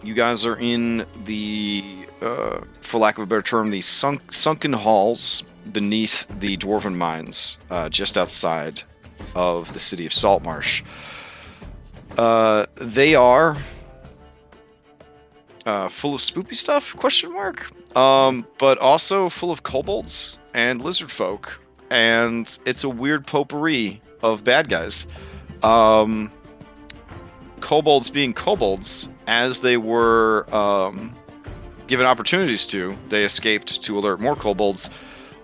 You guys are in the, for lack of a better term, the sunken halls beneath the dwarven mines, just outside of the city of Saltmarsh. They are full of spoopy stuff? Question mark. But also full of kobolds and lizardfolk, and it's a weird potpourri of bad guys. Kobolds being kobolds, as they were given opportunities to, they escaped to alert more kobolds.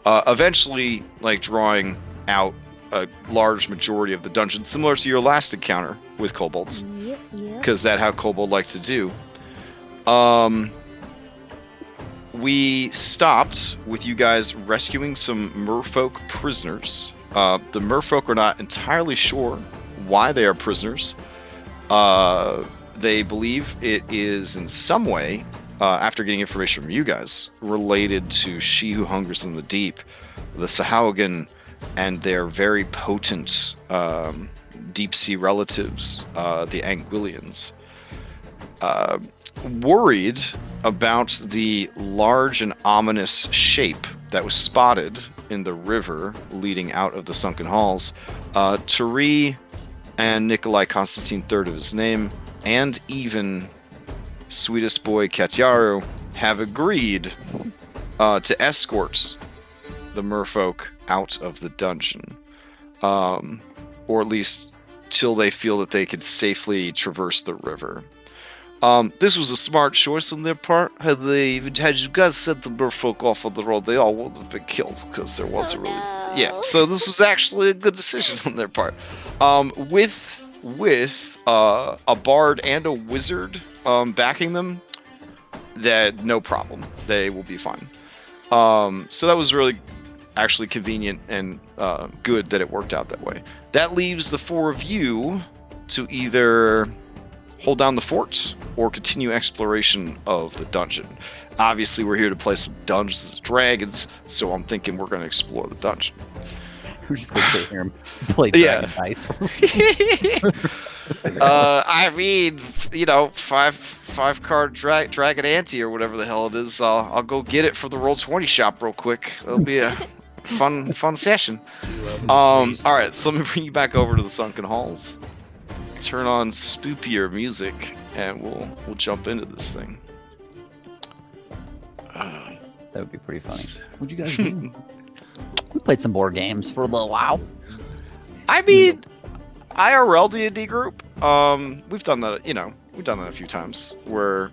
Eventually, like drawing out a large majority of the dungeon, similar to your last encounter with kobolds, because that's how kobold like to do. We stopped with you guys rescuing some merfolk prisoners. The merfolk are not entirely sure why they are prisoners. They believe it is in some way, after getting information from you guys, related to She Who Hungers in the Deep, the Sahaugan, and their very potent deep sea relatives, the Anguillians. Worried about the large and ominous shape that was spotted in the river leading out of the Sunken Halls, Tari and Nikolai Constantine III of his name, and even sweetest boy Katyaru have agreed to escort the merfolk out of the dungeon, or at least till they feel that they could safely traverse the river. This was a smart choice on their part. Had you guys sent the merfolk off on the road, they all would have been killed because there wasn't really. Yeah, so this was actually a good decision on their part. With a bard and a wizard backing them, that no problem. They will be fine. So that was really actually convenient and good that it worked out that way. That leaves the four of you to either hold down the fort or continue exploration of the dungeon. Obviously, we're here to play some Dungeons and Dragons, so I'm thinking we're going to explore the dungeon. We're just going to sit here and play dragon dice. I mean, you know, five card dragon ante or whatever the hell it is. I'll go get it from the Roll20 shop real quick. It'll be a fun session. All right, so let me bring you back over to the Sunken Halls. Turn on spoopier music, and we'll jump into this thing. That would be pretty funny. What'd you guys do? We played some board games for a little while. I mean, IRL D&D group. We've done that. We've done that a few times where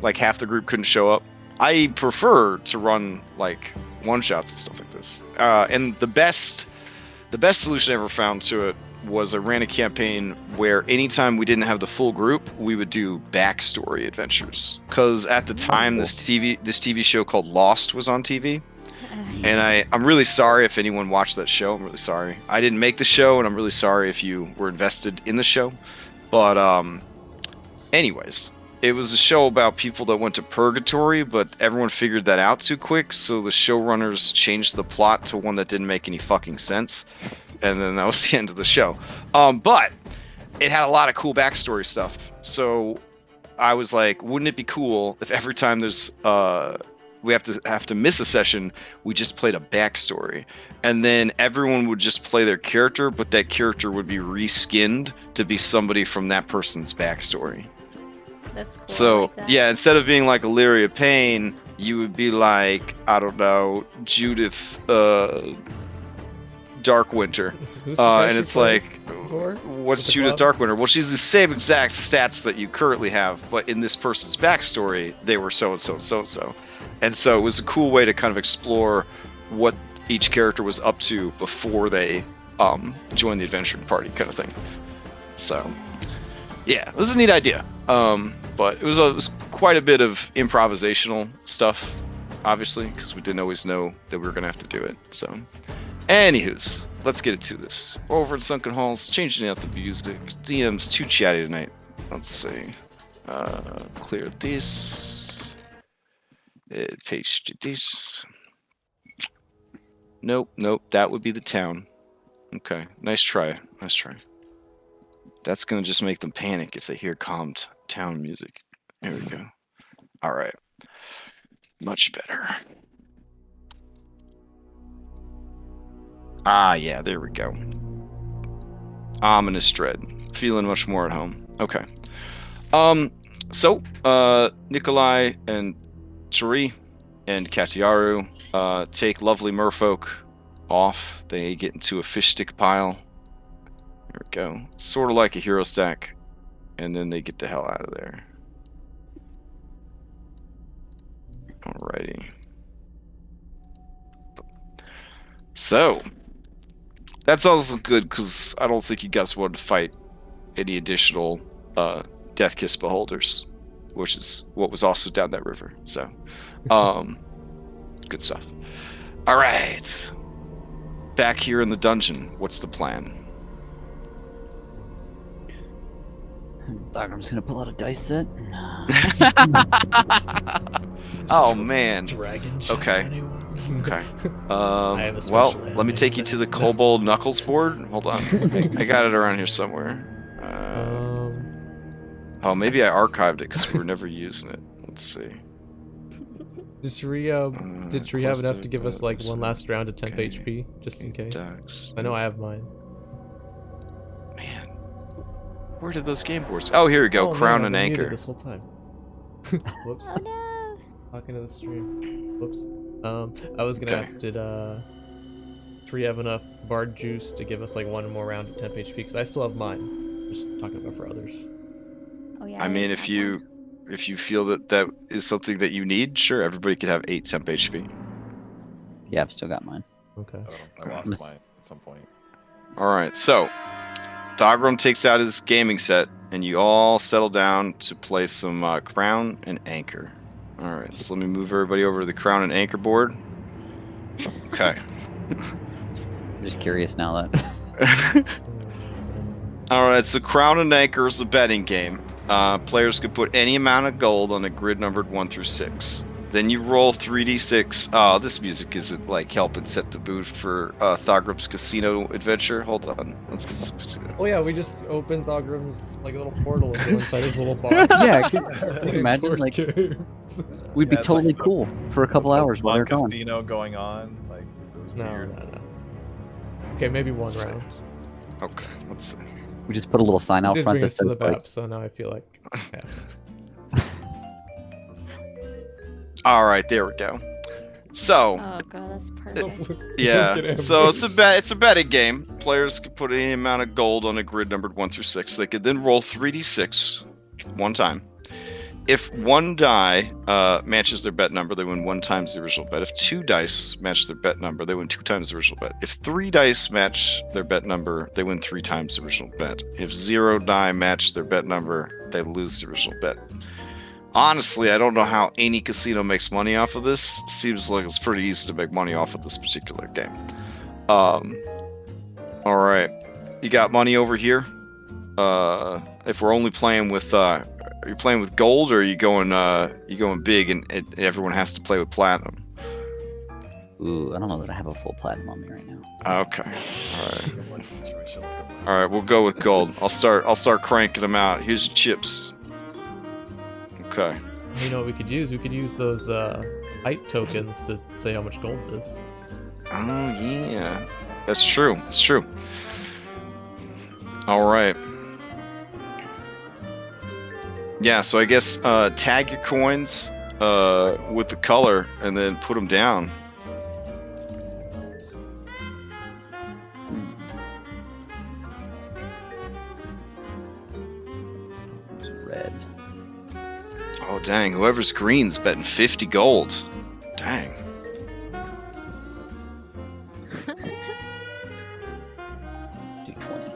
like half the group couldn't show up. I prefer to run like one shots and stuff like this. And the best solution I ever found to it was I ran a campaign where anytime we didn't have the full group, we would do backstory adventures. Because at the time, this TV show called Lost was on TV. And I'm really sorry if anyone watched that show. I'm really sorry. I didn't make the show, and I'm really sorry if you were invested in the show. But anyways, it was a show about people that went to purgatory, but everyone figured that out too quick, so the showrunners changed the plot to one that didn't make any fucking sense. And then that was the end of the show. But it had a lot of cool backstory stuff. So I was like, wouldn't it be cool if every time there's we have to miss a session, we just played a backstory, and then everyone would just play their character, but that character would be reskinned to be somebody from that person's backstory. That's cool. So like that. yeah, instead of being like Illyria Payne, you would be like, I don't know, Judith Darkwinter. And it's like, what's Judith Darkwinter? Well, she's the same exact stats that you currently have, but in this person's backstory, they were so and so and so and so. And so it was a cool way to kind of explore what each character was up to before they joined the adventuring party, kind of thing. So yeah, it was a neat idea. But it was quite a bit of improvisational stuff, obviously, because we didn't always know that we were going to have to do it. So anywho's, let's get into this. We're over in Sunken Halls, changing out the music. DM's too chatty tonight. Let's see. Clear this. Paste this. Nope. That would be the town. Okay, nice try. That's gonna just make them panic if they hear calm town music. There we go. All right. Much better. Ah, yeah, there we go. Ominous dread. Feeling much more at home. Okay. So, Nikolai and Churi and Katiaru take lovely merfolk off. They get into a fish stick pile. There we go. Sort of like a hero stack. And then they get the hell out of there. Alrighty. So, that's also good because I don't think you guys want to fight any additional Death Kiss beholders, which is what was also down that river. So, good stuff. All right, back here in the dungeon. What's the plan? I'm just gonna pull out a dice set. Oh man. Dragon chest, Okay. anyone? Okay. I have a Well, special let me anime take you set. to the Kobold Knuckles board. Hold on, I got it around here somewhere. Oh, maybe I archived it because we were never using it. Let's see. Did Shri have enough to give us like one last round of temp okay, HP, just in case? Ducks. I know I have mine. Man, where did those game boards? Oh, here we go. Oh, Crown man, and I've been muted anchor. this whole time. Whoops. Oh no! Talking to the stream. Whoops. I was gonna ask, did Shri have enough bard juice to give us like one more round of temp HP? Because I still have mine. Just talking about for others. Oh yeah. I mean, if you feel that is something that you need, sure, everybody could have 8 temp HP. Yeah, I've still got mine. Okay. I lost mine at some point. All right, so Thogrum takes out his gaming set, and you all settle down to play some Crown and Anchor. All right, so let me move everybody over to the Crown and Anchor board. Okay. I'm just curious now that. All right, so Crown and Anchor is a betting game. Players could put any amount of gold on a grid numbered 1 through 6. Then you roll 3d6. Oh, this music isn't like helping set the mood for Thogrup's casino adventure. Hold on, let's get some casino. Oh yeah, we just opened Thogrum's like a little portal and go inside his little bar. Yeah, because can you imagine like we'd be Yeah, it's totally like cool for a couple hours while they're gone. casino going on, like those No, weird. no. Okay, maybe one Let's see. round. Okay, let's see. We just put a little sign You out did front bring that us to the says like, map, so now I feel like I have to. All right, there we go. So, Oh god, that's perfect. yeah, so it's a betting game. Players can put any amount of gold on a grid numbered 1 through 6. They could then roll 3d6 one time. If one die matches their bet number, they win 1 times the original bet. If 2 dice match their bet number, they win 2 times the original bet. If 3 dice match their bet number, they win 3 times the original bet. If 0 die match their bet number, they lose the original bet. Honestly, I don't know how any casino makes money off of this. Seems like it's pretty easy to make money off of this particular game. All right, you got money over here. If we're only playing with, are you playing with gold, or are you going big and everyone has to play with platinum? ooh, I don't know that I have a full platinum on me right now. Okay, all right. All right, we'll go with gold. I'll start cranking them out. Here's your chips. Okay. You know what we could use? We could use those height tokens to say how much gold it is. Oh yeah, that's true. That's true. All right. Yeah, so I guess tag your coins with the color and then put them down. It's red. Oh dang! Whoever's green's betting 50 gold. Dang. Do 20.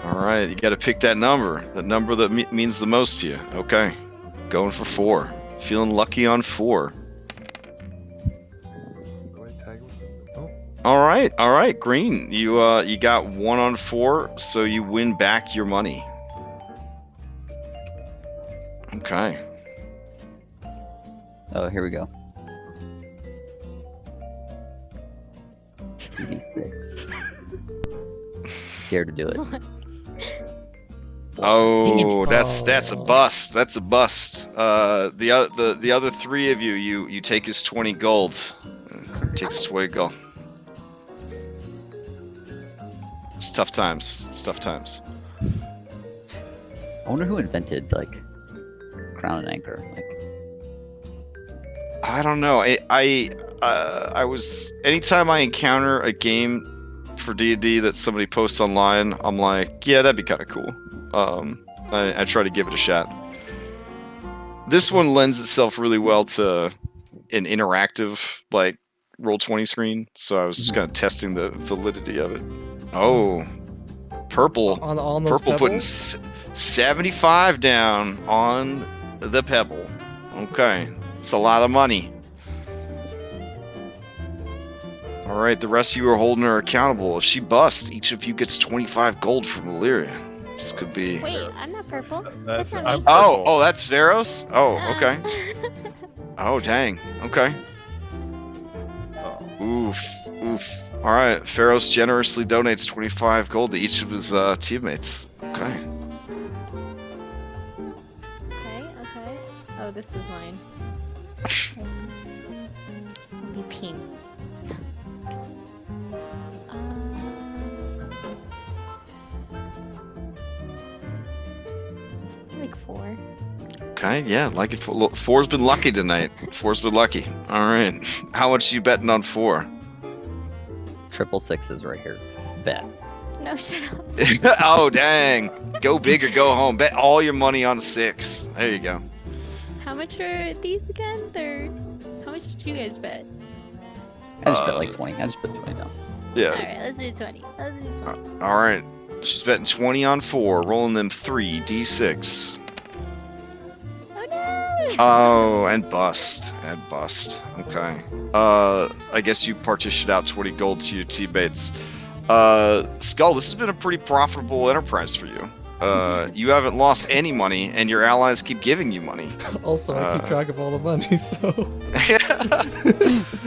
All right, you got to pick that number. That number that means the most to you. Okay, going for 4. Feeling lucky on 4. All right, green. You got 1 on 4, so you win back your money. Okay. Oh, here we go. 3d6. Scared to do it. Oh, Damn that's a bust. That's a bust. The other three of you take his 20 gold. Take his 20 gold. It's tough times. It's tough times. I wonder who invented like crown and anchor. Like, I don't know. I was anytime I encounter a game for D&D that somebody posts online, I'm like, yeah, that'd be kind of cool. I try to give it a shot. This one lends itself really well to an interactive like Roll20 screen, so I was just kind of testing the validity of it. Oh, purple. On those Purple putting pebbles? 75 down on the pebble. Okay, it's a lot of money. All right, the rest of you are holding her accountable. If she busts, each of you gets 25 gold from Illyria. This could be. Wait, I'm not purple. That's not I'm me. Oh, purple. oh, that's Veros. Oh, Uh, okay. Oh, dang. Okay. Oh. Oof, oof. All right, Feros generously donates 25 gold to each of his teammates. Okay. Okay. Oh, this was mine. It'll be pink. Like 4. Okay, yeah, like it. Four's been lucky tonight. Four's been lucky. All right. How much you betting on 4? triple sixes right here. Bet. No, shut up. Oh, dang. Go big or go home. Bet all your money on 6. There you go. How much are these again? How much did you guys bet? I just bet like 20. I just put 20 down. Yeah. Alright, let's do 20. Let's do 20. All right. She's betting 20 on 4, rolling them 3d6. Oh no! Oh, and bust. Okay. I guess you partitioned out 20 gold to your teammates. Skull, this has been a pretty profitable enterprise for you. You haven't lost any money, and your allies keep giving you money. Also, I keep track of all the money, so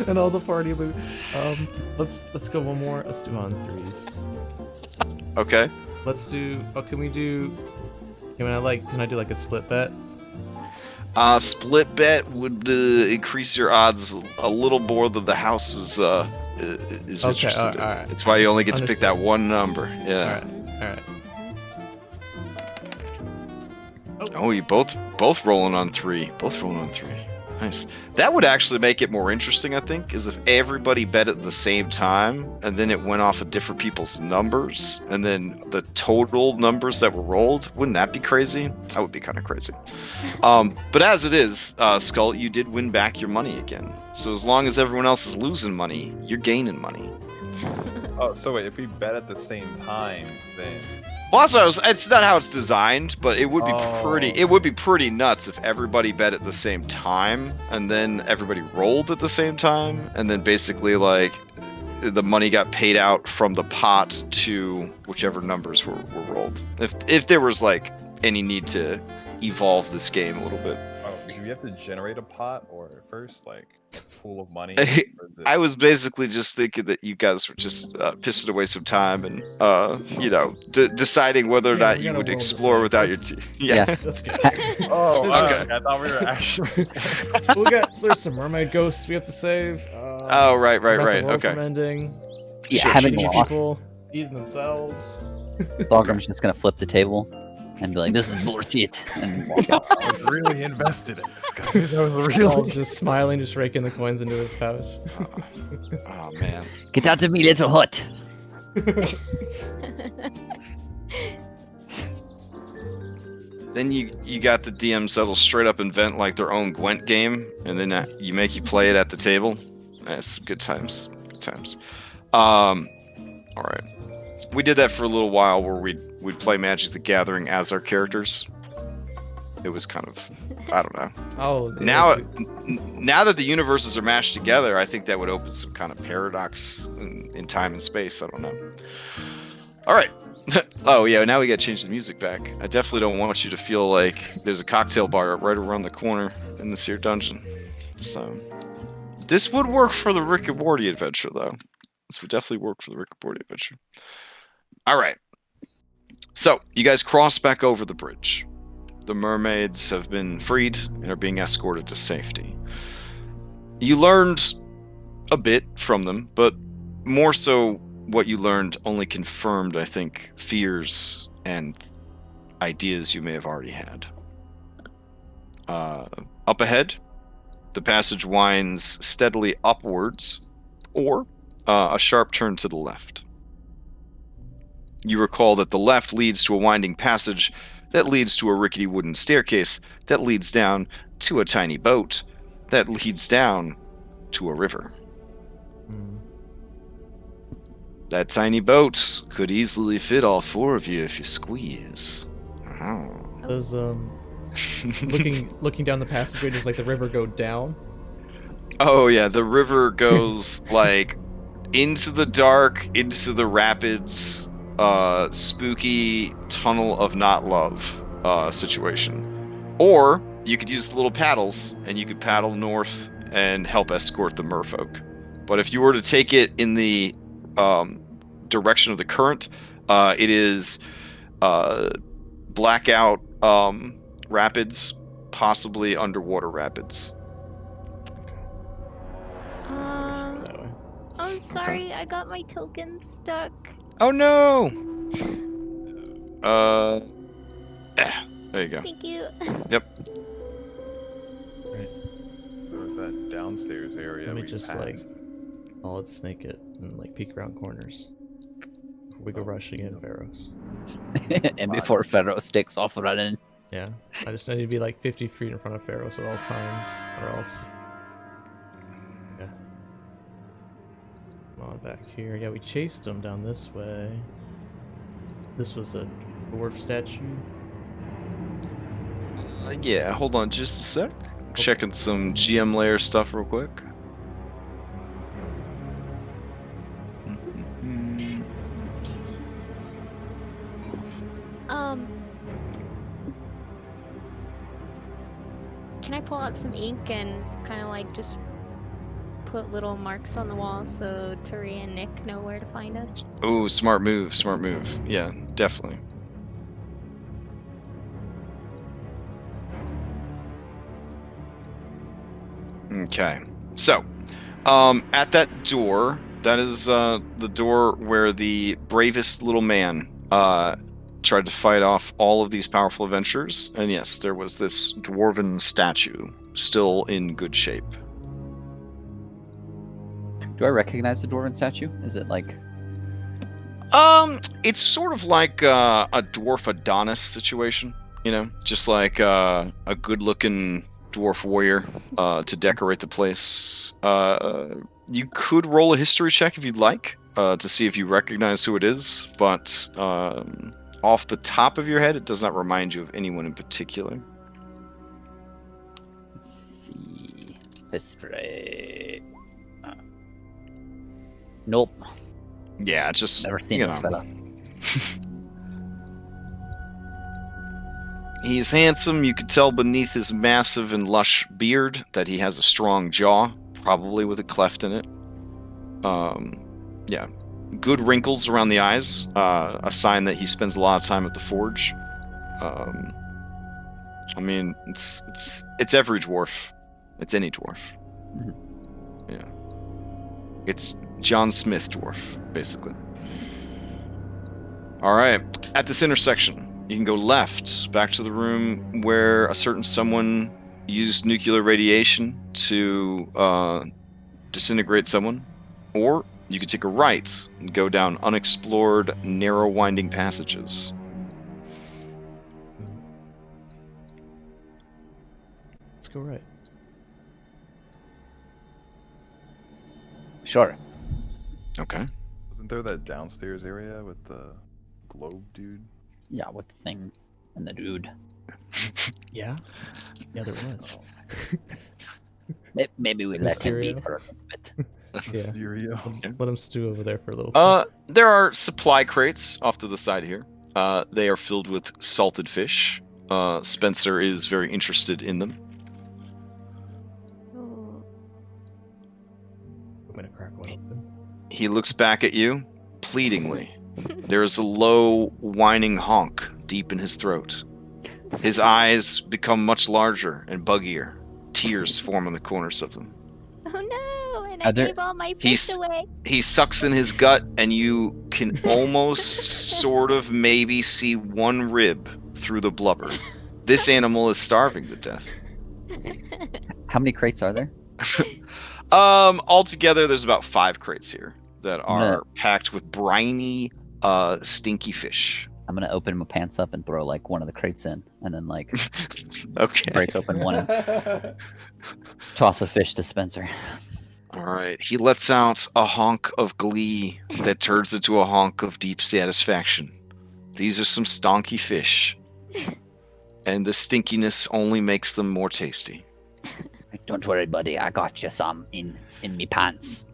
and all the party loot. Let's go one more. Let's do on 3s. Okay. Let's do. Oh, can we do? Can I do like a split bet? Split bet would increase your odds a little more than the house is Okay, interested in. alright. It's why you only get to pick Understood. that one number. Yeah. All right. Oh, you both rolling on 3. Nice. That would actually make it more interesting, I think, is if everybody bet at the same time, and then it went off of different people's numbers, and then the total numbers that were rolled. Wouldn't that be crazy? That would be kind of crazy. But as it is, Skull, you did win back your money again. So as long as everyone else is losing money, you're gaining money. Oh, so wait, if we bet at the same time, then Well, it's not how it's designed, but it would be Oh. it would be pretty nuts if everybody bet at the same time, and then everybody rolled at the same time, and then basically like the money got paid out from the pot to whichever numbers were rolled. If there was like any need to evolve this game a little bit. do we have to generate a pot or first like pool of money? I was basically just thinking that you guys were just pissing away some time and deciding whether or Yeah, not we you gotta would roll this explore out. without your That's- team. Yeah. That's good. Oh, Okay. okay. I thought we were actually. There's some mermaid ghosts we have to save. Oh, right. prevent the world Okay. from ending. Yeah, Sure, having Shitty a walk. people eating themselves. Dogram's just gonna flip the table and be like, "This is bullshit," and walk out. I was really invested in this, guys. I was Paul's really. just smiling, just raking the coins into his pouch. Oh man. Get out of me, little hut. Then you got the DMs that'll straight up invent like their own Gwent game, and then you play it at the table. That's good times. Good times. All right. We did that for a little while where we'd play Magic the Gathering as our characters. It was kind of, I don't know. Oh, Now that the universes are mashed together, I think that would open some kind of paradox in time and space. I don't know. All right. Oh yeah, now we gotta change the music back. I definitely don't want you to feel like there's a cocktail bar right around the corner in the Seer dungeon. So this would work for the Rick and Morty adventure, though. This would definitely work for the Rick and Morty adventure. All right. So, you guys cross back over the bridge. The mermaids have been freed and are being escorted to safety. You learned a bit from them, but more so what you learned only confirmed, I think, fears and ideas you may have already had. Up ahead, the passage winds steadily upwards, or a sharp turn to the left. You recall that the left leads to a winding passage that leads to a rickety wooden staircase that leads down to a tiny boat that leads down to a river. Hmm. That tiny boat could easily fit all four of you if you squeeze. Oh. Does looking down the passageway, does like the river go down? Oh yeah, the river goes like into the dark, into the rapids, spooky tunnel of not love situation. Or you could use the little paddles and you could paddle north and help escort the merfolk. But if you were to take it in the direction of the current, it is blackout rapids, possibly underwater rapids. That way. I'm sorry, I got my token stuck. Oh no! There you go. Thank you. Yep. Right. There was that downstairs area. Let me we just passed. like solid snake it and like peek around corners. Before we go rushing in Pharaohs. And before Pharaoh takes off running. Yeah. I just need to be like 50 feet in front of Pharaohs at all times, or else. Yeah. Come on back here. Yeah, we chased them down this way. This was a dwarf statue. Yeah, hold on just a sec. Checking some GM layer stuff real quick. Jesus. Can I pull out some ink and kind of like just put little marks on the wall so Turi and Nick know where to find us? Oh, smart move, smart move. Yeah, definitely. Okay, so at that door, that is the door where the bravest little man tried to fight off all of these powerful adventurers, and yes, there was this dwarven statue still in good shape. Do I recognize the dwarven statue? Is it like... It's sort of like a dwarf Adonis situation, you know, just like a good-looking dwarf warrior to decorate the place. You could roll a history check if you'd like to see if you recognize who it is, but off the top of your head, it does not remind you of anyone in particular. Let's see... History... Nope. Yeah, just Never seen you this know. fella. He's handsome. You could tell beneath his massive and lush beard that he has a strong jaw, probably with a cleft in it. Yeah, good wrinkles around the eyes, a sign that he spends a lot of time at the forge. I mean, it's every dwarf. It's any dwarf. Mhm. Yeah, it's John Smith dwarf, basically. All right, at this intersection, you can go left, back to the room where a certain someone used nuclear radiation to disintegrate someone, or you could take a right and go down unexplored, narrow, winding passages. Let's go right. Sure. Okay. Wasn't there that downstairs area with the globe dude? Yeah, with the thing and the dude. Yeah? Yeah, there was. Maybe we let him be Mysterio. for a little bit. Yeah. Mysterio. Let him stew over there for a little bit. There are supply crates off to the side here. They are filled with salted fish. Spencer is very interested in them. Oh, I'm gonna crack one open. He looks back at you, pleadingly. There is a low, whining honk deep in his throat. His eyes become much larger and buggier. Tears form on the corners of them. Oh no! And Are I there- gave all my He's- fish away. He sucks in his gut, and you can almost sort of maybe see one rib through the blubber. This animal is starving to death. How many crates are there? Altogether, there's about 5 crates here that I'm gonna- are packed with briny, stinky fish. I'm gonna open my pants up and throw like one of the crates in, and then like Okay. break open one and toss a fish dispenser. All right. He lets out a honk of glee that turns into a honk of deep satisfaction. These are some stonky fish, and the stinkiness only makes them more tasty. Don't worry, buddy. I got you some in me pants.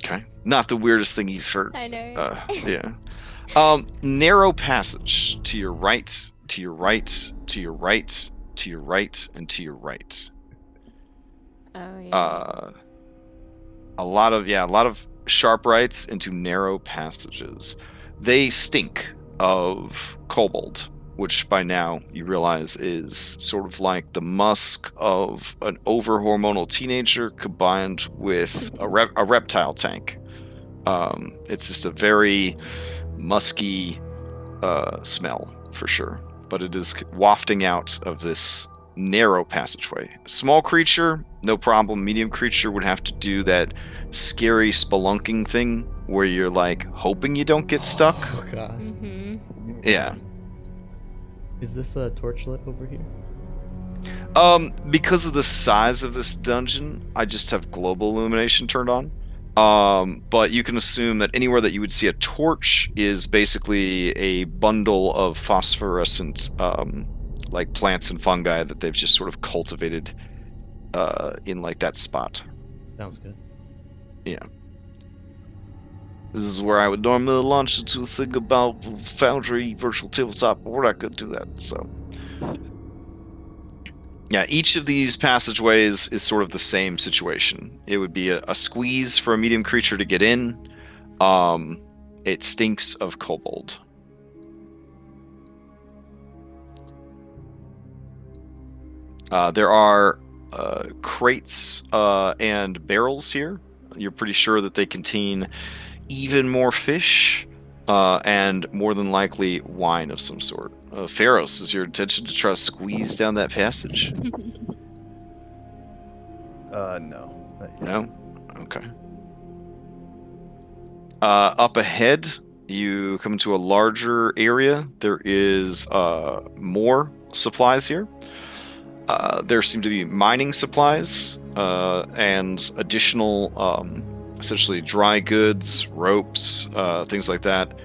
Okay. Not the weirdest thing he's heard. I know. Yeah. Narrow passage to your right, to your right, to your right, to your right, and to your right. Oh yeah. A lot of sharp rights into narrow passages. They stink of kobold, which by now you realize is sort of like the musk of an over-hormonal teenager combined with a reptile tank. It's just a very musky smell for sure, but it is wafting out of this narrow passageway. Small creature, no problem. Medium creature would have to do that scary spelunking thing where you're like hoping you don't get stuck. Oh god. Mm-hmm. Yeah. Is this a torchlit over here? Because of the size of this dungeon, I just have global illumination turned on. But you can assume that anywhere that you would see a torch is basically a bundle of phosphorescent, like plants and fungi that they've just sort of cultivated, in like that spot. Sounds good. This is where I would normally launch into a thing about Foundry Virtual Tabletop, but we're not going to do that, so. Yeah, each of these passageways is sort of the same situation. It would be a squeeze for a medium creature to get in. It stinks of kobold. There are crates and barrels here. You're pretty sure that they contain even more fish and more than likely wine of some sort. Pharos, is your intention to try to squeeze down that passage? No. No? Okay. Up ahead, you come into a larger area. There is more supplies here. There seem to be mining supplies and additional, essentially dry goods, ropes, things like that.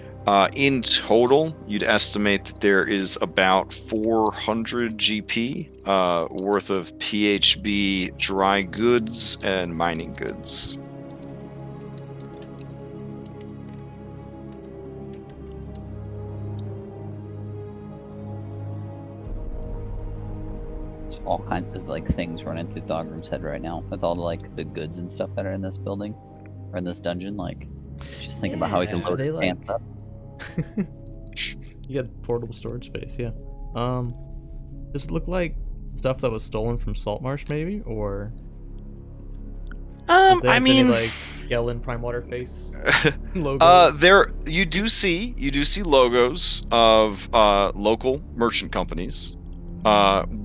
In total, you'd estimate that there is about 400 GP worth of PHB dry goods and mining goods. There's all kinds of like things running through Thogrim's head right now with all the like the goods and stuff that are in this building or in this dungeon. Like, just thinking about how he can Yeah, load they, his like- pants up. You got portable storage space, yeah. Does it look like stuff that was stolen from Saltmarsh, maybe, or? Did they I have mean, any, like Yellen Prime Water face logos. there you do see logos of local merchant companies.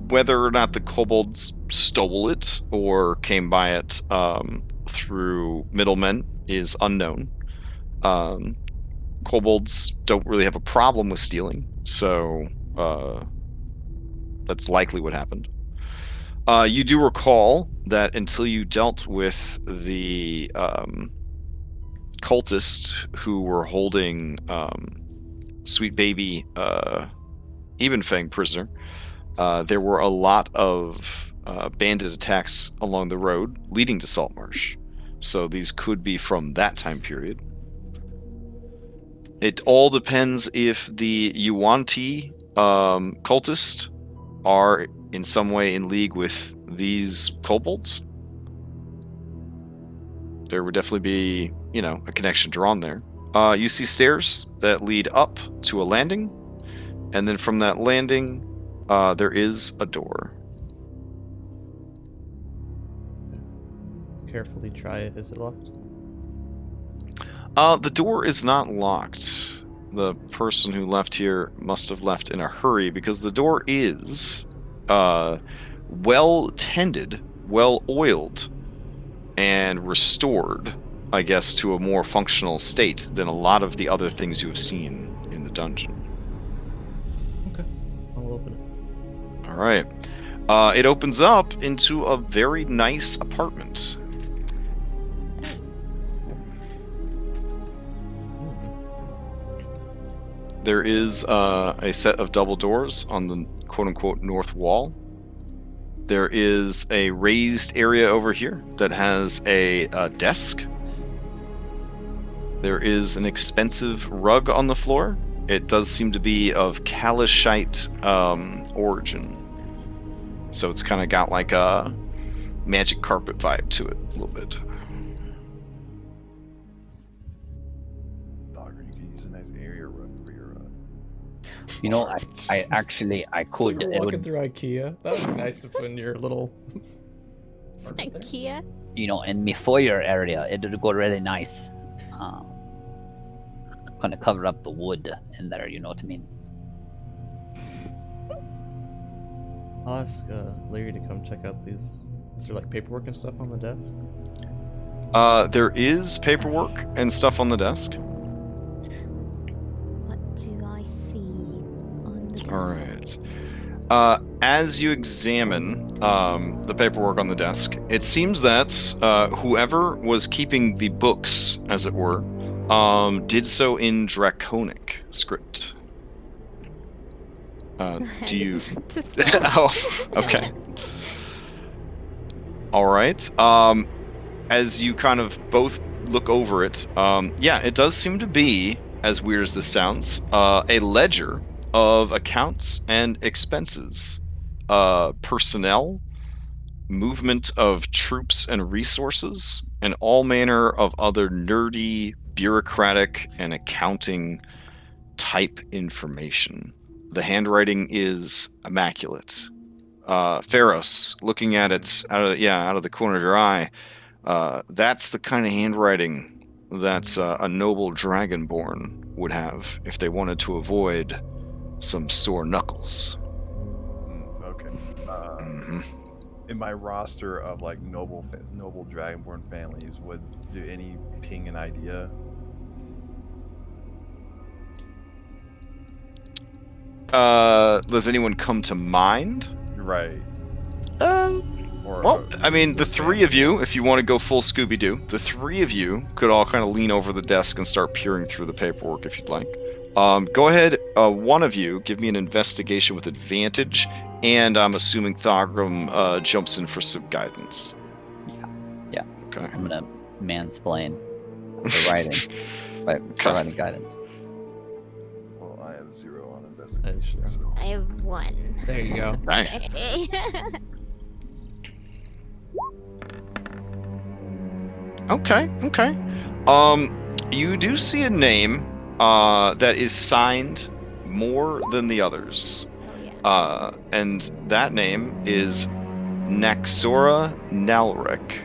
Whether or not the kobolds stole it or came by it through middlemen is unknown. Kobolds don't really have a problem with stealing, so that's likely what happened. You do recall that until you dealt with the cultists who were holding Sweet Baby Ebenfang prisoner, there were a lot of bandit attacks along the road leading to Saltmarsh. So these could be from that time period. It all depends if the Yuan-Ti cultists are in some way in league with these kobolds. There would definitely be, a connection drawn there. You see stairs that lead up to a landing, and then from that landing, there is a door. Carefully try it. Is it locked? The door is not locked. The person who left here must have left in a hurry because the door is well tended, well oiled, and restored, I guess, to a more functional state than a lot of the other things you have seen in the dungeon. Okay. I'll open it. All right. It opens up into a very nice apartment. There is a set of double doors on the quote-unquote north wall. There is a raised area over here that has a desk. There is an expensive rug on the floor. It does seem to be of Kalashite origin. So it's kind of got like a magic carpet vibe to it a little bit. Dogger, you can use a nice area rug for your. You know, I actually I It's could. like we're It walking would, through IKEA. That would be nice to put in your little. It's IKEA. you know, in my foyer area, it would go really nice. Kind of cover up the wood in there. You know what I mean? I'll ask Larry to come check out these. Is there like paperwork and stuff on the desk? There is paperwork and stuff on the desk. What do I see on the desk? All right. As you examine the paperwork on the desk, it seems that whoever was keeping the books, as it were, did so in Draconic script. Do you? To Skull. Oh, okay. All right. As you kind of both look over it, yeah, it does seem to be, as weird as this sounds, a ledger of accounts and expenses, personnel, movement of troops and resources, and all manner of other nerdy, bureaucratic, and accounting type information. The handwriting is immaculate. Pharos, looking at it out of the corner of your eye, that's the kind of handwriting that a noble dragonborn would have if they wanted to avoid some sore knuckles. Okay. hmm In my roster of like noble dragonborn families, do any ping an idea? Does anyone come to mind? Right. Well, I mean, the three of you, if you want to go full Scooby-Doo, the three of you could all kind of lean over the desk and start peering through the paperwork if you'd like. Go ahead, one of you, give me an investigation with advantage, and I'm assuming Thogrum jumps in for some guidance. Yeah. Okay. I'm gonna mansplain the writing by providing guidance. Well, I have 0 on investigation. So. I have 1. There you go. Right. Okay. You do see a name that is signed more than the others. Oh, yeah. And that name is Naxora Nalric.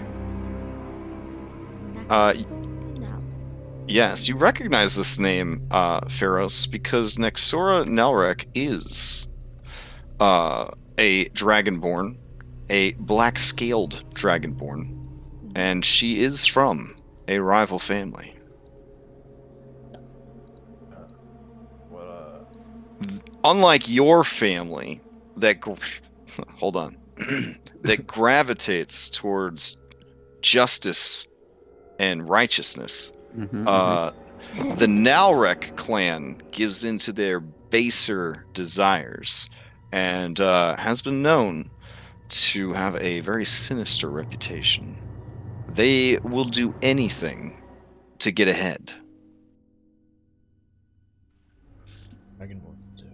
Yes, you recognize this name, Pharos, because Naxora Nalric is a dragonborn, a black-scaled dragonborn, and she is from a rival family. Unlike your family, that hold on, that gravitates towards justice and righteousness, the Nalrek clan gives into their baser desires and has been known to have a very sinister reputation. They will do anything to get ahead. Dragonborn too.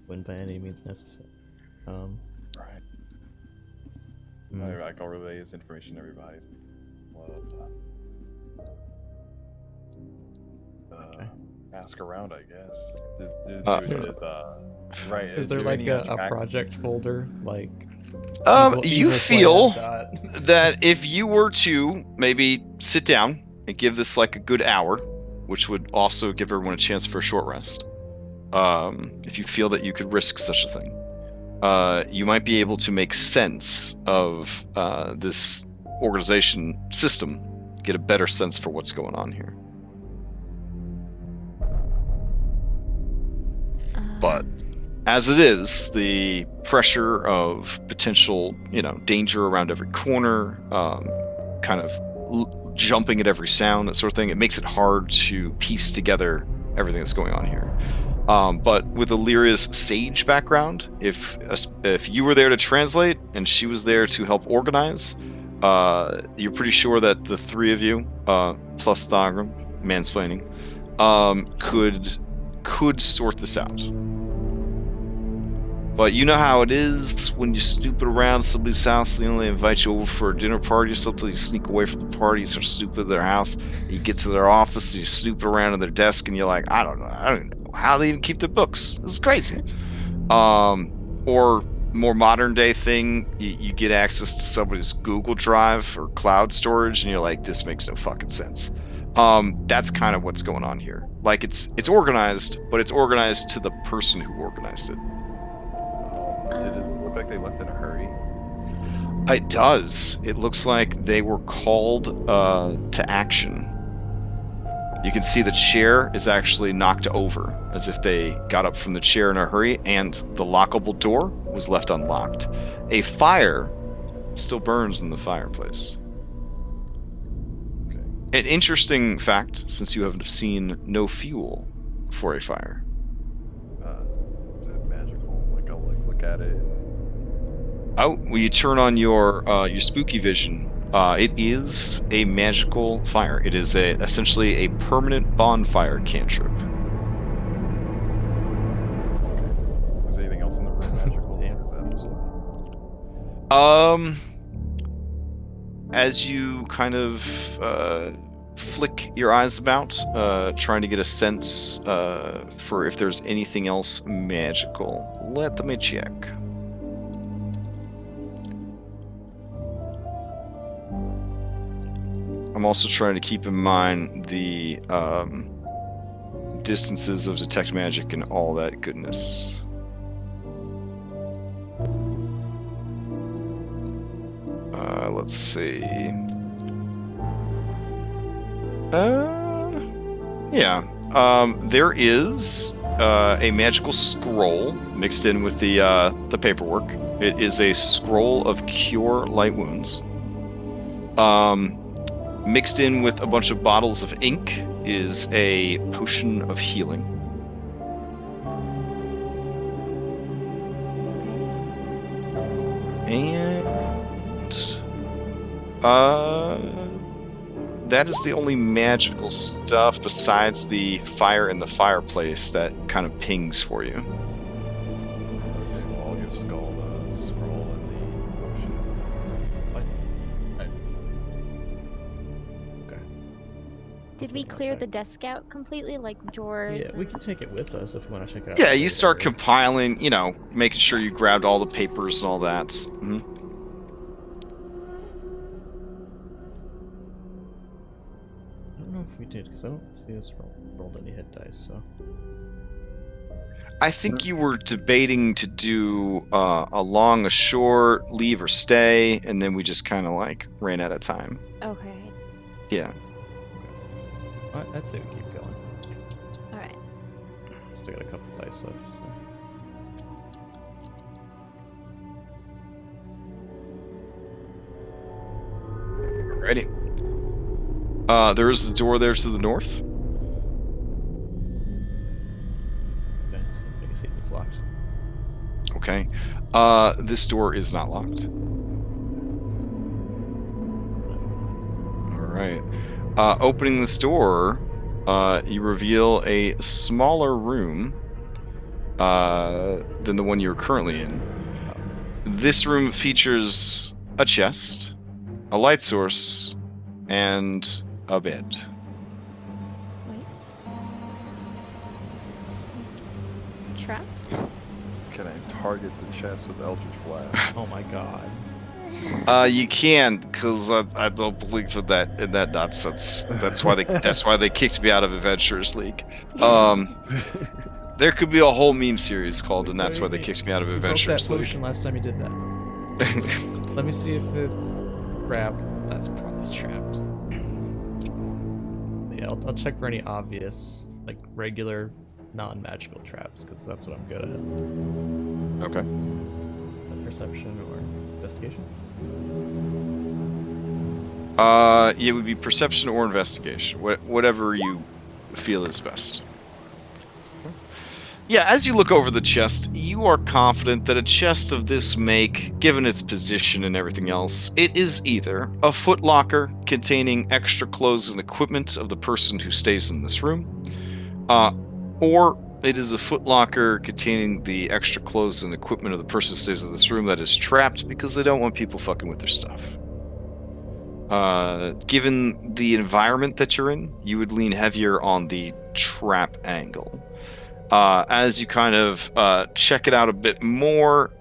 When by any means necessary. Right. Mm. I can relay this information to everybody. Ask around, I guess. Right. Is there like a project folder like? You evil feel plan. that if you were to maybe sit down and give this like a good hour, which would also give everyone a chance for a short rest, if you feel that you could risk such a thing, you might be able to make sense of this organization system, get a better sense for what's going on here. But as it is, the pressure of potential, danger around every corner, kind of jumping at every sound, that sort of thing, it makes it hard to piece together everything that's going on here. But with Illyria's sage background, if you were there to translate and she was there to help organize, you're pretty sure that the three of you, plus Thagrum, mansplaining, could sort this out. But you know how it is when you're snooping around somebody's house, they invite you over for a dinner party or something, you sneak away from the party, you start snooping at their house, you get to their office, and you snoop around in their desk, and you're like, I don't know how they even keep their books. This is crazy. Or more modern day thing, you get access to somebody's Google Drive or cloud storage, and you're like, this makes no fucking sense. That's kind of what's going on here. Like, it's organized, but it's organized to the person who organized it. Did it look like they left in a hurry? It does. It looks like they were called to action. You can see the chair is actually knocked over, as if they got up from the chair in a hurry, and the lockable door was left unlocked. A fire still burns in the fireplace. Okay. An interesting fact, since you have seen no fuel for a fire. Is it magical? Like, I'll look at it. Oh, when you turn on your spooky vision, it is a magical fire. It is essentially a permanent bonfire cantrip. Okay. Is anything else in the room magical? Yeah. Or is that As you kind of flick your eyes about, trying to get a sense for if there's anything else magical, let me check. I'm also trying to keep in mind the distances of detect magic and all that goodness. Let's see. There is a magical scroll mixed in with the paperwork. It is a scroll of cure light wounds. Mixed in with a bunch of bottles of ink is a potion of healing. And that is the only magical stuff besides the fire in the fireplace that kind of pings for you. Okay, well, I'll give Skull the scroll and the potion. Okay. Did we clear the desk out completely, like drawers? Yeah, we can take it with us if we want to check it out. Yeah, you later. start compiling, making sure you grabbed all the papers and all that. Mm-hmm. I don't know if we did, because I don't see us rolled any hit dice, so... I think you were debating to do a long, a short, leave or stay, and then we just kind of ran out of time. Okay. Yeah. I'd say we keep going. Alright. Still got a couple dice left, so... Alrighty. There is the door there to the north. Okay, so I guess it's locked. Okay. This door is not locked. Alright. Opening this door, you reveal a smaller room than the one you're currently in. This room features a chest, a light source, and a bed. Wait. trapped? Can I target the chest with Eldritch Blast? Oh my god. You can, because I don't believe in that nonsense. That's why they kicked me out of Adventurers League. There could be a whole meme series called, and that's why they kicked me out of You broke that Adventurers League. potion last time you did that. Let me see if it's trapped. That's probably trapped. Yeah, I'll check for any obvious, like regular, non-magical traps, because that's what I'm good at. Okay. Perception or investigation? It would be perception or investigation, whatever you feel is best. Yeah, as you look over the chest, you are confident that a chest of this make, given its position and everything else, it is either a footlocker containing extra clothes and equipment of the person who stays in this room, or it is a footlocker containing the extra clothes and equipment of the person who stays in this room that is trapped because they don't want people fucking with their stuff. Given the environment that you're in, you would lean heavier on the trap angle. As you kind of check it out a bit more,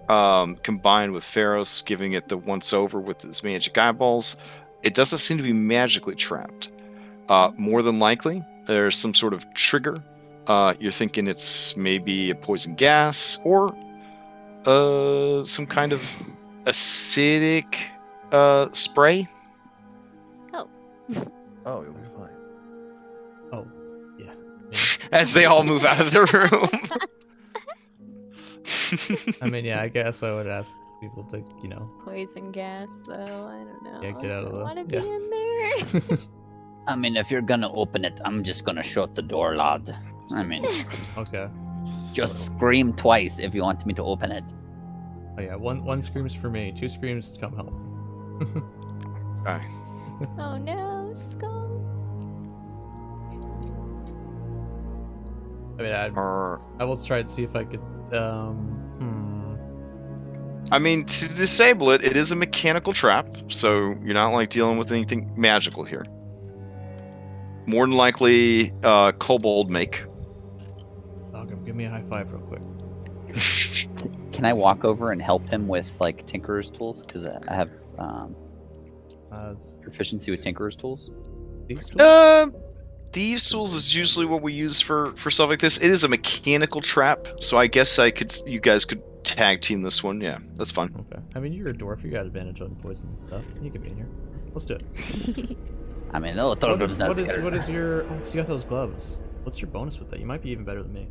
combined with Pharos giving it the once over with his magic eyeballs, it doesn't seem to be magically trapped. More than likely, there's some sort of trigger. You're thinking it's maybe a poison gas or some kind of acidic spray. Oh, you'll be fine. Oh, yeah. As they all move out of the room. I mean, yeah, I guess I would ask people to, Poison gas, though. I don't know. Yeah, get out of the- I want to yeah. be in there. I mean, if you're gonna open it, I'm just gonna shut the door, lad. I mean, Okay. just scream twice if you want me to open it. Oh yeah, one screams for me, 2 screams to come help. Okay. Oh no, Skull. I mean, I will try to see if I could. I mean, to disable it, it is a mechanical trap, so you're not like dealing with anything magical here. More than likely, kobold make. Dog, give me a high five real quick. Can I walk over and help him with like tinkerer's tools? Because I have proficiency with tinkerer's tools. These tools? Thieves' tools is usually what we use for stuff like this. It is a mechanical trap, so I guess you guys could tag team this one. Yeah, that's fine. Okay. I mean, you're a dwarf. You got advantage on poison and stuff. You can be in here. Let's do it. I mean, they'll throw What them is your? Oh, 'cause you got those gloves. What's your bonus with that? You might be even better than me.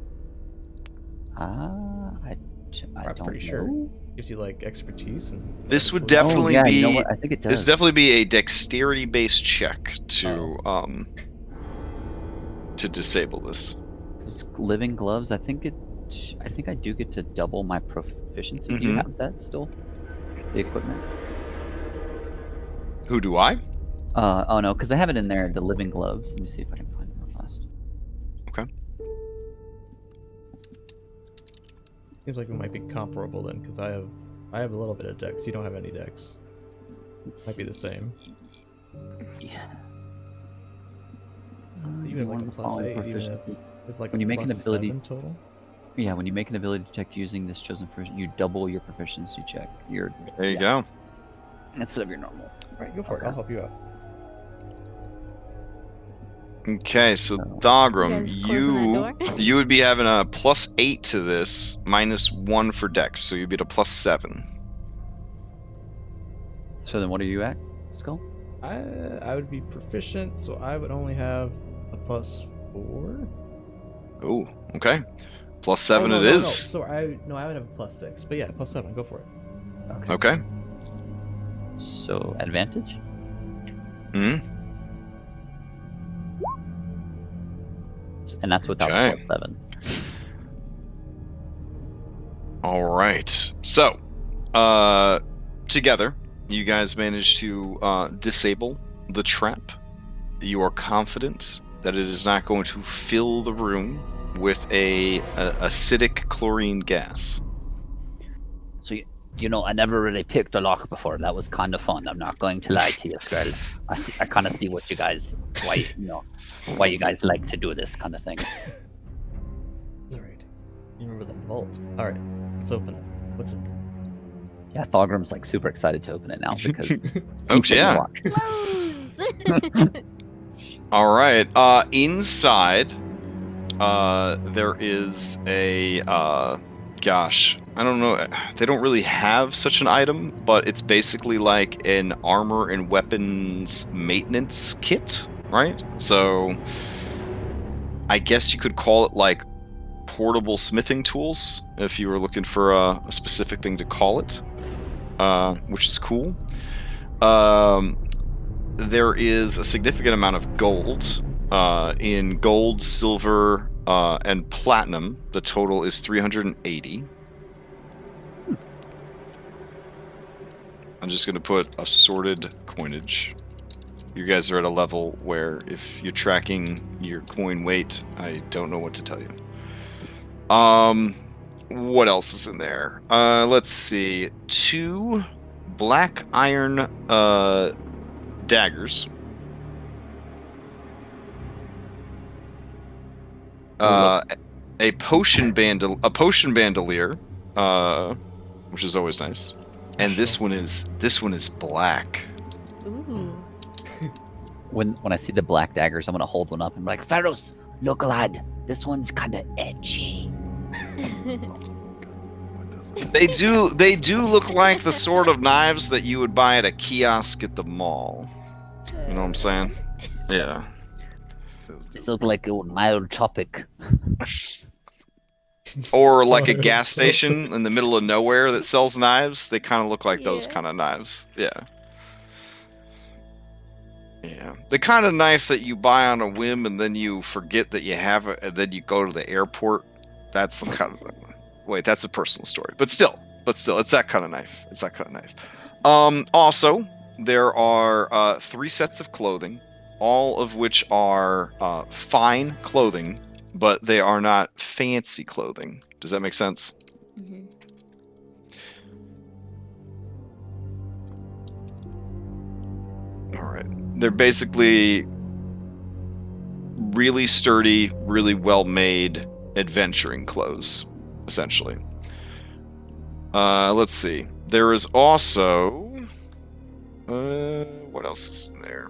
I I'm don't pretty know. sure. Gives you like expertise and. This would tools. definitely Oh, yeah, be. you know what? I think it does. This would definitely be a dexterity-based check to disable this. Those living gloves. I think I do get to double my proficiency. Do you have that still? The equipment. Who do I? Oh no, because I have it in there. The living gloves. Let me see if I can find them real fast. Okay. Seems like we might be comparable then, because I have a little bit of dex. You don't have any dex. Might be the same. Yeah. You have like a plus 8. Even if, like when you make an ability total. Yeah, when you make an ability check using this chosen person, you double your proficiency check. There you go. Instead of your normal. Right, go for it. I'll help you out. Okay, so So- Dogrum, You guys closing that door? you would be having a +8 to this, -1 for Dex, so you'd be at a +7. So then, what are you at, Skull? I would be proficient, so I would only have a +4. Ooh, okay. +7 no, it no, is. No. So I would have a +6, but yeah, +7. Go for it. Okay. So advantage. Hmm. And that's without Okay. the +7. All right. So, together, you guys managed to disable the trap. You are confident that it is not going to fill the room with a acidic chlorine gas. So you know, I never really picked a lock before. That was kind of fun. I'm not going to lie to you, Skrull. I kind of see what you guys, why you guys like to do this kind of thing. All right. You remember that vault? All right, let's open it. What's in there? Yeah, Thogram's like super excited to open it now because Oh, yeah. Close. All right. Inside, there is a gosh, I don't know. They don't really have such an item, but it's basically like an armor and weapons maintenance kit, right? So, I guess you could call it like portable smithing tools if you were looking for a specific thing to call it, which is cool. There is a significant amount of gold. In gold, silver, and platinum, the total is 380. I'm just going to put assorted coinage. You guys are at a level where if you're tracking your coin weight, I don't know what to tell you. What else is in there? Let's see. 2 black iron daggers. A potion bandolier, which is always nice. And this one is black. Ooh. When I see the black daggers, I'm gonna hold one up and be like, Pharaohs, look lad, this one's kinda edgy. They do look like the sort of knives that you would buy at a kiosk at the mall. You know what I'm saying? Yeah. This looks like a mild topic. Or like a gas station in the middle of nowhere that sells knives. They kind of look like those Yeah. kind of knives. Yeah. Yeah. The kind of knife that you buy on a whim and then you forget that you have it and then you go to the airport. That's some kind of... Wait, that's a personal story. But still, it's that kind of knife. It's that kind of knife. Also, there are 3 sets of clothing, all of which are fine clothing, but they are not fancy clothing. Does that make sense? Mhm. All right. They're basically really sturdy, really well-made adventuring clothes, essentially. Let's see. There is also... what else is in there?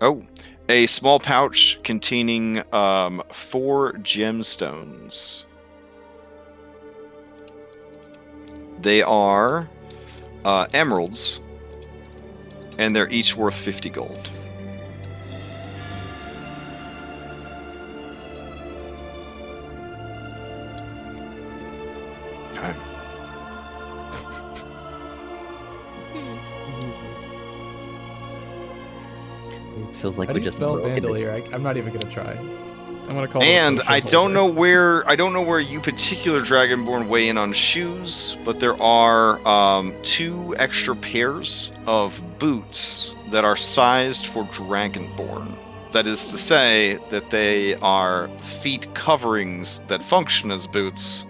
Oh, a small pouch containing 4 gemstones. They are emeralds, and they're each worth 50 gold. Okay. Feels like How we do you just spell broke it. bandolier? I'm not even gonna try. I'm gonna call it a And potion I don't know holder. where you particular Dragonborn weigh in on shoes, but there are 2 extra pairs of boots that are sized for Dragonborn. That is to say that they are feet coverings that function as boots,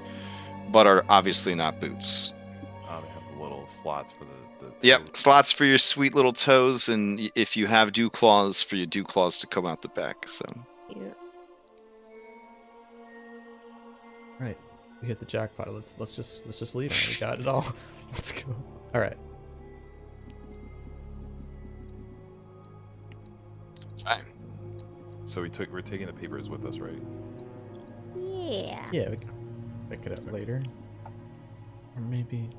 but are obviously not boots. They have the little slots for the Yep, toes. slots for your sweet little toes, and if you have dew claws, for your dew claws to come out the back. So. Cute. Right, we hit the jackpot. Let's just leave it. We got it all. Let's go. All right. Okay. So we're taking the papers with us, right? Yeah. Yeah, we can pick it up later, or maybe.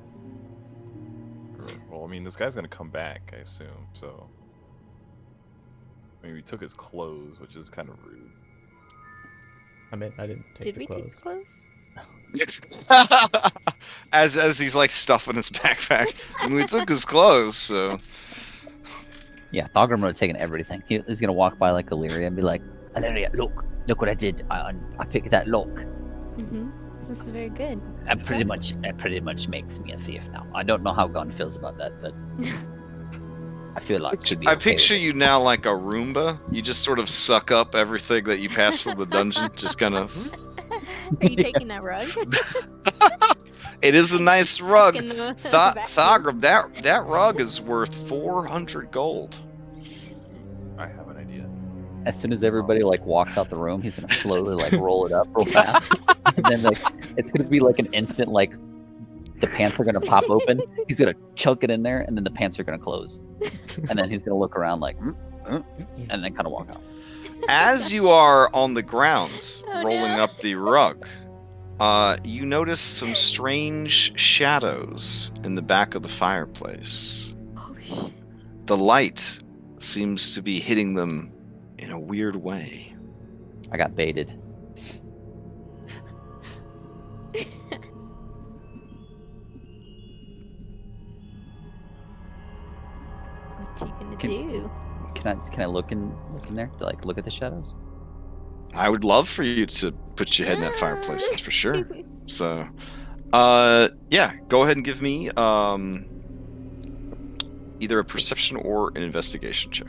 Well, I mean, this guy's gonna come back, I assume. So, I mean, we took his clothes, which is kind of rude. I mean, I didn't take Did the we clothes. take clothes? as he's like stuffing his backpack, and we took his clothes. So Yeah, Thogram would have taken everything. He's gonna walk by like Illyria and be like, Illyria, look what I did. I picked that lock. Mm-hmm. This is very good. That pretty much makes me a thief now. I don't know how Gon feels about that, but I feel like she'd be I okay picture with it. you now like a Roomba. You just sort of suck up everything that you pass through the dungeon. Just kind of. Are you taking that rug? It is a nice Stuck rug. in the vacuum. Thogram, that rug is worth 400 gold. I have an idea. as soon as everybody like walks out the room, he's gonna slowly like roll it up real fast, and then like it's gonna be like an instant like the pants are gonna pop open. He's gonna chunk it in there, and then the pants are gonna close, and then he's gonna look around like, and then kind of walk out. As you are on the ground, Oh, rolling no. up the rug, you notice some strange shadows in the back of the fireplace. Oh shit. The light seems to be hitting them in a weird way. I got baited. What you gonna Can- do? Can I look in there? To, like look at the shadows? I would love for you to put your head in that fireplace, that's for sure. So, yeah, go ahead and give me either a perception or an investigation check.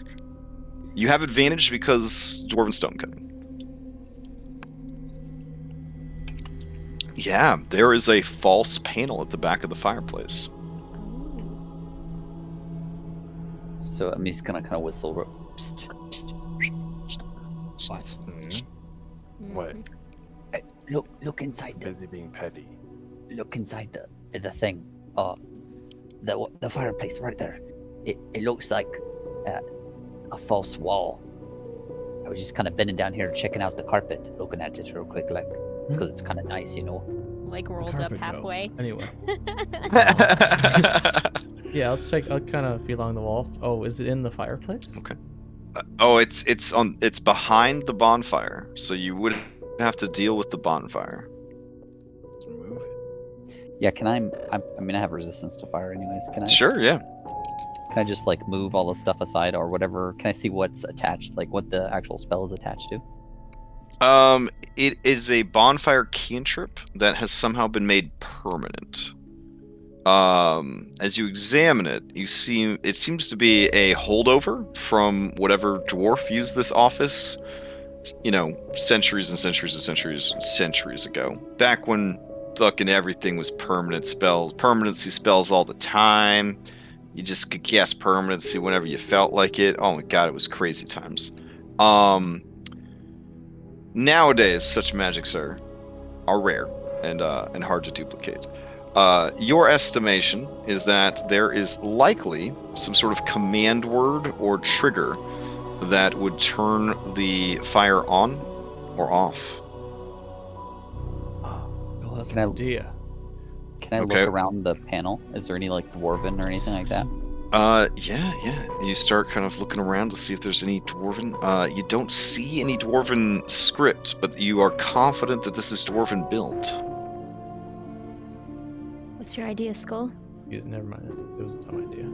You have advantage because dwarven stonecutting. Yeah, there is a false panel at the back of the fireplace. So I'm just gonna kind of whistle. Psst, psst, psst. What? What? Hey, look inside Busy being petty. look inside the thing. The fireplace right there. It looks like a false wall. I was just kind of bending down here, checking out the carpet, looking at it real quick, like because it's kind of nice, you know. Like rolled up Carpet joke. halfway. Anyway. Yeah, I'll kind of feel along the wall. Oh, is it in the fireplace? Okay. It's behind the bonfire, so you would have to deal with the bonfire. Let's move it. Yeah, can I mean, I have resistance to fire, anyways. Can I? Sure, yeah. Can I just like move all the stuff aside or whatever? Can I see what's attached, like what the actual spell is attached to? It is a bonfire cantrip that has somehow been made permanent. As you examine it, it seems to be a holdover from whatever dwarf used this office, centuries and centuries and centuries and centuries ago. Back when fucking everything was permanency spells all the time. You just could cast permanency whenever you felt like it. Oh my god, it was crazy times. Nowadays, such magics are rare and hard to duplicate. Your estimation is that there is likely some sort of command word or trigger that would turn the fire on or off. Oh, that's Can an I- idea. Can I Okay. look around the panel? Is there any like dwarven or anything like that? Yeah. You start kind of looking around to see if there's any dwarven. You don't see any dwarven script, but you are confident that this is dwarven built. What's your idea, Skull? Yeah, never mind. It was a dumb idea.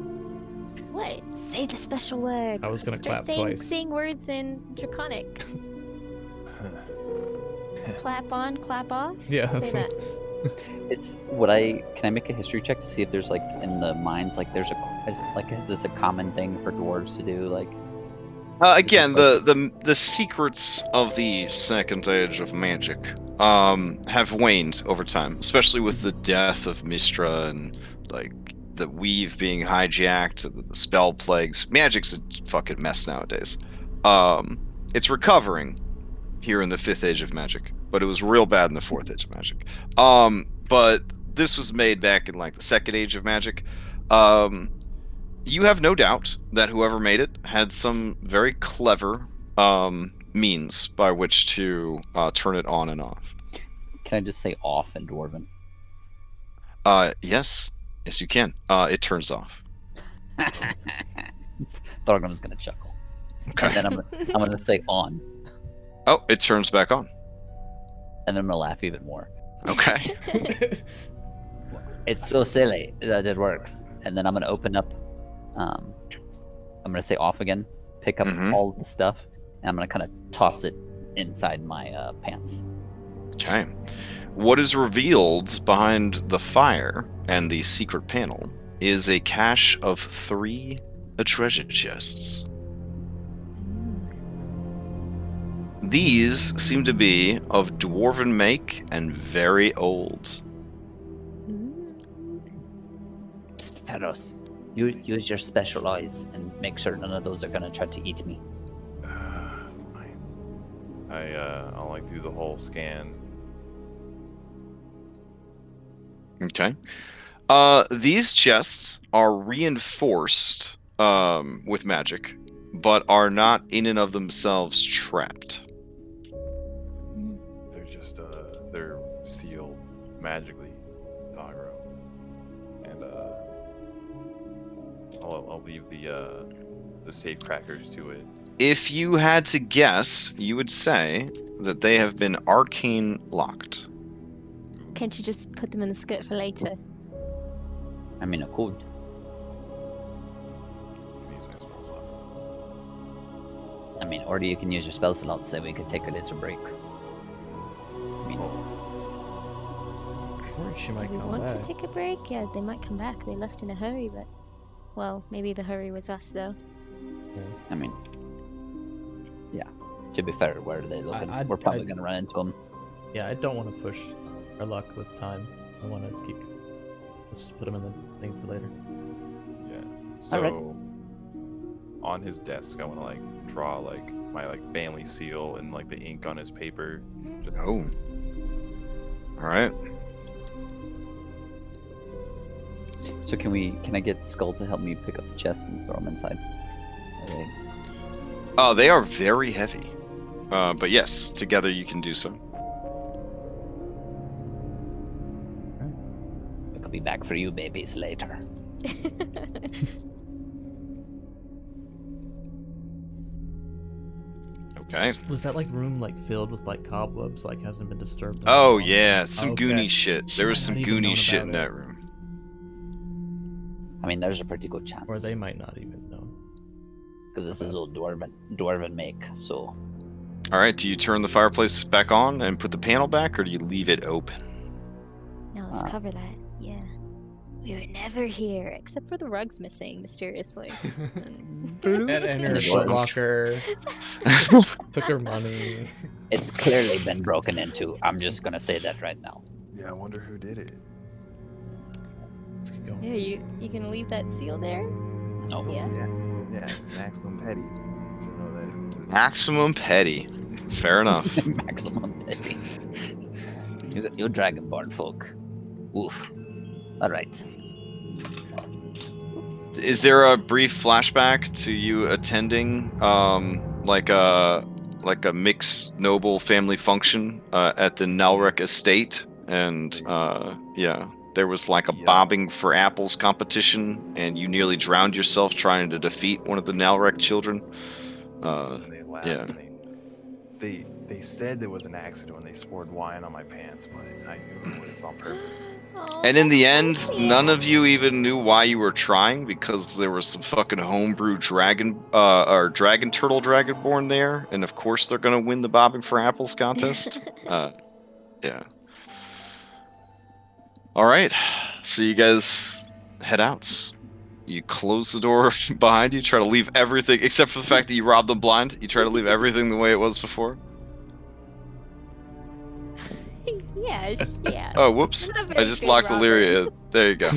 What? Say the special word. I was gonna Start clap twice. saying words in Draconic. Clap on, clap off. Yeah, Say that's that. Can I make a history check to see if there's like in the mines like is this a common thing for dwarves to do, like Again, Like the secrets of the second age of magic have waned over time, especially with the death of Mistra and like the weave being hijacked, the spell plagues. Magic's a fucking mess nowadays. It's recovering here in the fifth age of magic, but it was real bad in the fourth age of magic. But this was made back in like the second age of magic. You have no doubt that whoever made it had some very clever means by which to turn it on and off. can I just say off in dwarven? Yes, you can. It turns off. Thorgrim is gonna chuckle. Okay. And then I'm gonna say on. Oh, it turns back on. And then I'm gonna laugh even more. Okay. It's so silly that it works. And then I'm gonna open up I'm gonna say off again, pick up Mhm. all of the stuff, and I'm gonna kinda toss it inside my pants. Okay. What is revealed behind the fire and the secret panel is a cache of 3 treasure chests. These seem to be of dwarven make and very old. Psst, Feros, you use your special eyes and make sure none of those are gonna try to eat me. I'll like do the whole scan. Okay. These chests are reinforced with magic, but are not in and of themselves trapped. They're just they're sealed magically, Dogro. And I'll leave the safe crackers to it. If you had to guess, you would say that they have been arcane locked. Can't you just put them in the skirt for later? I mean, a could. Can use my spell slots. I mean, or you can use your spell slot, say we could take a little break. I mean, Or she Do might we come want back. to take a break? Yeah, they might come back. They left in a hurry, but... Well, maybe the hurry was us, though. I mean, yeah. To be fair, where are they looking? We're probably going to run into them. Yeah, I don't want to push our luck with time. I want to keep. Let's just put them in the thing for later. Yeah. So Alright. on his desk, I want to like draw like my like family seal and like the ink on his paper. Just, Oh. All right. So can I get Skull to help me pick up the chest and throw them inside? Okay. Oh, they are very heavy. But yes, together you can do so. I'll be back for you babies later. Okay. Was that like room like filled with like cobwebs, like hasn't been disturbed? in Oh long yeah, time? some Okay. Goonie shit. She There was might some not even Goonie known shit in about that it. room. I mean, there's a pretty good chance. Or they might not even know. Because this is old dwarven make, so... All right. Do you turn the fireplace back on and put the panel back, or do you leave it open? Now let's cover that. Yeah. We were never here, except for the rugs missing, mysteriously. And And her the shit door. locker took her money. It's clearly been broken into. I'm just gonna say that right now. yeah, I wonder who did it. Let's keep going. Yeah, you can leave that seal there? No. Yeah. Yeah, it's maximum petty. So know that. Maximum petty. Fair enough. Maximum petty. You dragonborn folk. Oof. Alright. Oops. Is there a brief flashback to you attending like a mixed noble family function at the Nalrek estate? And yeah, there was like a Yeah. bobbing for apples competition, and you nearly drowned yourself trying to defeat one of the Nalrek children. And they laughed yeah. and they said there was an accident when they poured wine on my pants, but I knew it was on purpose. Oh, And in the that's end, so none cute. of you even knew why you were trying, because there was some fucking homebrew dragon turtle dragonborn there, and of course they're gonna win the bobbing for apples contest. Yeah. All right, so you guys head out. You close the door behind you, try to leave everything except for the fact that you robbed them blind. You try to leave everything the way it was before. Yeah. Oh, whoops! Not a I very just good locked Illyria. robbers. There you go.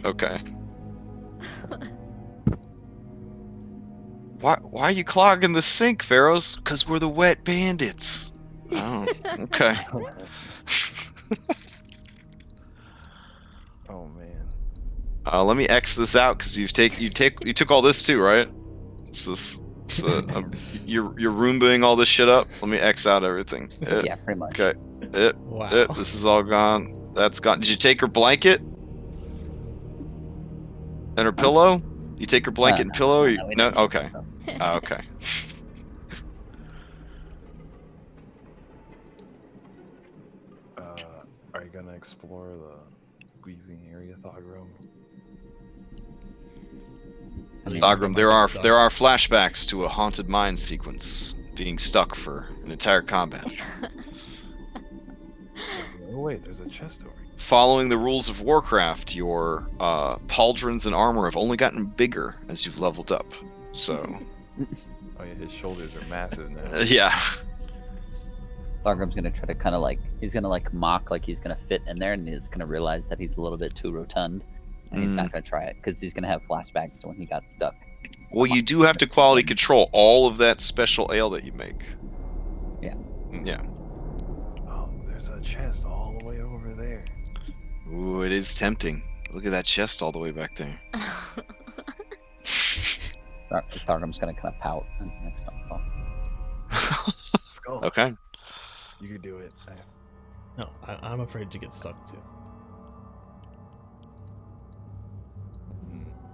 Okay. Why are you clogging the sink, Pharaohs? Because we're the wet bandits. Oh, okay. Oh man. Let me X this out because you took all this too, right? You're Roombaing all this shit up. Let me X out everything. Yeah, pretty much. Okay. Wow. This is all gone. That's gone. Did you take her blanket? And her pillow? You take her blanket and pillow? we No? don't take Okay. stuff. Okay. Are you gonna explore the squeezing area, Thogrum? I mean, Dagram, there might be there are flashbacks to a haunted mine sequence being stuck for an entire combat. Oh wait, there's a chest over here. Following the rules of Warcraft, your pauldrons and armor have only gotten bigger as you've leveled up. So, Oh yeah, his shoulders are massive now. yeah. Thorgrim's gonna try to kind of like, he's gonna like mock like he's gonna fit in there, and he's gonna realize that he's a little bit too rotund, and he's not gonna try it because he's gonna have flashbacks to when he got stuck Well, you do have to quality control all of that special ale that you make. Yeah. Yeah. Oh, there's a chest all the way over there. Ooh, it is tempting. Look at that chest all the way back there. Thargum's gonna kind of pout and next time. Skull. Okay. You could do it. No, I'm afraid to get stuck too.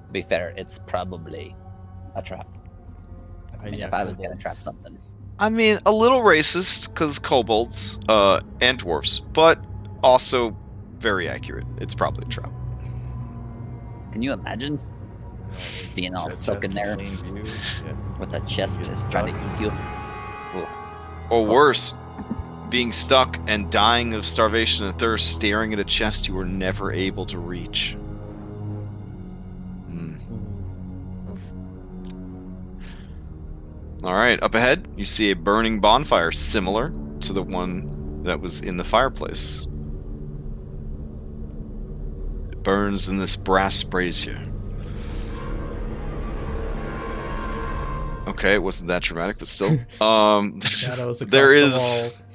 To be fair, it's probably a trap. I mean, if I was gonna trap something. I mean, a little racist, because kobolds, and dwarfs, but also very accurate. It's probably a trap. Can you imagine being all stuck in there with a chest just trying to eat you? Ooh. Or worse, being stuck and dying of starvation and thirst, staring at a chest you were never able to reach. Alright, up ahead, you see a burning bonfire similar to the one that was in the fireplace. It burns in this brass brazier. Okay, it wasn't that dramatic, but still. Shadows across there the is walls.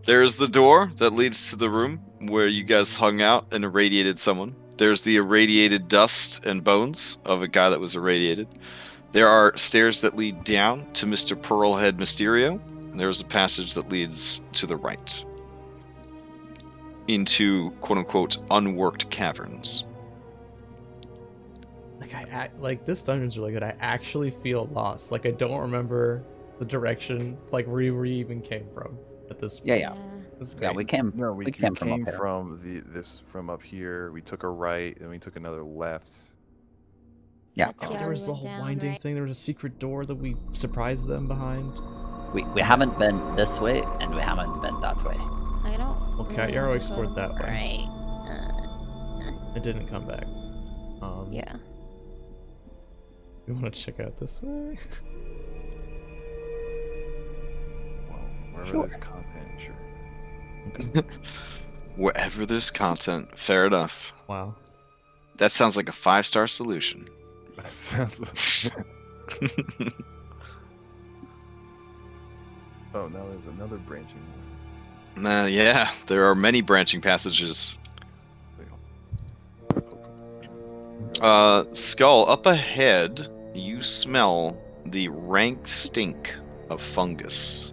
There's the door that leads to the room where you guys hung out and irradiated someone. There's the irradiated dust and bones of a guy that was irradiated. There are stairs that lead down to Mr. Pearlhead Mysterio. And there's a passage that leads to the right into quote-unquote unworked caverns. Like this dungeon's really good. I actually feel lost. Like I don't remember the direction, like where we even came from at this point. Yeah. This is Yeah, great. we came. No, we we came came from from up here. We took a right, and we took another left. Yeah. That's Oh, how there we was the went whole down, winding right? thing. There was a secret door that we surprised them behind. We haven't been this way, and we haven't been that way. I don't. Well, Cat really Yarrow explored know. that way. Right. It didn't come back. Yeah. You want to check out this way? Well, wherever Sure. there's content, sure. Wherever there's content, fair enough. Wow. That sounds like a 5-star solution. That sounds. Oh, now there's another branching one. Yeah, there are many branching passages. Skull, up ahead, you smell the rank stink of fungus.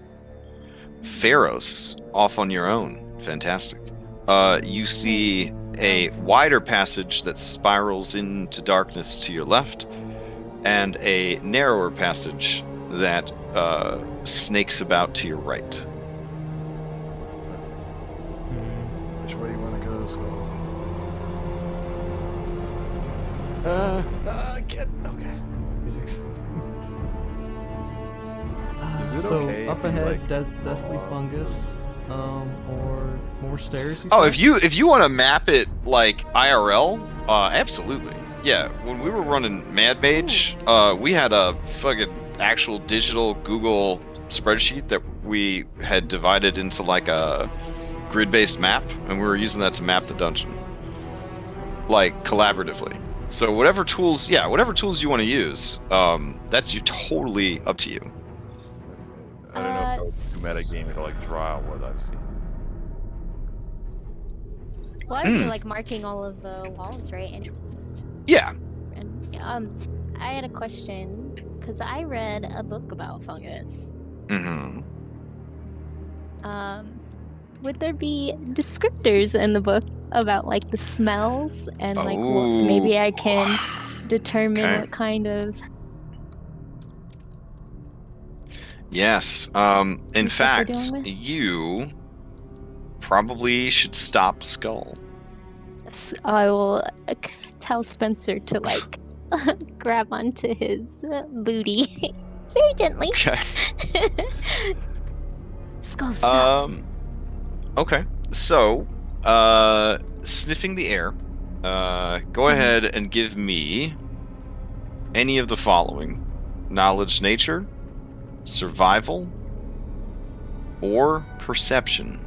Pharos, off on your own. Fantastic. You see a wider passage that spirals into darkness to your left, and a narrower passage that snakes about to your right. Which way you want to go, Skull? Okay. Is it So okay up if you, ahead, like, deathly fungus, or more stairs. Oh, if you want to map it like IRL, absolutely. Yeah, when we were running Mad Mage, we had a fucking actual digital Google spreadsheet that we had divided into like a grid-based map, and we were using that to map the dungeon, like collaboratively. So whatever tools you want to use, that's totally up to you. I don't know if it's too meta-game to like draw out what I've seen. Well, I'd be like marking all of the walls, right? Anyways. Yeah. And I had a question because I read a book about fungus. Mm-hmm. Would there be descriptors in the book about like the smells and like what, Oh. maybe I can determine Okay. what kind of Yes. In Some stuff we're fact, dealing with? you probably should stop Skull. I will tell Spencer to like grab onto his booty very gently. Okay. Skull, stop. Okay. So, sniffing the air. Go ahead and give me any of the following: knowledge, nature, survival, or perception.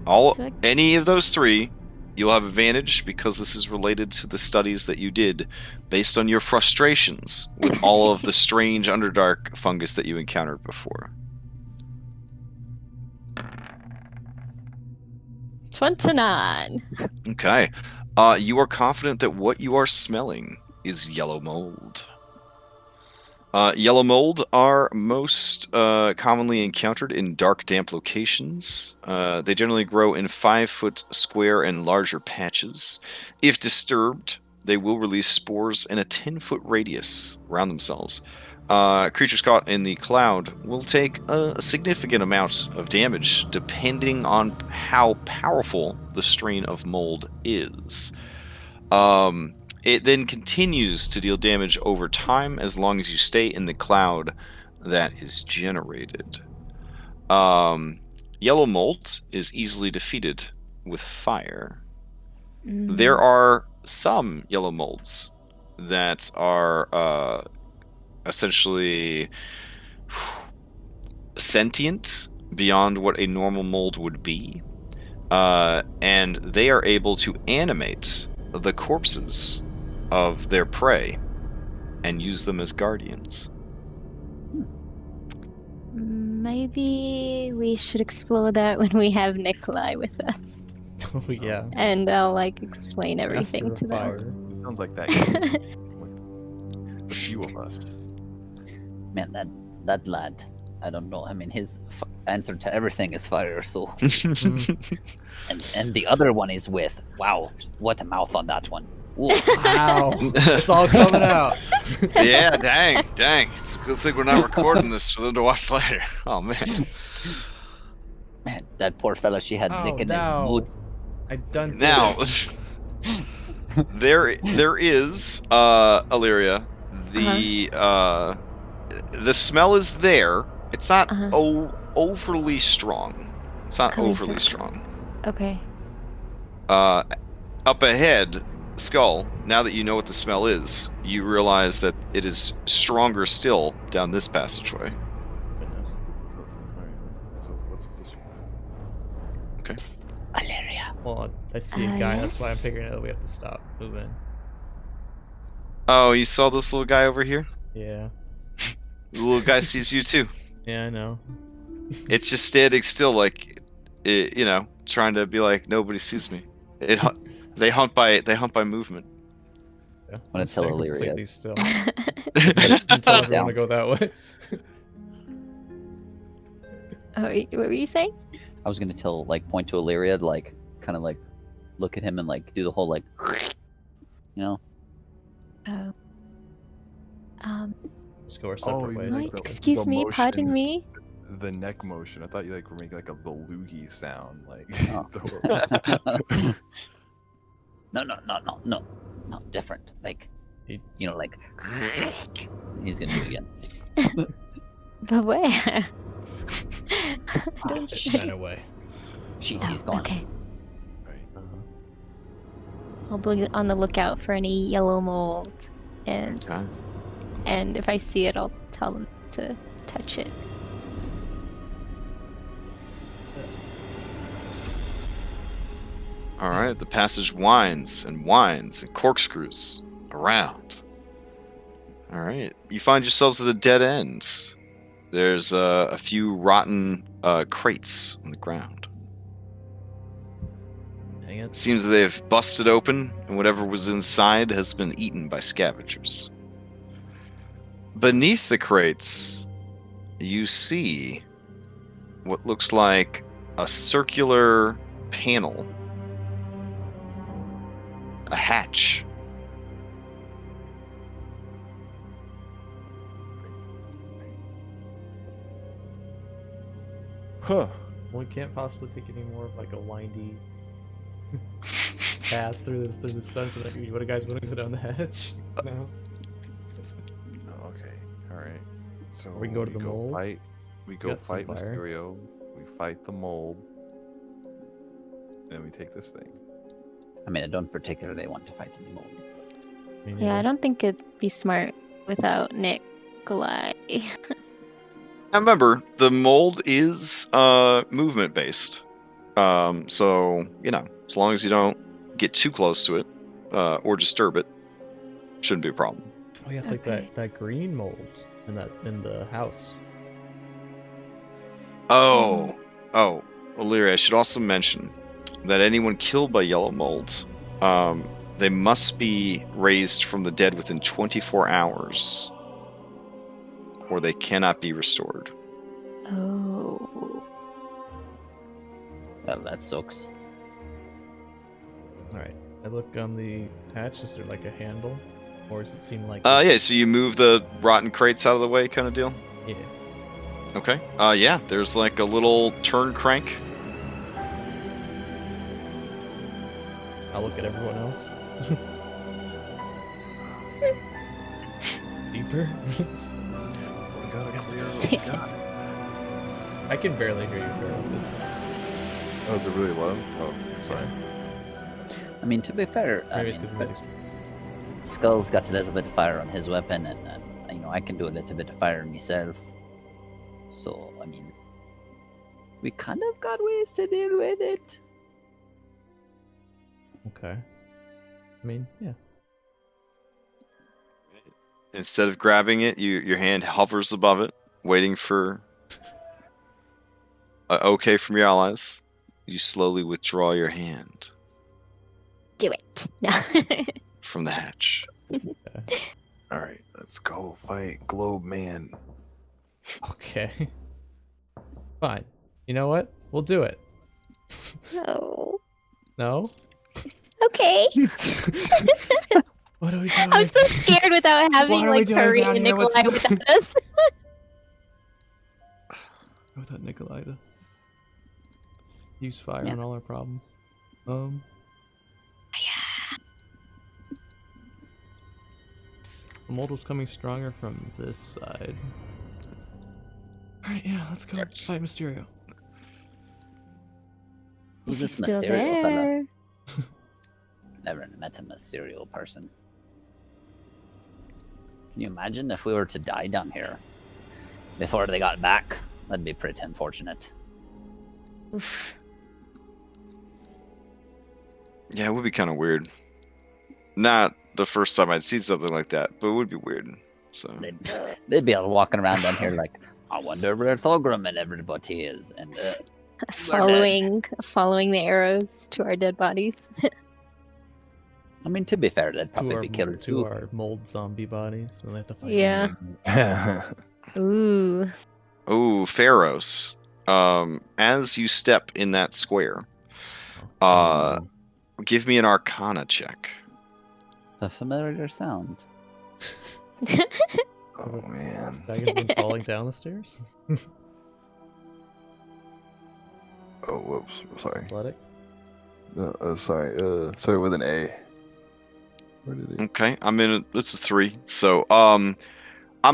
So- Any of those three You'll have advantage because this is related to the studies that you did based on your frustrations with all of the strange Underdark fungus that you encountered before. 29. Okay. You are confident that what you are smelling is yellow mold. Yellow mold are most commonly encountered in dark, damp locations. They generally grow in 5-foot square and larger patches. If disturbed, they will release spores in a 10-foot radius around themselves. Creatures caught in the cloud will take a significant amount of damage depending on how powerful the strain of mold is. It then continues to deal damage over time as long as you stay in the cloud that is generated. Yellow mold is easily defeated with fire. There are some yellow molds that are essentially sentient beyond what a normal mold would be. And they are able to animate the corpses of their prey and use them as guardians. Maybe we should explore that when we have Nikolai with us. Oh yeah. And I'll like explain Master everything of to them. fire. It sounds like that with a few of us. Man, that lad. I don't know. I mean, his answer to everything is fire. So, and the other one is with. Wow, what a mouth on that one. Ooh. Wow. It's all coming out. Yeah, dang. It's a good thing we're not recording this for them to watch later. Oh, man. Man, that poor fella. She had Oh, lick in no. his boot. I done Now, there is, Illyria, the smell is there. It's not overly strong. It's not Coming overly from- strong. Okay. Up ahead, Skull, now that you know what the smell is, you realize that it is stronger still down this passageway. Goodness. Alright, so what's up this one? Okay. Psst, Valeria. Well, I see a guy. That's why I'm Yes? figuring out we have to stop moving. Oh, you saw this little guy over here? Yeah. The little guy sees you too. Yeah, I know. It's just standing still, like, trying to be like, nobody sees me. They hunt by movement. Yeah, gonna I'm tell staying Illyria. completely still. Tell everyone to go that way. What were you saying? I was gonna point to Illyria, like, kind of like, look at him and like do the whole like, you know. Oh. Just go our separate ways. like Excuse the me, pardon motion. me. The neck motion. I thought you were making like a loogie sound, like. Oh. No, different. Like, like, he's gonna do it again. But where? It ran away. He's gone. Okay. Right. I'll be on the lookout for any yellow mold, and if I see it, I'll tell them to touch it. All right, the passage winds and corkscrews around. All right, you find yourselves at a dead end. There's a few rotten crates on the ground. Dang it. Seems they've busted open, and whatever was inside has been eaten by scavengers. Beneath the crates, you see what looks like a circular panel. A hatch. Huh. Well, we can't possibly take any more of like a windy path through this dungeon. Like, what do you guys want to go down the hatch? No. Okay. All right. So We can go to the mold. Fight. We go got some fight fire. Mysterio. We fight the mold. And we take this thing. I mean, I don't particularly want to fight anymore. Yeah, I don't think it'd be smart without Nikolai. Now remember, the mold is movement based. So, as long as you don't get too close to it or disturb it, shouldn't be a problem. Oh yes, like Okay. that green mold in the house. Oh, Illyria, I should also mention that anyone killed by yellow mold, they must be raised from the dead within 24 hours, or they cannot be restored. Oh. Well, that sucks. All right, I look on the hatch. Is there like a handle, or does it seem like? Yeah, it's- so you move the rotten crates out of the way, kind of deal. Yeah. Okay. Yeah, there's like a little turn crank. I'll look at everyone else. Deeper. We gotta clear what we got. I can barely hear you, girls. It's Oh, is it really low? Oh, sorry. I mean, to be fair, maybe it's because the music's. Skull's got a little bit of fire on his weapon, and you know I can do a little bit of fire myself. So I mean, we kind of got ways to deal with it. Okay. I mean, yeah. Instead of grabbing it, your hand hovers above it, waiting for okay from your allies. You slowly withdraw your hand Do it. No. from the hatch. All right, let's go fight Globe Man. Okay. Fine. You know what? We'll do it. No. No? Okay. What are we doing? I'm so scared without having What are we like doing Curry down and here? What's- Nikolai without us. Without Nikolai to use fire Yeah. on all our problems. The mold was coming stronger from this side. Alright, yeah, let's go Right. fight Mysterio. Who's Is this he still Mysterio fella? there? Never met a Mysterio person. Can you imagine if we were to die down here before they got back? That'd be pretty unfortunate. Oof. Yeah, it would be kind of weird. Not the first time I'd seen something like that, but it would be weird. So They'd be all walking around down here like, I wonder where Thorgrim and everybody is. And Following the arrows to our dead bodies. I mean, to be fair, they'd probably To be killed to too. our mold zombie bodies, so they have to fight. Yeah. Ooh. Ooh, Pharaohs. As you step in that square, give me an Arcana check. The familiar sound. Oh man. Dragon's been falling down the stairs. Oh whoops. Sorry. Athletics. Sorry. Sorry with an A. Where did it? Okay, it's a 3. So, I'm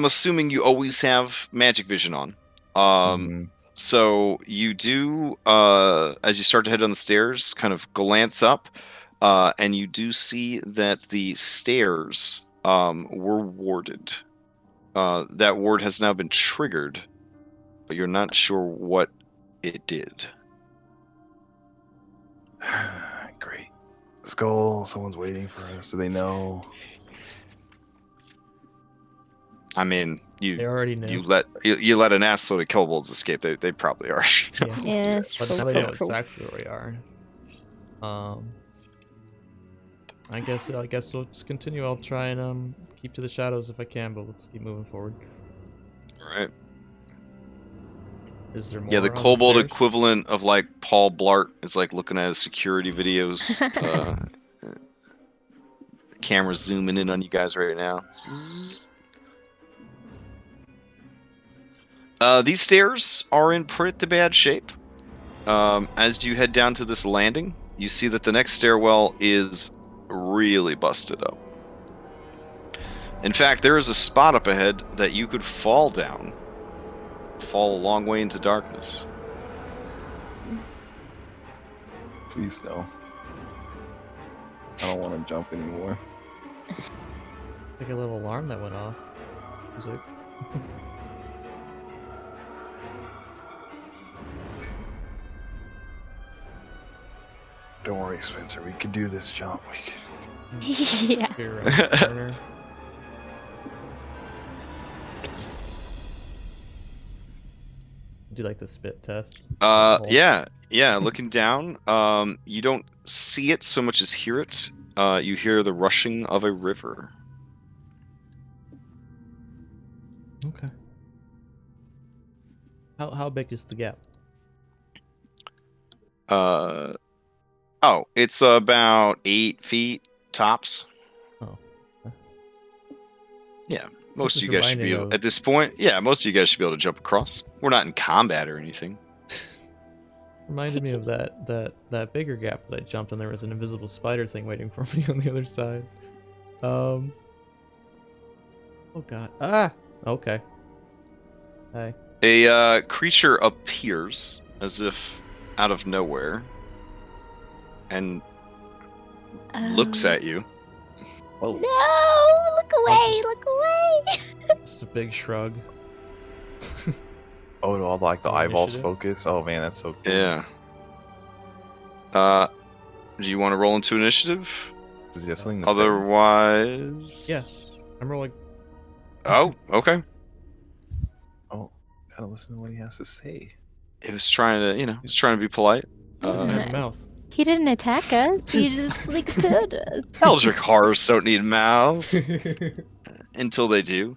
assuming you always have magic vision on. Mhm. So you do, as you start to head down the stairs, kind of glance up, and you do see that the stairs were warded. That ward has now been triggered, but you're not sure what it did. Great. Skull. Someone's waiting for us. Do they know? I mean, They you already know. you let an ass load of kobolds escape. They probably are. Yeah. Yeah, it's But true. now they know true. exactly where we are. I guess we'll just continue. I'll try and keep to the shadows if I can, but let's keep moving forward. All right. Is there more? Yeah, the on kobold stairs? equivalent of like Paul Blart is like looking at his security videos. The camera's zooming in on you guys right now. These stairs are in pretty bad shape. As you head down to this landing, you see that the next stairwell is really busted up. In fact, there is a spot up ahead that you could fall down. Fall a long way into darkness. Please no. I don't want to jump anymore. Like a little alarm that went off. Was it? Don't worry, Spencer. We could do this jump. We could... Yeah. Spear around the corner. Do like the spit test? Yeah. Looking down, you don't see it so much as hear it. You hear the rushing of a river. Okay. How big is the gap? It's about 8 feet tops. Oh. Yeah, most This of is you guys should be reminding able, of- at this point. Yeah, most of you guys should be able to jump across. We're not in combat or anything. Reminded me of that bigger gap that I jumped and there was an invisible spider thing waiting for me on the other side. Oh god. Ah! Okay. Hi. A creature appears as if out of nowhere and looks at you. Whoa. No! Look away! Look away! Just a big shrug. Oh, no, like the eyeballs Initiative? focus. Oh man, that's so cool. Yeah. Do you want to roll into initiative? Does he have something to say? Otherwise. Yeah. I'm rolling. Oh, okay. Oh, gotta listen to what he has to say. It was trying to, be polite. He doesn't have a mouth. He didn't attack us. He just like killed us. Eldritch horrors don't need mouths until they do.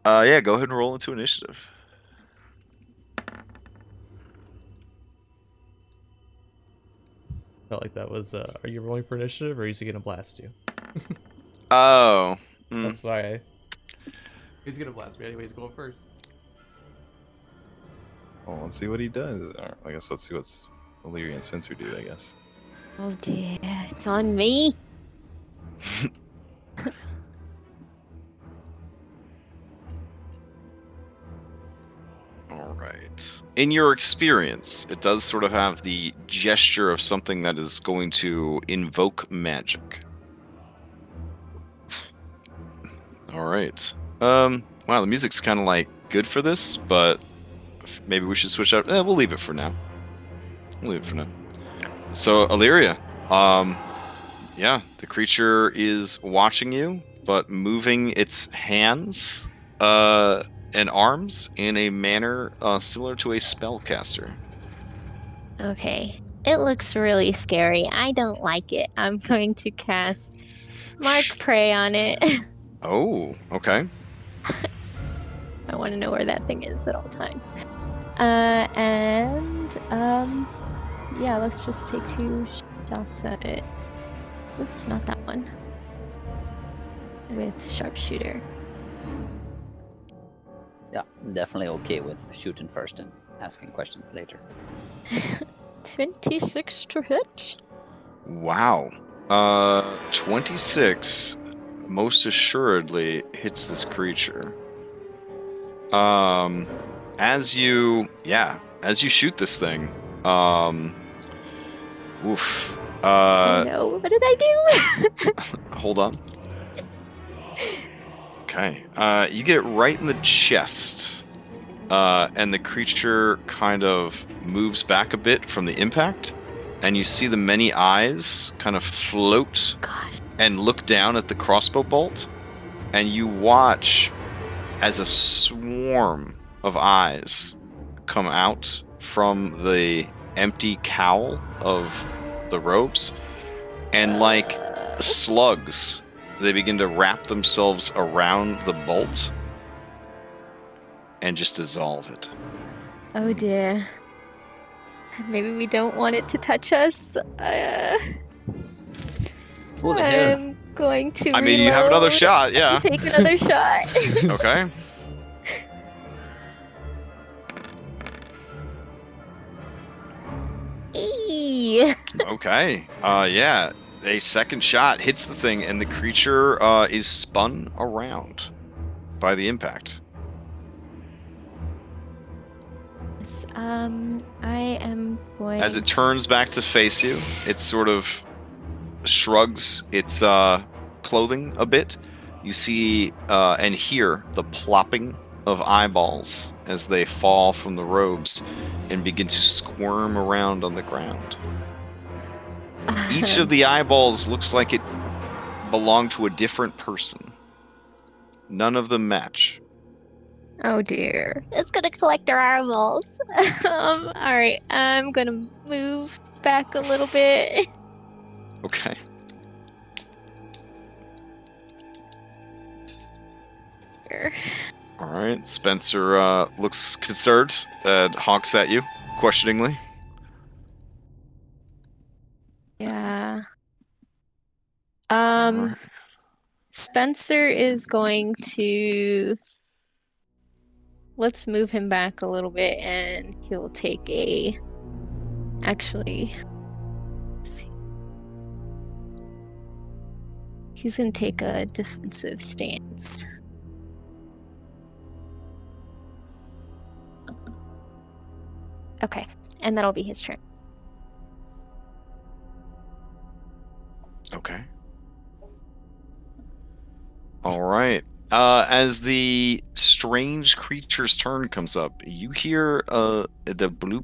Yeah, go ahead and roll into initiative. Felt like that was. Are you rolling for initiative or is he gonna blast you? Oh. That's why. He's gonna blast me anyway. He's going first. Well, let's see what he does. Or, I guess let's see what's Illyria and Spencer do, I guess. Oh dear, it's on me. All right. In your experience, it does sort of have the gesture of something that is going to invoke magic. All right. Wow, the music's kind of like good for this, but maybe we should switch out. We'll leave it for now. So, Illyria, yeah, the creature is watching you, but moving its hands, and arms in a manner similar to a spellcaster. Okay, it looks really scary. I don't like it. I'm going to cast Mark Prey on it. Oh, okay. I want to know where that thing is at all times. Yeah, let's just take 2 shots at it. Oops, not that one. With sharpshooter. Yeah, I'm definitely okay with shooting first and asking questions later. 26 to hit. Wow. 26 most assuredly hits this creature. As you shoot this thing, oof. Oh no, what did I do? Hold on. Okay. You get it right in the chest. And the creature kind of moves back a bit from the impact, and you see the many eyes kind of float Gosh. and look down at the crossbow bolt, and you watch as a swarm of eyes come out from the empty cowl of the robes, and like slugs, they begin to wrap themselves around the bolt and just dissolve it. Oh dear. Maybe we don't want it to touch us. Pull the hair. I'm going to I mean, you have another reload shot, yeah. and take another shot. Okay. Eee. Okay. Yeah. A second shot hits the thing, and the creature is spun around by the impact. I am going. As it turns back to face you, it sort of shrugs its clothing a bit. You see and hear the plopping of eyeballs as they fall from the robes and begin to squirm around on the ground. Each of the eyeballs looks like it belonged to a different person. None of them match. Oh dear. It's gonna collect our eyeballs. Alright, I'm gonna move back a little bit. Okay. Here. All right. Spencer looks concerned and honks at you questioningly. Yeah. Alright. Spencer is going to let's move him back a little bit and he'll take a actually let's see. He's gonna take a defensive stance. Okay, and that'll be his turn. Okay. All right. As the strange creature's turn comes up, you hear the bloop,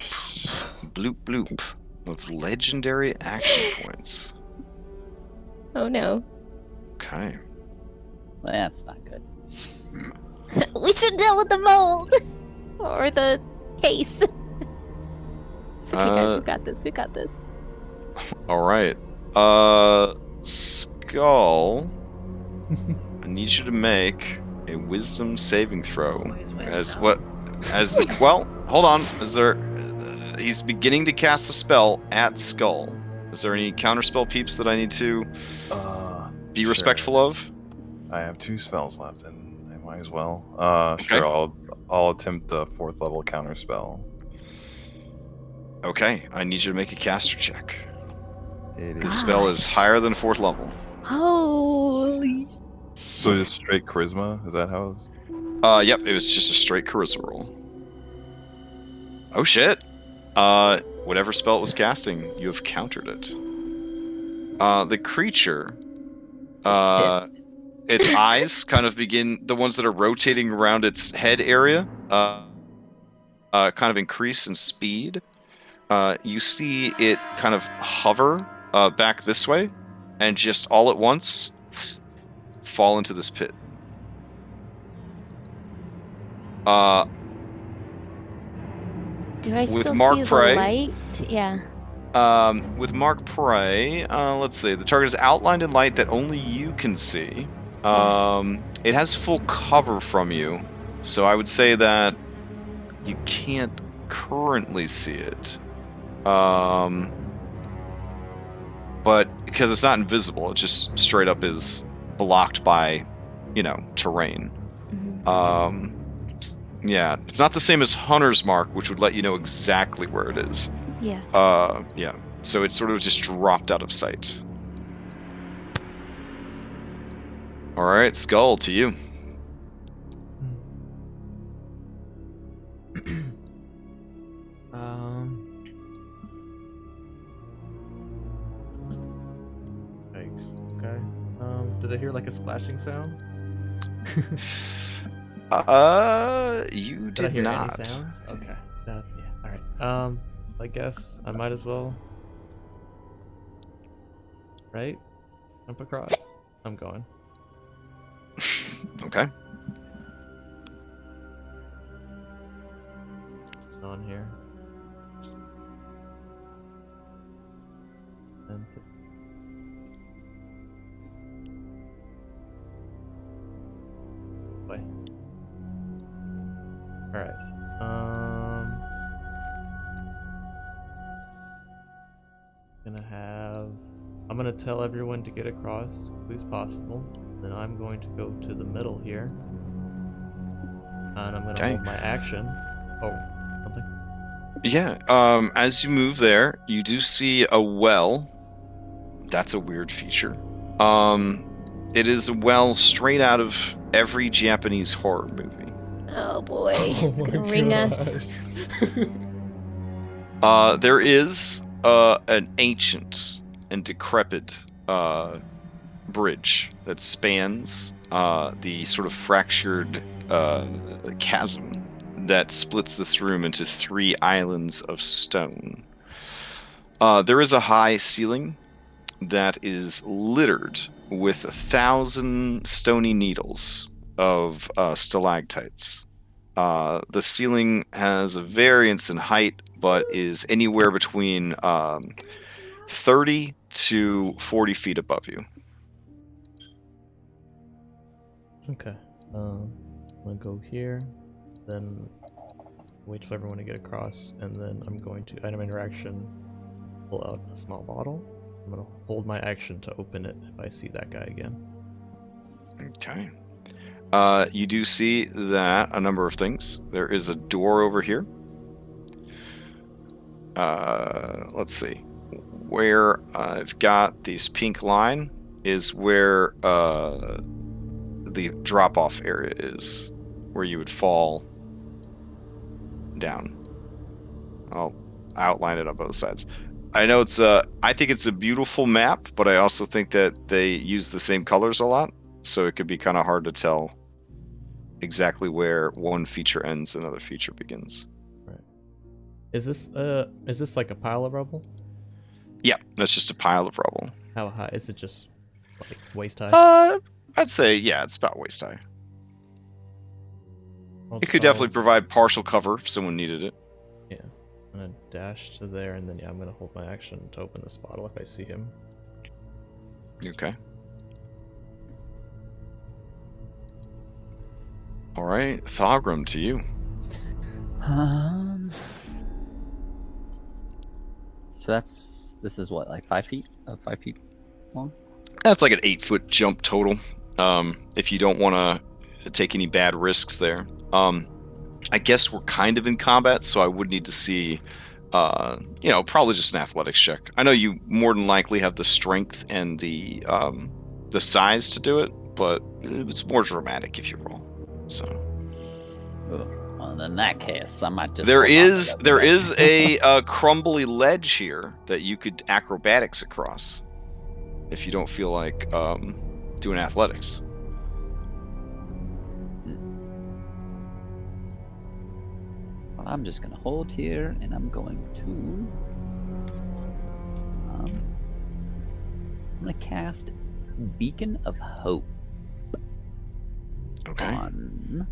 bloop, bloop of legendary action points. Oh no. Okay. That's not good. We should deal with the mold! Or the case. It's okay, guys, we got this, we got this. All right. Skull, I need you to make a wisdom saving throw. Well, hold on. Is there? He's beginning to cast a spell at Skull. Is there any counterspell peeps that I need to be Sure. respectful of? I have 2 spells left, and I might as well. Okay. Sure. I'll attempt the 4th level counterspell. Okay, I need you to make a caster check. It This is. spell is higher than 4th level. Holy. So it's straight charisma. Is that how? Yep, it was just a straight charisma roll. Oh shit. Whatever spell it was casting, you have countered it. The creature, It's pissed. its eyes kind of begin, the ones that are rotating around its head area, kind of increase in speed. You see it kind of hover back this way, and just all at once fall into this pit. Do I With still Mark see the Prey, light? Yeah. With Mark Prey, let's see. The target is outlined in light that only you can see. It has full cover from you, so I would say that you can't currently see it. But because it's not invisible, it just straight up is blocked by, terrain. Mhm. Yeah, it's not the same as Hunter's Mark, which would let you know exactly where it is. Yeah. Yeah. So it sort of just dropped out of sight. All right, Skull, to you. Thanks. Okay. Did I hear like a splashing sound? You Did I did hear not. any sound? Okay. Yeah. All right. I guess I might as well. Right? Jump across. I'm going. Okay. On here. And wait. All right. I'm gonna tell everyone to get across as quickly as possible. Then I'm going to go to the middle here. And I'm gonna hold my action. Oh, something. Yeah. As you move there, you do see a well. That's a weird feature. It is a well straight out of every Japanese horror movie. Oh boy, it's gonna ring us. There is an ancient and decrepit bridge that spans the sort of fractured chasm that splits this room into 3 islands of stone. There is a high ceiling that is littered with 1,000 stony needles of stalactites. The ceiling has a variance in height, but is anywhere between 30 to 40 feet above you. Okay. I'm gonna go here, then wait for everyone to get across, and then I'm going to item interaction, pull out a small bottle. I'm gonna hold my action to open it if I see that guy again. Okay. You do see that a number of things. There is a door over here. Let's see. Where I've got this pink line is where the drop-off area is, where you would fall down. I'll outline it on both sides. I know I think it's a beautiful map, but I also think that they use the same colors a lot, so it could be kind of hard to tell exactly where one feature ends and another feature begins. Right. Is this like a pile of rubble? Yeah, that's just a pile of rubble. How high? Is it just like waist high? I'd say yeah, it's about waist high. It could I'll- definitely provide partial cover if someone needed it. Yeah. I'm gonna dash to there, and then yeah, I'm gonna hold my action to open this bottle if I see him. Okay. All right, Thogrum, to you. So this is what, like 5 feet? 5 feet long? That's like an 8-foot jump total. If you don't want to take any bad risks there. I guess we're kind of in combat, so I would need to see, probably just an athletics check. I know you more than likely have the strength and the size to do it, but it's more dramatic if you roll. So. Well, in that case, I might just. There is a crumbly ledge here that you could acrobatics across, if you don't feel like doing athletics. Well, I'm just gonna hold here, and I'm going to. I'm gonna cast Beacon of Hope. Okay. On.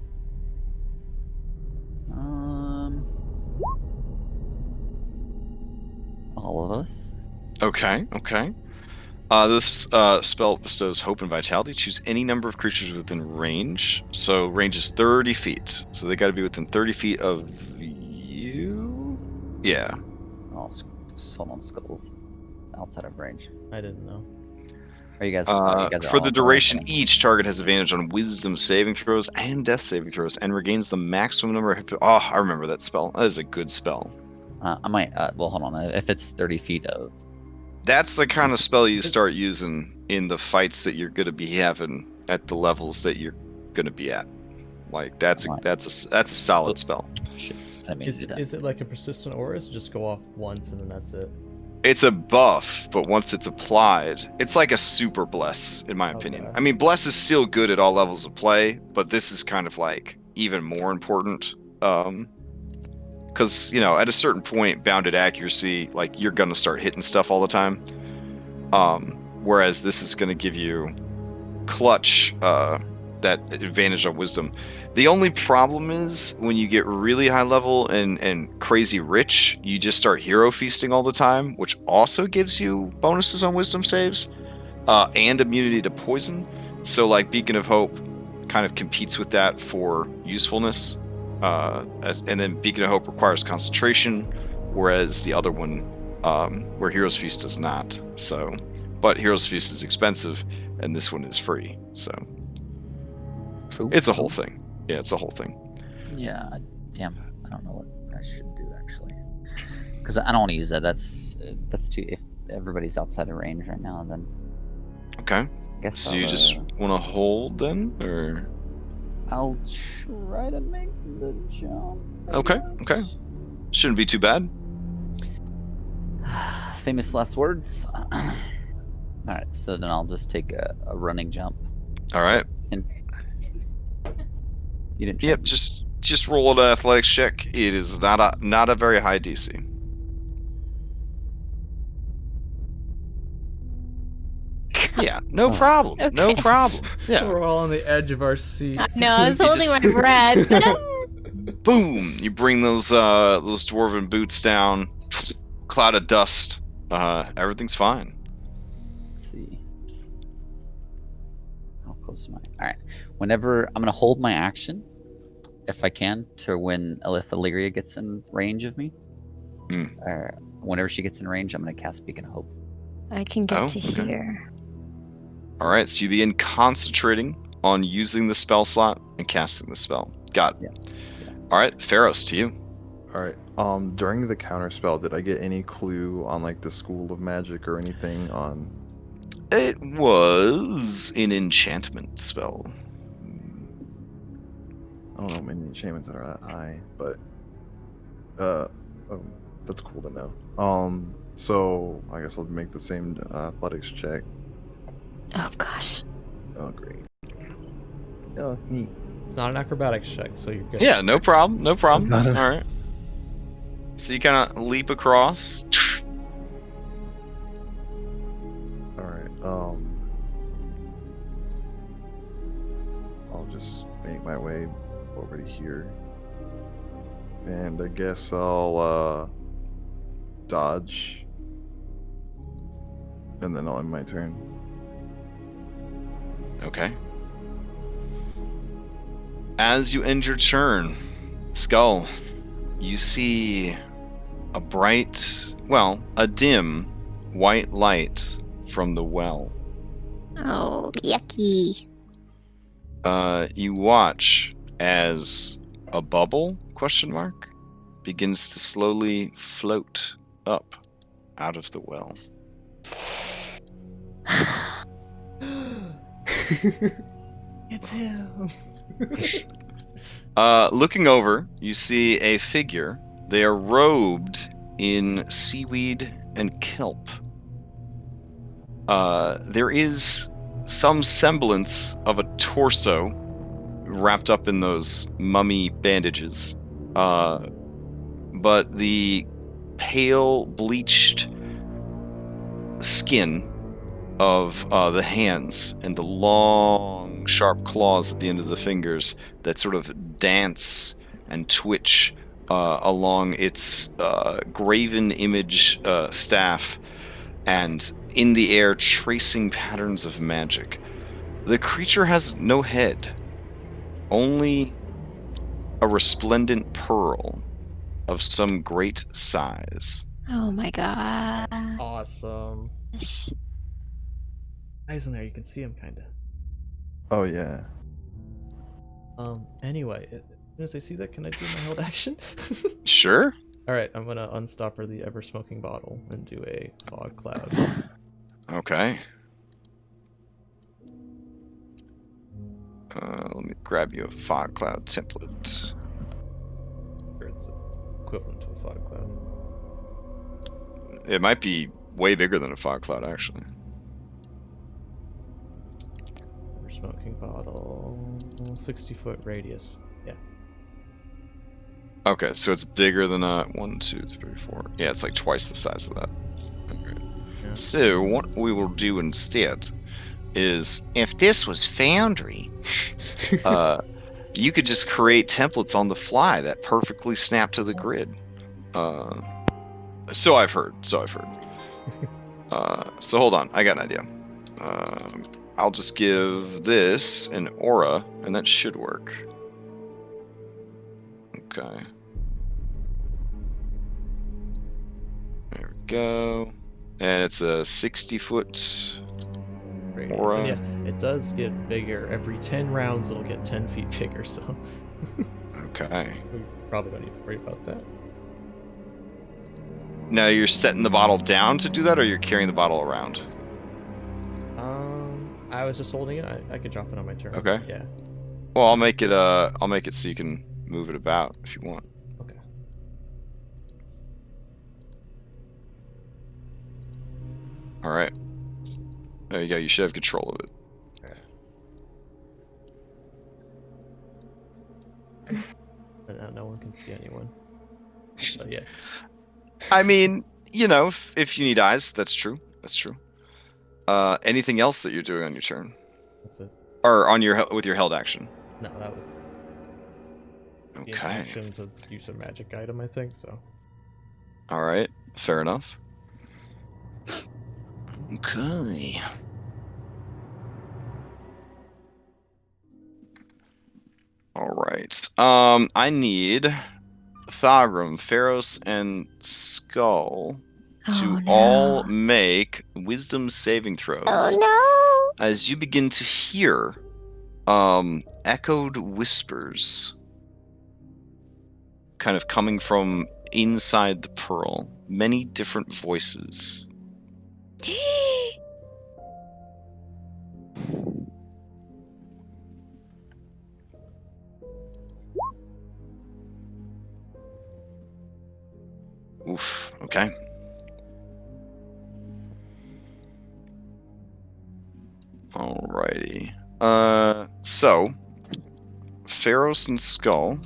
All of us. Okay. This spell bestows hope and vitality. Choose any number of creatures within range. So range is 30 feet. So they got to be within 30 feet of you. Yeah. Oh, hold on, skulls. Outside of range. I didn't know. Are you guys? For the duration, each target has advantage on Wisdom saving throws and Death saving throws, and regains the maximum number of hit. Oh, I remember that spell. That is a good spell. I might. Well, hold on. If it's 30 feet of. That's the kind of spell you start using in the fights that you're going to be having at the levels that you're going to be at. Like that's a solid spell. Shit. I mean, Is it like a persistent aura? Or is it just go off once and then that's it? It's a buff, but once it's applied, it's like a super bless, in my opinion. Okay. I mean, bless is still good at all levels of play, but this is kind of like even more important. Because, at a certain point, bounded accuracy, like you're going to start hitting stuff all the time. Whereas this is going to give you clutch, that advantage on wisdom. The only problem is when you get really high level and crazy rich, you just start hero feasting all the time, which also gives you bonuses on wisdom saves, and immunity to poison. So like Beacon of Hope kind of competes with that for usefulness. And then Beacon of Hope requires concentration, whereas the other one, where Hero's Feast does not. So, but Hero's Feast is expensive, and this one is free. So, True. It's a whole thing. Yeah, it's a whole thing. Yeah, damn. I don't know what I should do actually, because I don't want to use that. That's too. If everybody's outside of range right now, then. Okay. I guess So I'll, you just want to hold then, or? I'll try to make the jump. Okay. Shouldn't be too bad. Famous last words. All right, so then I'll just take a running jump. All right. And you didn't. Yep. Just roll an athletics check. It is not a very high DC. Yeah, no Oh. problem. No Okay. problem. Yeah. We're all on the edge of our seat. No, I was You holding just- my breath. Boom! You bring those dwarven boots down. Cloud of dust. Everything's fine. Let's see. How close am I? All right. Whenever I'm gonna hold my action, if I can, to when Illyria gets in range of me. Mm. Whenever she gets in range, I'm gonna cast Beacon of Hope. I can get Oh, to okay. here. All right, so you begin concentrating on using the spell slot and casting the spell. Got it. Yeah. All right, Pharos, to you. All right. During the counter spell, did I get any clue on like the school of magic or anything on? It was an enchantment spell. I don't know many enchantments that are that high, but that's cool to know. So I guess I'll make the same athletics check. Oh gosh. Oh, great. Oh, neat. It's not an acrobatics check, so you're good. Yeah, no problem. No problem. Not a- All right. So you kind of leap across. All right. I'll just make my way over to here, and I guess I'll dodge, and then I'll end my turn. Okay. As you end your turn, Skull, you see a bright, a dim white light from the well. Oh, yucky. You watch as a bubble, ? Begins to slowly float up out of the well. It's him. Looking over, you see a figure. They are robed in seaweed and kelp. There is some semblance of a torso wrapped up in those mummy bandages. But the pale, bleached skin of the hands and the long, sharp claws at the end of the fingers that sort of dance and twitch along its graven image staff, and in the air tracing patterns of magic. The creature has no head, only a resplendent pearl of some great size. Oh my god. That's awesome. Eyes in there, you can see him kind of. Oh yeah. Anyway, as soon as I see that, can I do my held action? Sure. All right, I'm gonna unstopper the ever-smoking bottle and do a fog cloud. Okay. Let me grab you a fog cloud template. Or it's equivalent to a fog cloud. It might be way bigger than a fog cloud, actually. Ever-smoking bottle, 60-foot radius. Yeah. Okay, so it's bigger than a 1, 2, 3, 4. Yeah, it's like twice the size of that. Okay. Yeah. So what we will do instead is, if this was Foundry, you could just create templates on the fly that perfectly snap to the grid. So I've heard. So hold on, I got an idea. I'll just give this an aura, and that should work. Okay. There we go. And it's a 60-foot Radius. aura. And yeah, it does get bigger. Every 10 rounds, it'll get 10 feet bigger, so Okay. we probably don't need to worry about that. Now you're setting the bottle down to do that, or you're carrying the bottle around? I was just holding it. I could drop it on my turn. Okay. Yeah. Well, I'll make it so you can move it about if you want. Okay. All right. There you go. You should have control of it. And now no one can see anyone. But yeah. I mean, if you need eyes, that's true. That's true. Anything else that you're doing on your turn, That's it. or on your with your held action? No, that was the Okay. action to use a magic item, I think. So. All right. Fair enough. Okay. All right. I need Thagrum, Pharos, and Skull to Oh, no. all make wisdom saving throws. Oh no! As you begin to hear echoed whispers kind of coming from inside the pearl. Many different voices. Oof, okay. Alrighty. So, Pharos and Skull,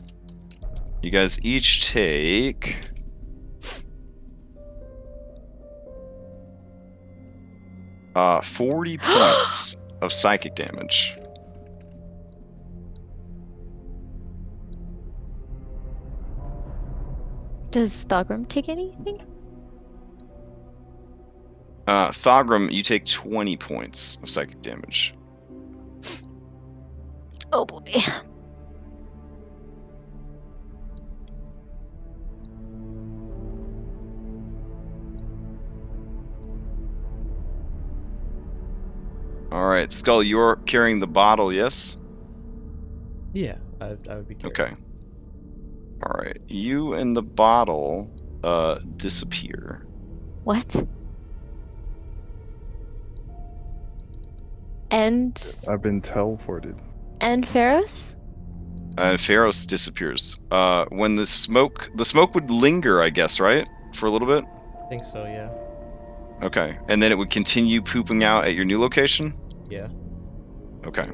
you guys each take 40 points of psychic damage. Does Thagrum take anything? Thagrum, you take 20 points of psychic damage. Oh boy. Alright, Skull, you're carrying the bottle, yes? Yeah, I would be carrying. Okay. Alright, you and the bottle disappear. What? And I've been teleported. Pharos? Pharos disappears. When the smoke would linger, I guess, right? For a little bit? I think so. Yeah. Okay. And then it would continue pooping out at your new location? Yeah. Okay.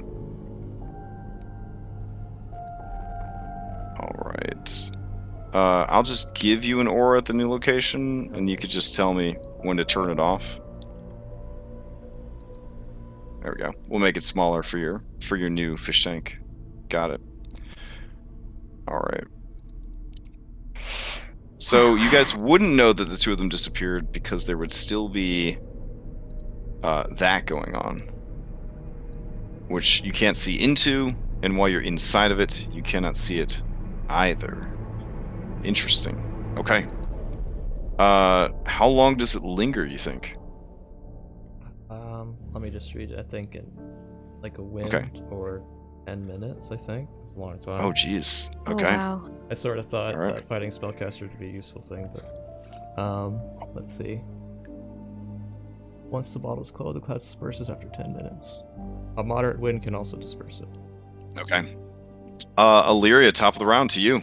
Alright. I'll just give you an aura at the new location, and you could just tell me when to turn it off. There we go. We'll make it smaller for your new fish tank. Got it. Alright. So you guys wouldn't know that the two of them disappeared because there would still be that going on, which you can't see into, and while you're inside of it, you cannot see it either. Interesting. Okay. How long does it linger, you think? Let me just read it. I think in like a wind or 10 minutes. I think it's a long time. Oh, jeez. Okay. Oh, wow. I sort of thought Alright. that fighting spellcaster would be a useful thing, but let's see. Once the bottle is closed, the cloud disperses after 10 minutes. A moderate wind can also disperse it. Okay. Illyria, top of the round to you.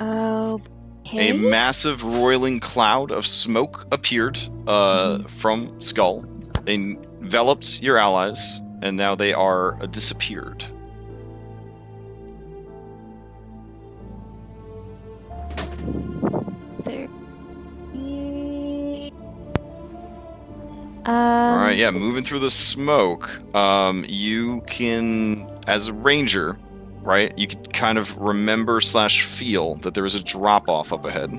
Okay. A massive roiling cloud of smoke appeared from Skull, enveloped your allies, and now they are disappeared. All right, yeah, moving through the smoke. You can, as a ranger, right? You can kind of remember / feel that there is a drop off up ahead.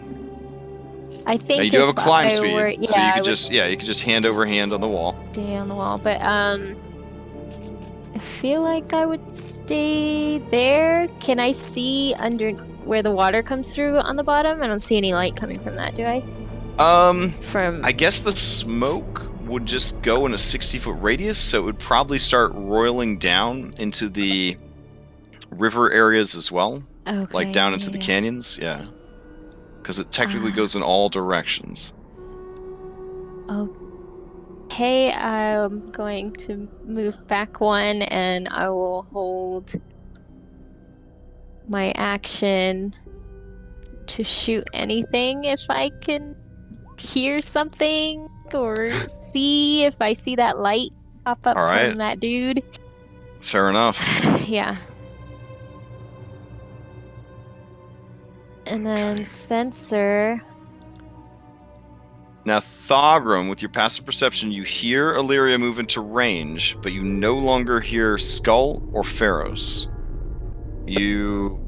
I think now, you do have a if climb I speed, were- so you I could would just hand over hand on the wall. stay on the wall, but I feel like I would stay there. Can I see under where the water comes through on the bottom? I don't see any light coming from that, do I? I guess the smoke would just go in a 60-foot radius, so it would probably start roiling down into the river areas as well. Okay. Like down into the canyons, yeah. Because it technically goes in all directions. Okay, I'm going to move back one, and I will hold my action to shoot anything if I can hear something or see if I see that light pop up All right. from that dude. Fair enough. Yeah. And then Spencer, Now, Thogrum, with your passive perception, you hear Illyria move into range, but you no longer hear Skull or Pharos. You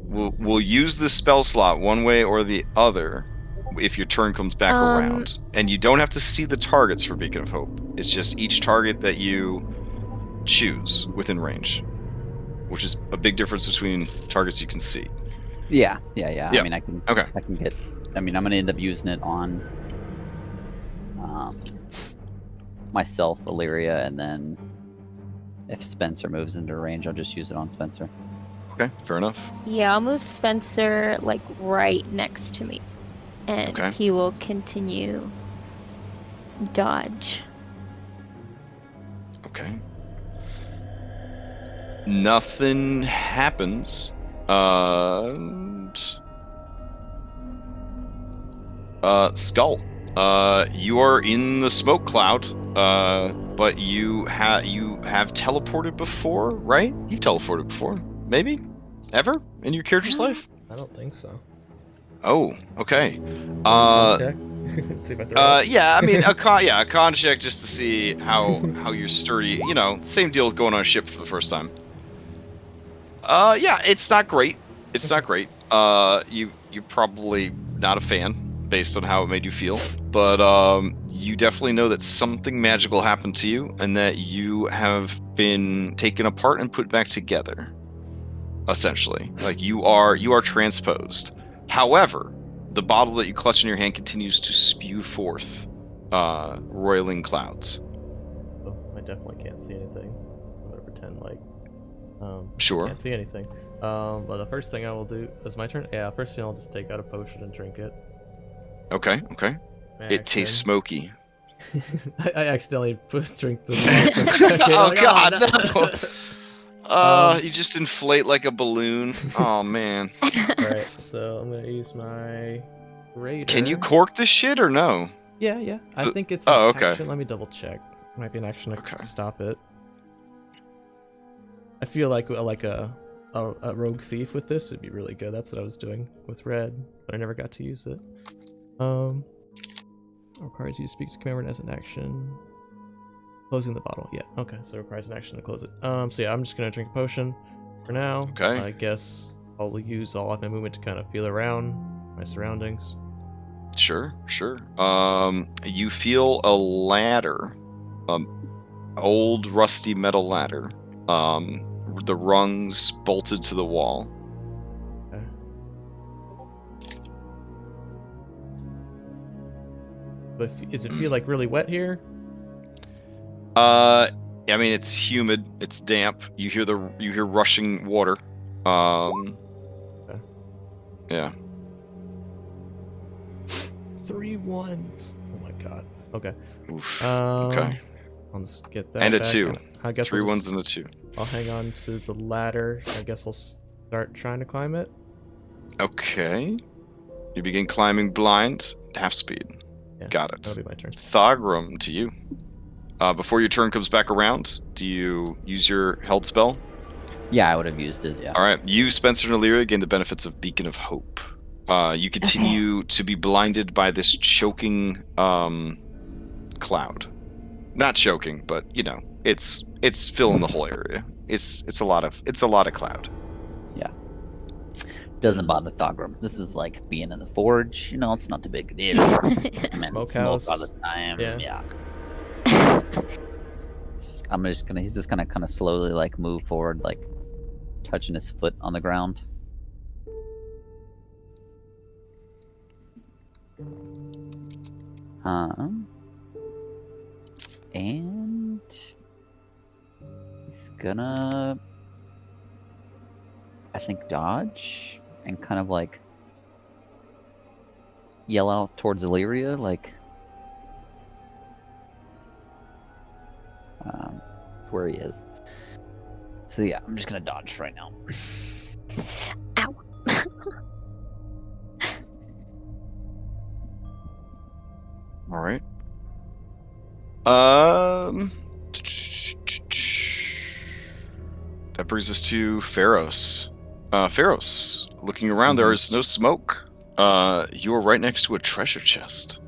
will use this spell slot one way or the other if your turn comes back around. And you don't have to see the targets for Beacon of Hope. It's just each target that you choose within range, which is a big difference between targets you can see. Yeah. Yeah. I mean, I can Okay. get. I mean, I'm gonna end up using it on myself, Illyria, and then if Spencer moves into range, I'll just use it on Spencer. Okay, fair enough. Yeah, I'll move Spencer like right next to me, and Okay. he will continue dodge. Okay. Nothing happens. Skull. You are in the smoke cloud. But you have teleported before, right? You've teleported before, maybe, ever in your character's life. I don't think so. Oh, okay. Con check. See if I throw it. Yeah, I mean, a con check just to see how you're sturdy. You know, same deal as going on a ship for the first time. Yeah, it's not great. It's not great. You're probably not a fan based on how it made you feel, but you definitely know that something magical happened to you and that you have been taken apart and put back together. Essentially, like you are transposed. However, the bottle that you clutch in your hand continues to spew forth roiling clouds. Oh, I definitely can't see anything. I'm gonna pretend like Sure. can't see anything. But the first thing I will do is my turn. Yeah, first thing I'll just take out a potion and drink it. Okay. It tastes smoky. I accidentally drink the. Second, Oh like, God, no. You just inflate like a balloon. Oh man. Alright, so I'm gonna use my raider. Can you cork this shit or no? Yeah. I think it's an action. Let me double check. Might be an action to stop it. I feel like a rogue thief with this would be really good. That's what I was doing with red, but I never got to use it. Requires you to speak to Cameron as an action. Closing the bottle. Yeah. Okay. So it requires an action to close it. So yeah, I'm just gonna drink a potion for now. Okay. I guess I'll use all of my movement to kind of feel around my surroundings. Sure. You feel a ladder, old rusty metal ladder. The rungs bolted to the wall. Okay. But does it feel like really wet here? I mean, it's humid. It's damp. You hear rushing water. Okay. Yeah. 3 1s. Oh my god. Okay. Oof. Okay. I'll just get that. And a back, 2. and I guess 3 1s and a 2. I'll hang on to the ladder. I guess I'll start trying to climb it. Okay. You begin climbing blind, half speed. Yeah, Got it. that'll be my turn. Thogrum, to you. Before your turn comes back around, do you use your held spell? Yeah, I would have used it. Yeah. All right. You, Spencer, and Illyria gain the benefits of Beacon of Hope. You continue to be blinded by this choking cloud. Not choking, but you know, it's filling the whole area. It's a lot of cloud. Yeah. Doesn't bother Thogrum. This is like being in the forge. You know, it's not too big a deal. Smokehouse. Smoke all the time. Yeah. He's just gonna kind of slowly like move forward, like touching his foot on the ground. And he's gonna, I think, dodge and kind of like yell out towards Illyria, like where he is. So yeah, I'm just gonna dodge right now. Ow. All right. That brings us to Pharos. Pharos, looking around, there is no smoke. You are right next to a treasure chest.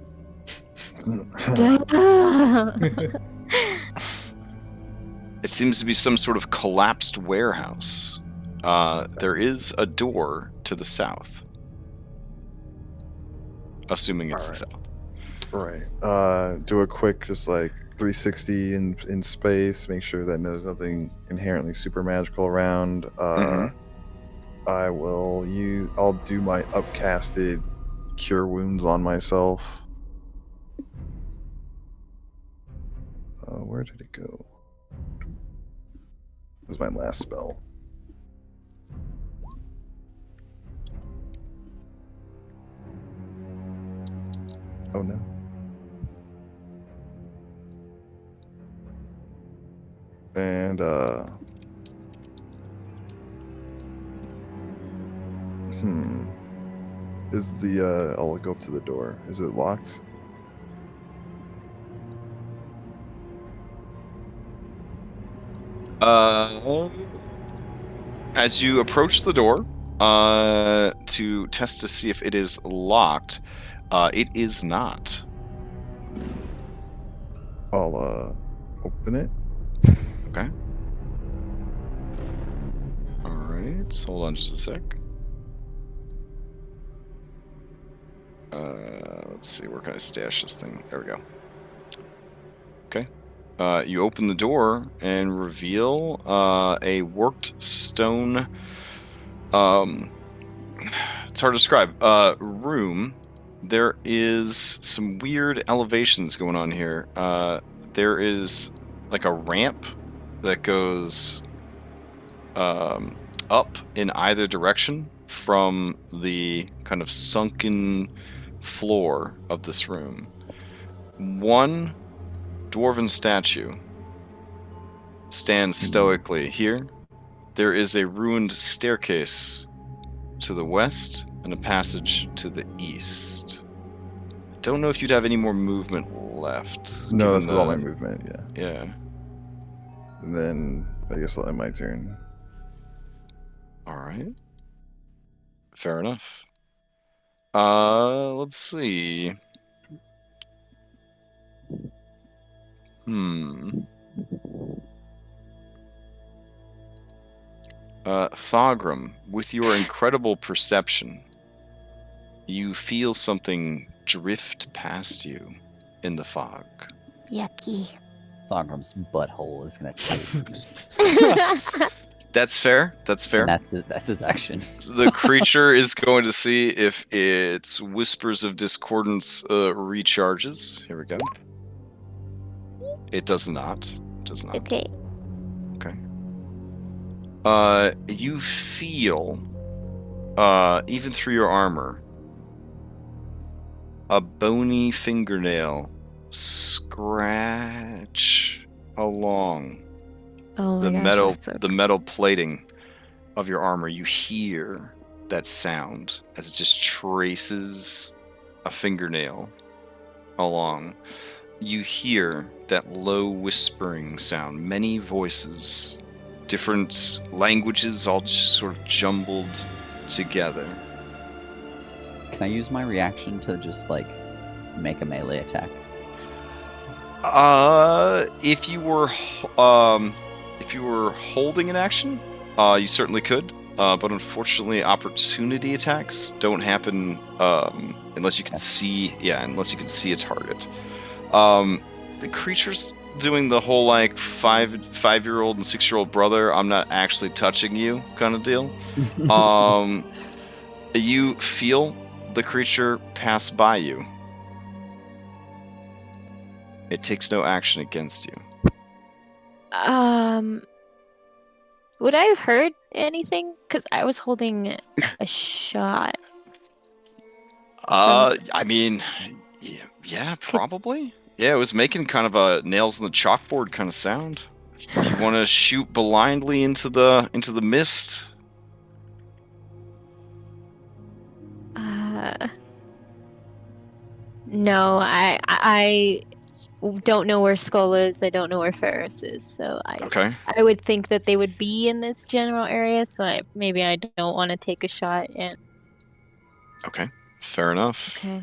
It seems to be some sort of collapsed warehouse. There is a door to the south. Assuming it's the south. Right. Do a quick, just like 360 in space. Make sure that there's nothing inherently super magical around. I'll do my upcasted cure wounds on myself. Where did it go? It was my last spell. Oh no. And is the I'll go up to the door. Is it locked? As you approach the door to test to see if it is locked, it is not. I'll open it. Okay. All right. Hold on just a sec. Let's see. Where can I stash this thing? There we go. Okay. You open the door and reveal a worked stone. It's hard to describe. Room. There is some weird elevations going on here. There is like a ramp that goes up in either direction from the kind of sunken floor of this room. One dwarven statue stands stoically here. There is a ruined staircase to the west and a passage to the east. I don't know if you'd have any more movement left. No, this is all my movement, yeah. Yeah. And then I guess I'll end my turn. Alright. Fair enough. Let's see. Thogrum, with your incredible perception, you feel something drift past you in the fog. Yucky. Thogrum's butthole is gonna tighten. That's fair. That's fair. And that's his action. The creature is going to see if its Whispers of Discordance recharges. Here we go. It does not. It does not. Okay. Okay. You feel, even through your armor, a bony fingernail scratch along Oh my the gosh, metal, that's so the metal plating of your armor. You hear that sound as it just traces a fingernail along. You hear that low whispering sound, many voices, different languages all just sort of jumbled together. Can I use my reaction to just like make a melee attack? If you were holding an action, you certainly could. But unfortunately, opportunity attacks don't happen unless you can see. Yeah, unless you can see a target. The creature's doing the whole like 5-year-old and 6-year-old brother. I'm not actually touching you kind of deal. You feel the creature pass by you. It takes no action against you. Would I have heard anything? Because I was holding a shot. I mean, yeah, probably. Yeah, it was making kind of a nails in the chalkboard kind of sound. If you want to shoot blindly into the mist. No, I don't know where Skull is. I don't know where Ferris is. So I would think that they would be in this general area. So maybe I don't want to take a shot. And okay, fair enough. Okay.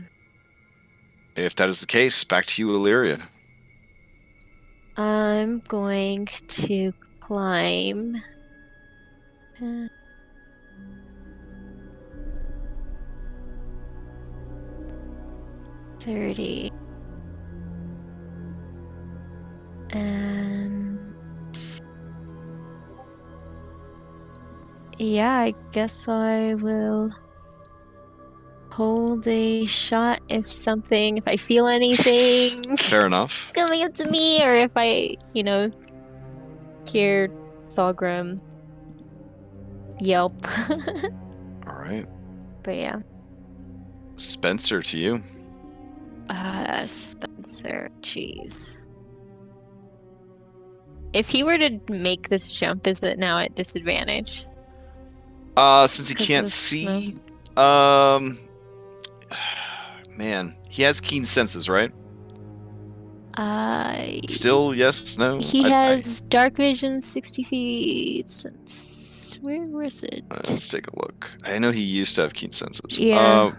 If that is the case, back to you, Illyria. I'm going to climb. 30. And yeah, I guess I will hold a shot if I feel anything Fair enough. coming up to me, or if I, hear Thorgrim yelp. All right. But yeah. Spencer, to you. Spencer, jeez. If he were to make this jump, is it now at disadvantage? Since he 'Cause can't of see, man, he has keen senses, right? Still, yes, no. He has dark vision, 60 feet. Since where is it? Let's take a look. I know he used to have keen senses. Yeah.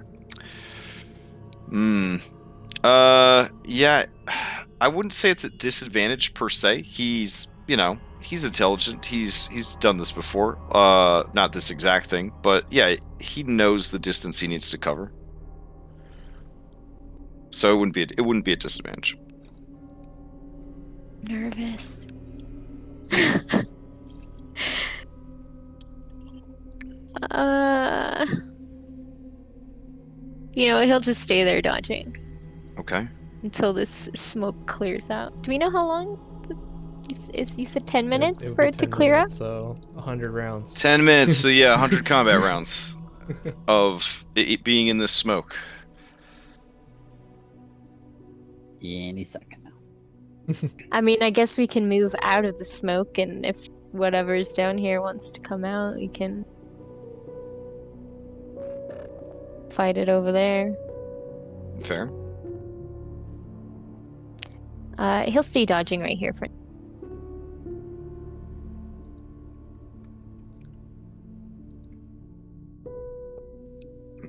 Yeah. I wouldn't say it's a disadvantage per se. He's intelligent. He's done this before. Not this exact thing, but yeah, he knows the distance he needs to cover. So it wouldn't be a disadvantage. Nervous. He'll just stay there dodging. Okay. Until this smoke clears out. Do we know how long? You said 10 minutes would for be it to 10 clear minutes, out? So 100 rounds. 10 minutes, so yeah, 100 combat rounds of it being in this smoke. Any second now. I mean, I guess we can move out of the smoke, and if whatever's down here wants to come out, we can fight it over there. Fair. He'll stay dodging right here for.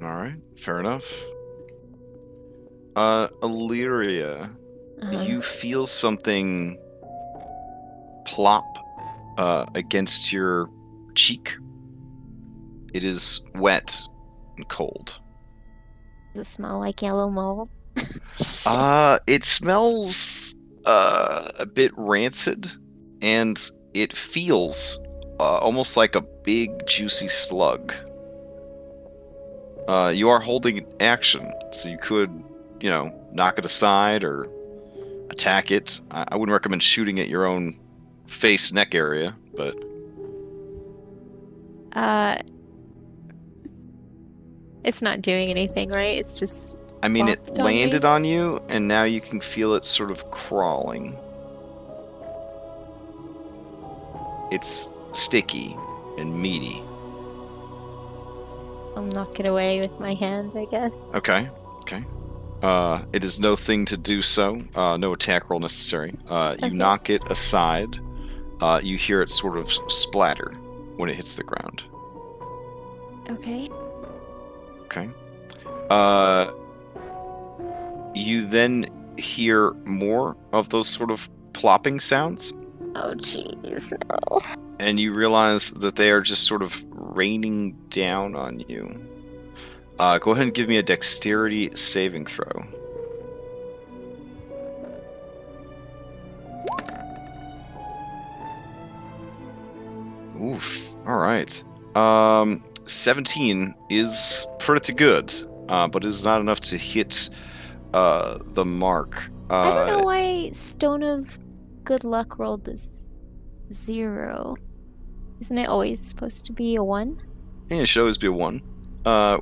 All right, fair enough. Illyria, you feel something plop against your cheek. It is wet and cold. Does it smell like yellow mold? It smells a bit rancid, and it feels almost like a big juicy slug. You are holding action, so you could, knock it aside or attack it. I wouldn't recommend shooting at your own face, neck area, but... It's not doing anything, right? It's just... I mean, it plopped on landed me? on you, and now you can feel it sort of crawling. It's sticky and meaty. I'll knock it away with my hand, I guess. Okay. It is no thing to do so. No attack roll necessary. You Okay. knock it aside. You hear it sort of splatter when it hits the ground. Okay. Okay. You then hear more of those sort of plopping sounds. Oh, jeez, no. And you realize that they are just sort of raining down on you. Go ahead and give me a dexterity saving throw. Oof. All right. 17 is pretty good, but it is not enough to hit the mark. I don't know why Stone of Good Luck rolled this 0. Isn't it always supposed to be a 1? Yeah, it should always be a 1.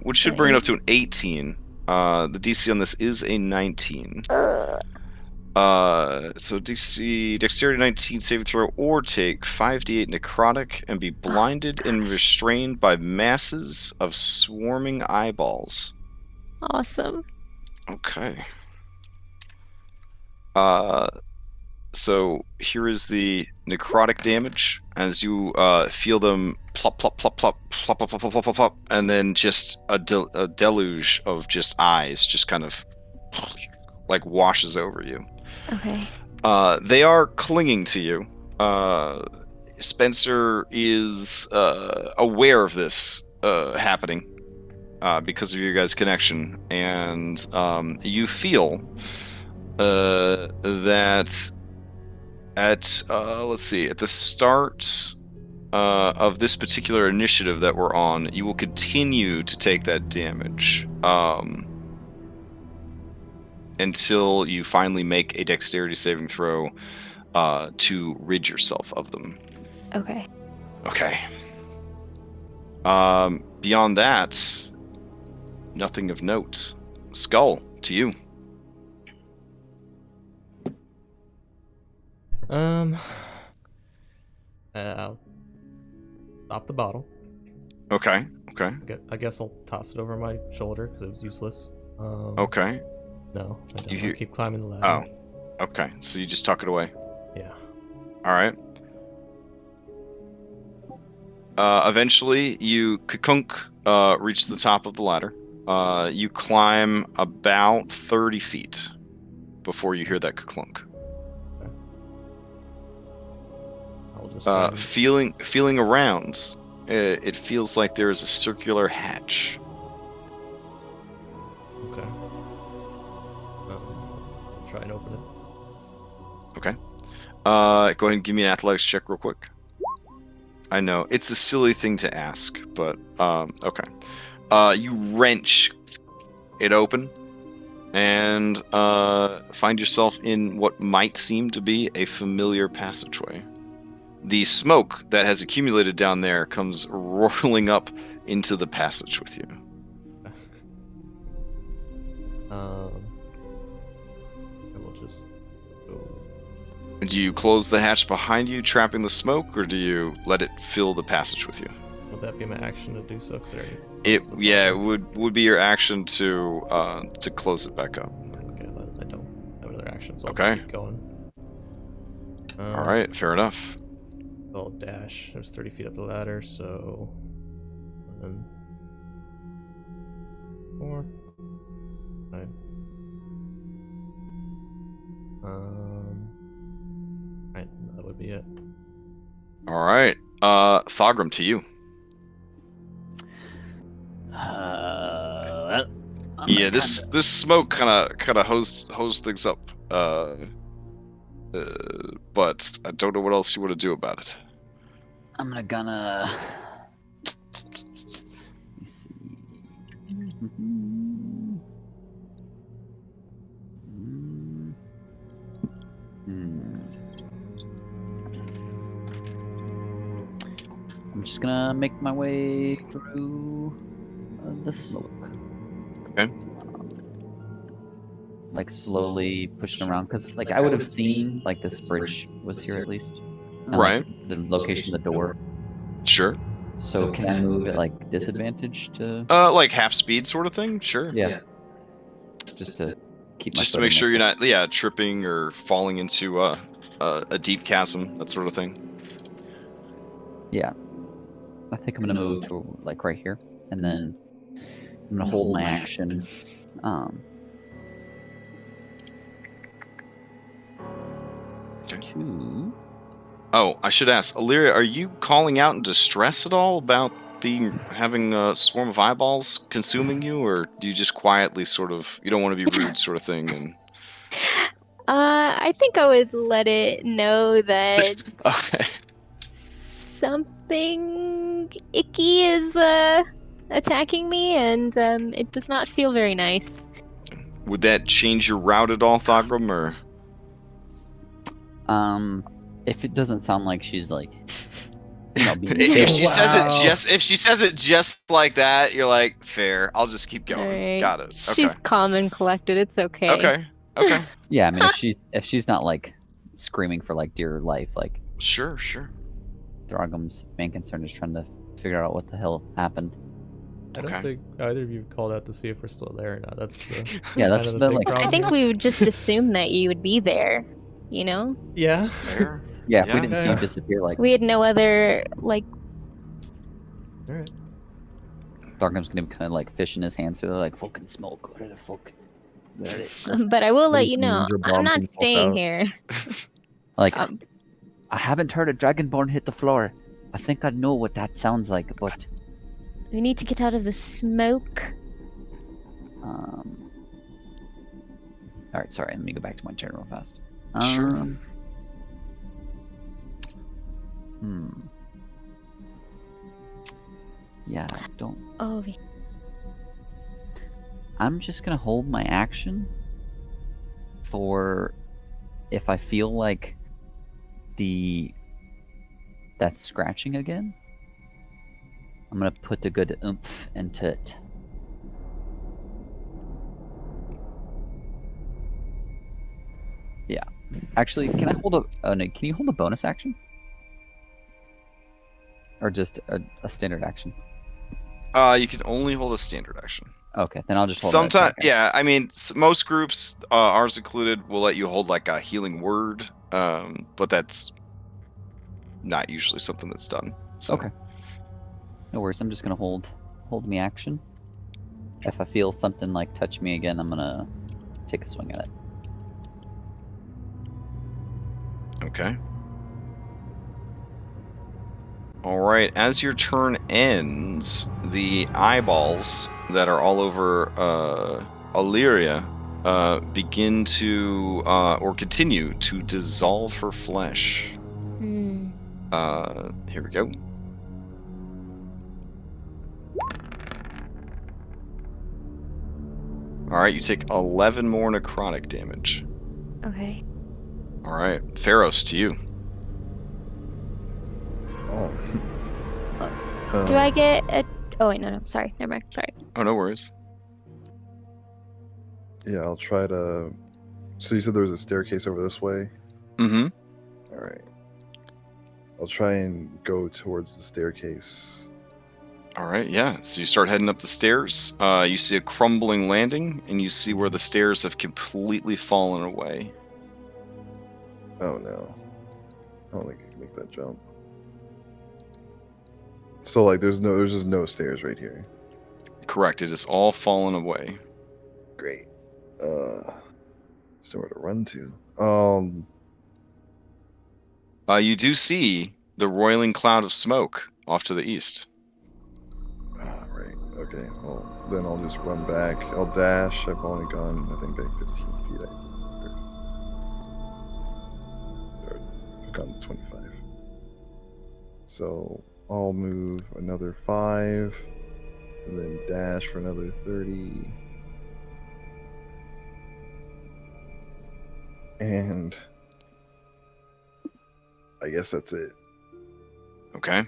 Which should bring it up to an 18. The DC on this is a 19. So DC dexterity 19 saving throw, or take 5d8 necrotic and be blinded and restrained by masses of swarming eyeballs. Awesome. Okay. So here is the necrotic damage as you feel them plop, plop, plop, plop, plop, plop, plop, plop, plop, plop, and then just a deluge of just eyes just kind of like washes over you. Okay. They are clinging to you. Spencer is aware of this happening because of your guys' connection, and you feel that at let's see, at the start of this particular initiative that we're on, you will continue to take that damage until you finally make a dexterity saving throw to rid yourself of them. Okay. Okay. Beyond that, nothing of note. Skull, to you. I'll stop the bottle. Okay. I guess I'll toss it over my shoulder because it was useless. Okay. No, I don't. You hear- I'll keep climbing the ladder. Oh. Okay. So you just tuck it away. Yeah. All right. Eventually, you kakunk reach the top of the ladder. You climb about 30 feet before you hear that clunk. I'll just try and... Feeling around, it feels like there is a circular hatch. Okay. I'll try and open it. Okay. Go ahead and give me an athletics check real quick. I know it's a silly thing to ask, but okay. You wrench it open and find yourself in what might seem to be a familiar passageway. The smoke that has accumulated down there comes rolling up into the passage with you. I will just go. Do you close the hatch behind you, trapping the smoke, or do you let it fill the passage with you? Would that be my action to do so? It would be your action to close it back up. Okay, I don't have another action, so I'll Okay. just keep going. All right, fair enough. I'll dash. There's 30 feet up the ladder, so... And then... 4... 5... Right, that would be it. All right, Thogrum, to you. Yeah, this smoke kind of hose things up. But I don't know what else you want to do about it. I'm gonna. Let me see. I'm just gonna make my way through the smoke. Okay. Like slowly pushing around, because like I would have seen like this bridge was here at least. And, Right. Like, the location of the door. Sure. So can I move at like disadvantage to? Like half speed sort of thing. Sure. Yeah. Just to keep my Just to foot make in sure there. you're not, tripping or falling into a deep chasm, that sort of thing. Yeah. I think I'm gonna move to like right here, and then I'm gonna hold my action. To... Oh, I should ask, Illyria, are you calling out in distress at all about having a swarm of eyeballs consuming you, or do you just quietly sort of, you don't want to be rude sort of thing? And I think I would let it know that okay. something icky is attacking me, and it does not feel very nice. Would that change your route at all, Thogrum, or? If it doesn't sound like she's like, you know, being if she Wow. says it just like that, you're like, fair. I'll just keep going. Alright. Got it. She's calm and collected. It's okay. Okay. yeah, I mean, if she's not like screaming for like dear life, like Sure. Throgum's main concern is trying to figure out what the hell happened. I don't Okay. think either of you called out to see if we're still there or not. That's the Yeah, that's kind of the, big like- I problem. think we would just assume that you would be there, you know? Yeah. Fair. Yeah, if we Yeah. didn't see you disappear, like We had no other, like, Alright. Throgum's gonna kind of like fish in his hands through like fucking smoke. What are the fuck? But I will let Little you know, ninja I'm bomb not thing falls staying out. here. Like, Um, I haven't heard a dragonborn hit the floor. I think I know what that sounds like, but we need to get out of the smoke. all right, sorry. Let me go back to my turn real fast. Sure. Yeah, I don't. Oh, I'm just gonna hold my action for if I feel like that's scratching again. I'm gonna put the good oomph into it. Yeah. Actually, can I hold a? Oh no, can you hold a bonus action? Or just a standard action? You can only hold a standard action. Okay, then I'll just hold Sometimes, it. yeah. I mean, most groups, ours included, will let you hold like a healing word, but that's not usually something that's done. So. Okay. No worries. I'm just gonna hold me action. If I feel something like touch me again, I'm gonna take a swing at it. Okay. All right. As your turn ends, the eyeballs that are all over Illyria begin to or continue to dissolve her flesh. Hmm. Here we go. All right, you take 11 more necrotic damage. Okay. All right, Pharos, to you. Oh. Do I get a... Oh, wait, no. Sorry. Never mind. Sorry. Oh, no worries. Yeah, I'll try to. So you said there was a staircase over this way? Mm-hmm. All right. I'll try and go towards the staircase. All right, yeah. So you start heading up the stairs. You see a crumbling landing, and you see where the stairs have completely fallen away. Oh no. I don't think I can make that jump. So like there's just no stairs right here. Correct. It is all fallen away. Great. Just nowhere to run to. You do see the roiling cloud of smoke off to the east. Right. Okay. Well, then I'll just run back. I'll dash. I've only gone, I think, like 15 feet. I've gone 25. So I'll move another 5, and then dash for another 30. And I guess that's it. Okay.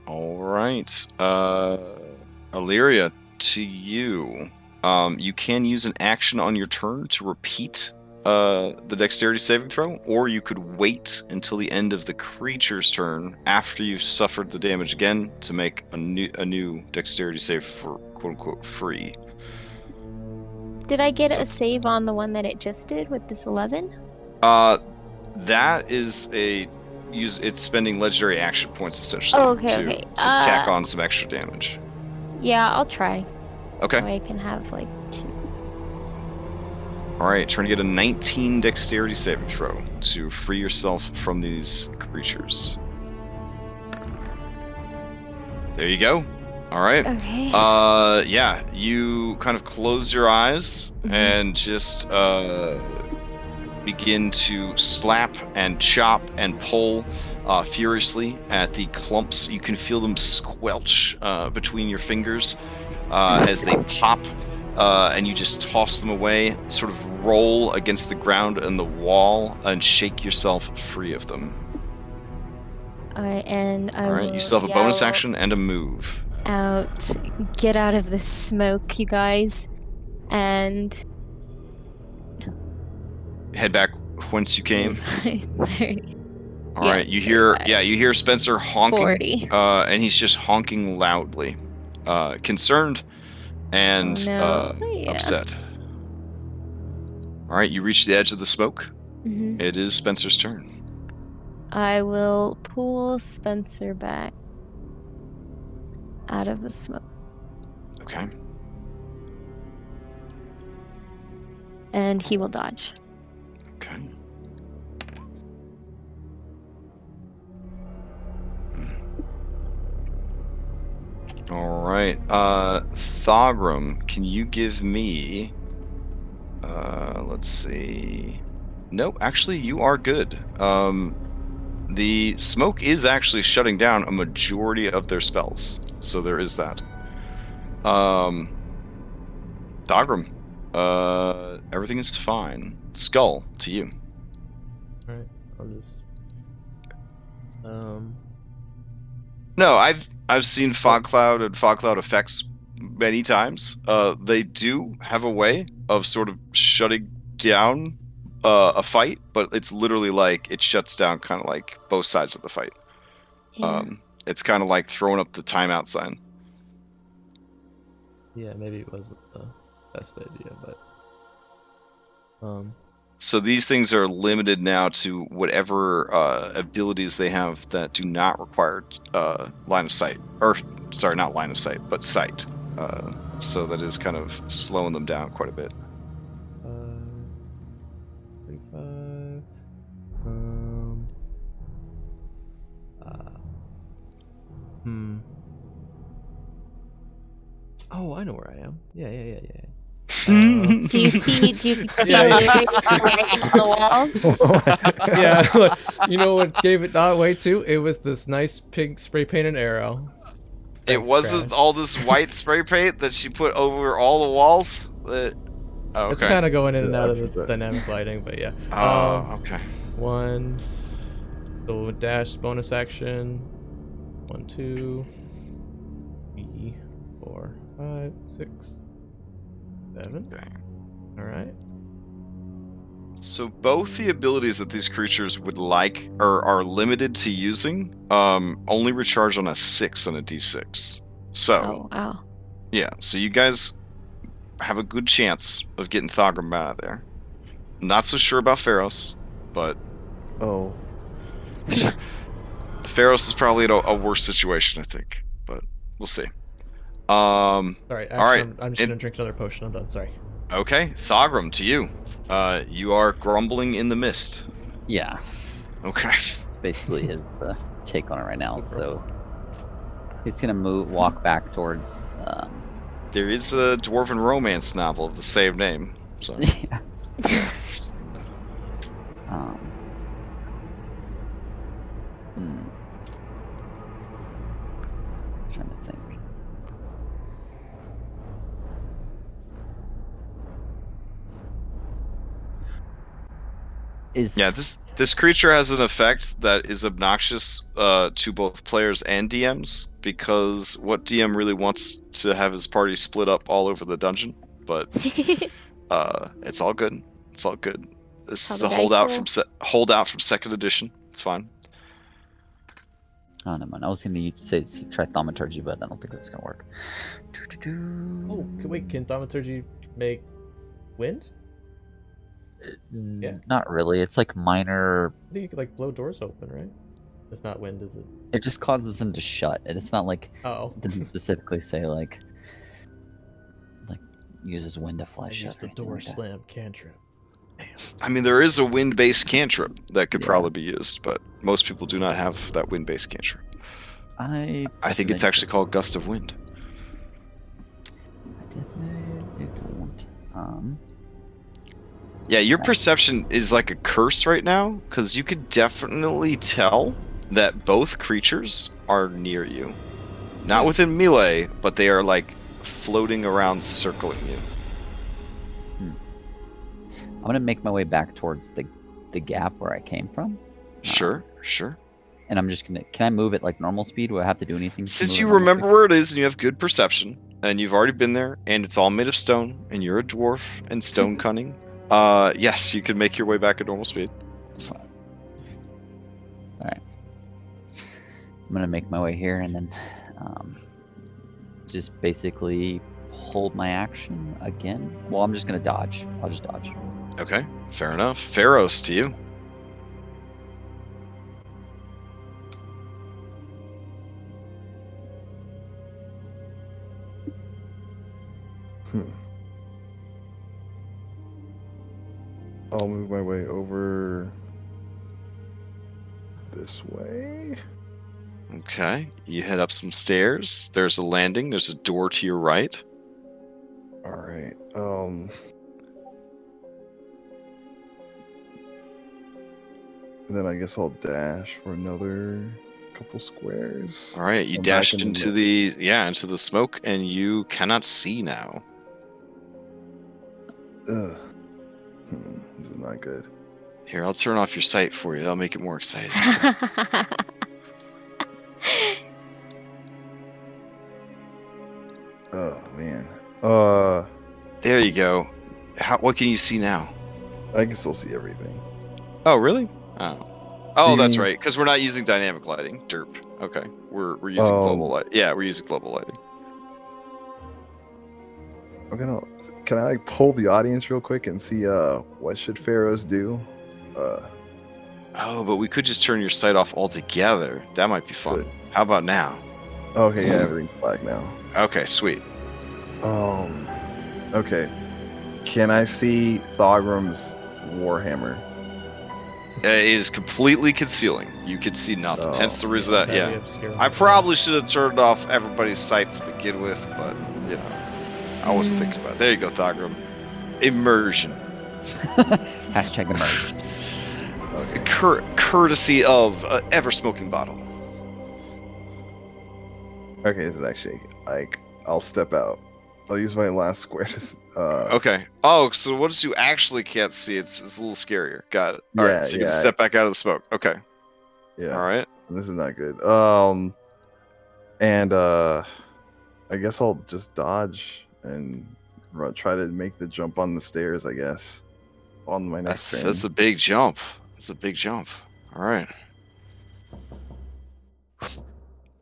All right. Illyria, to you. You can use an action on your turn to repeat the dexterity saving throw, or you could wait until the end of the creature's turn after you've suffered the damage again to make a new dexterity save for quote-unquote free. Did I get So- a save on the one that it just did with this 11? That is it's spending legendary action points essentially Oh, okay, to okay. tack on some extra damage. Yeah, I'll try. Okay. So I can have like 2. All right, trying to get a 19 dexterity saving throw to free yourself from these creatures. There you go. All right. Okay. Yeah, you kind of close your eyes and just begin to slap and chop and pull furiously at the clumps. You can feel them squelch between your fingers as they pop, and you just toss them away, sort of roll against the ground and the wall, and shake yourself free of them. Alright, and I All right, you still have a bonus action and a move. Get out of the smoke, you guys, and Head back whence you came. 30. All Yeah, right, you hear 35. you hear Spencer honking, 40. and he's just honking loudly, concerned and Oh, no. Yeah. upset. All right, you reach the edge of the smoke. Mhm. It is Spencer's turn. I will pull Spencer back out of the smoke. Okay. And he will dodge. Okay. All right. Thogrum, can you give me? Let's see. No, actually, you are good. The smoke is actually shutting down a majority of their spells, so there is that. Thogrum, everything is fine. Skull, to you. Alright, I'll just No, I've seen fog cloud and fog cloud effects many times. They do have a way of sort of shutting down a fight, but it's literally like it shuts down kind of like both sides of the fight. Yeah. It's kind of like throwing up the timeout sign. yeah, maybe it wasn't the best idea, but So these things are limited now to whatever abilities they have that do not require line of sight, or sorry, not line of sight, but sight. So that is kind of slowing them down quite a bit. 35. Oh, I know where I am. Yeah. Do you see? Do you see Yeah, a yeah. lizard on the walls? Yeah, look, you know what gave it that way too? It was this nice pink spray painted arrow. It Thanks, wasn't Crash. all this white spray paint that she put over all the walls. Oh, It's okay. kind of going in and out of the After that. dynamic lighting, but yeah. Okay. 1. So dash bonus action. 1, 2, 3, 4, 5, 6, 7. Okay. All right. So both the abilities that these creatures would like or are limited to using only recharge on a 6 on a d6. So Oh wow. yeah, so you guys have a good chance of getting Thogrum out of there. Not so sure about Pharos, but Oh, Pharos is probably in a worse situation, I think. But we'll see. Sorry, All right. actually, I'm just gonna drink another potion. I'm done. Sorry. Okay, Thogrum, to you. You are grumbling in the mist. Yeah, Okay. basically his take on it right now. So he's gonna walk back towards. There is a dwarven romance novel of the same name. So Yeah. Trying to think. yeah, this creature has an effect that is obnoxious to both players and DMs, because what DM really wants to have his party split up all over the dungeon, but it's all good. It's all good. This How is the the dice holdout from second edition. It's fine. Oh no, man! I was gonna say try thaumaturgy, but I don't think that's gonna work. Oh, wait, can thaumaturgy make wind? Yeah. Not really. It's like minor. I think you could like blow doors open, right? It's not wind, is it? It just causes them to shut, and it's not like Oh. it doesn't specifically say like uses wind to fly I shut. used the or anything door like that. slam cantrip. I mean, there is a wind-based cantrip that could Yeah. probably be used, but most people do not have that wind-based cantrip. I think it's actually called Gust of Wind. I definitely don't. Yeah, your Okay. perception is like a curse right now, because you could definitely tell that both creatures are near you. Not within melee, but they are like floating around, circling you. I'm gonna make my way back towards the gap where I came from. Sure. And I'm just gonna. Can I move at like normal speed? Do I have to do anything? to Since move you at normal remember speed? where it is and you have good perception, and you've already been there, and it's all made of stone, and you're a dwarf and stone cunning, yes, you can make your way back at normal speed. Fine. All right. I'm gonna make my way here and then just basically hold my action again. Well, I'm just gonna dodge. I'll just dodge. Okay, fair enough. Pharos, to you. I'll move my way over this way. Okay, you head up some stairs. There's a landing. There's a door to your right. All right. And then I guess I'll dash for another couple squares. All right, you I'm dash back in into into the smoke, and you cannot see now. Ugh. This is not good. Here, I'll turn off your sight for you. That'll make it more exciting. Oh man. There you go. What can you see now? I can still see everything. Oh, really? Oh, Do that's you- right. Because we're not using dynamic lighting. Derp. Okay, we're using global light. Yeah, we're using global lighting. Can I like pull the audience real quick and see what should pharaohs do? Oh, but we could just turn your sight off altogether. That might be fun. Good. How about now? Okay, yeah, everything's black now. Okay, sweet. Okay. Can I see Thogram's warhammer? It is completely concealing. You can see nothing. Oh, Hence the reason that, Very yeah. obscure. I probably should have turned off everybody's sight to begin with, but, you know, I wasn't thinking about it. There you go, Thogram. Immersion. Hashtag emerged. Okay. Courtesy of Ever Smoking Bottle. Okay, this is actually like I'll step out. I'll use my last square to. Okay. Oh, so once you actually can't see, it's a little scarier. Got it. All right, so you can yeah. step back out of the smoke. Okay. Yeah. All right. This is not good. And I guess I'll just dodge and try to make the jump on the stairs. I guess on my next turn. That's a big jump. That's a big jump. All right.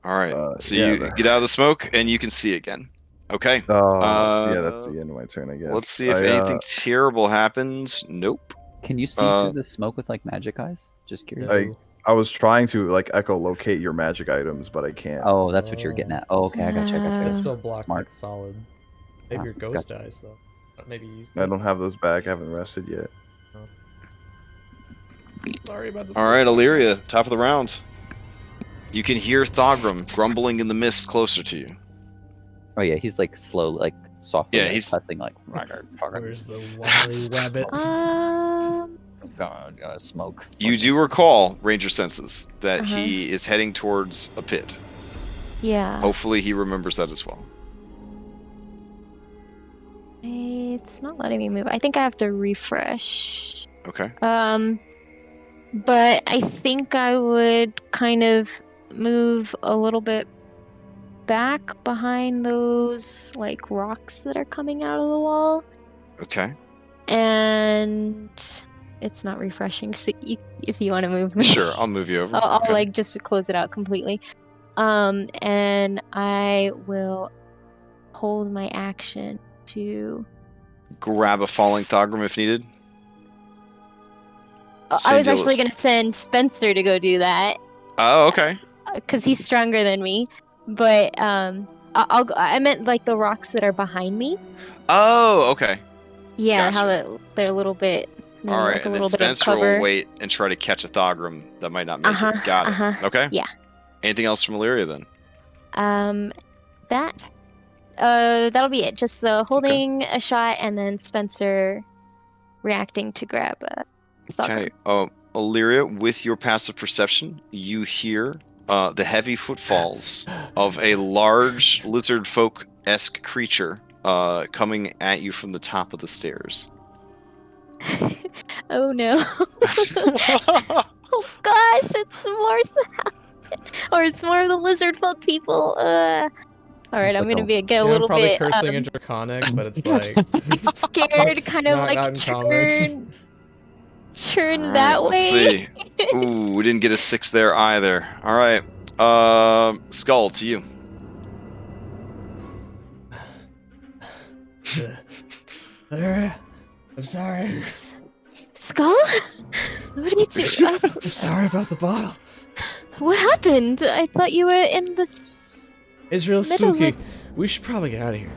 All right. So yeah, you get out of the smoke and you can see again. Okay. Yeah, that's the end of my turn. I guess. Let's see if anything terrible happens. Nope. Can you see through the smoke with like magic eyes? Just curious. I was trying to like echolocate your magic items, but I can't. Oh, that's what you were getting at. Oh, okay, I got you. It's still blocked Smart. like solid. Maybe Oh, your ghost eyes though. Maybe use I them. don't have those back. I haven't rested yet. Sorry about this. All right, Illyria, top of the round. You can hear Thogram grumbling in the mist closer to you. Oh yeah, he's like slow, like softly. Yeah, like, he's- cussing like. Where's the wily rabbit? God, smoke. You do recall, Ranger senses, that he is heading towards a pit. Yeah. Hopefully he remembers that as well. It's not letting me move. I think I have to refresh. Okay. But I think I would kind of move a little bit back behind those like rocks that are coming out of the wall. Okay. And it's not refreshing. So if you want to move me, Sure, I'll move you over. I'll Okay. like just close it out completely. And I will hold my action to. Grab a falling Thogram if needed. I Same was deal actually as- gonna send Spencer to go do that Oh, okay. because he's stronger than me. But I meant like the rocks that are behind me. Oh, okay. Yeah, how Gotcha. they're a little bit. All right, like a and then little bit of Spencer cover. will wait and try to catch a Thogram that might not make it. Got it. Okay. Yeah. Anything else from Illyria then? That'll be it. Just holding a shot and then Spencer reacting to grab a Thogram. Okay. Illyria, with your passive perception, you hear the heavy footfalls of a large lizardfolk-esque creature coming at you from the top of the stairs. Oh no. Oh gosh, it's more or it's more of the lizard folk people. All right, I'm gonna get a I'm little probably bit cursing in Draconic, but it's like scared, kind of not like in common. churn All right, that let's way. see. Ooh, we didn't get a 6 there either. All right. Skull, to you. I'm sorry. Skull? What did you do? I'm sorry about the bottle. What happened? I thought you were in this. It's real Middle spooky. of- We should probably get out of here.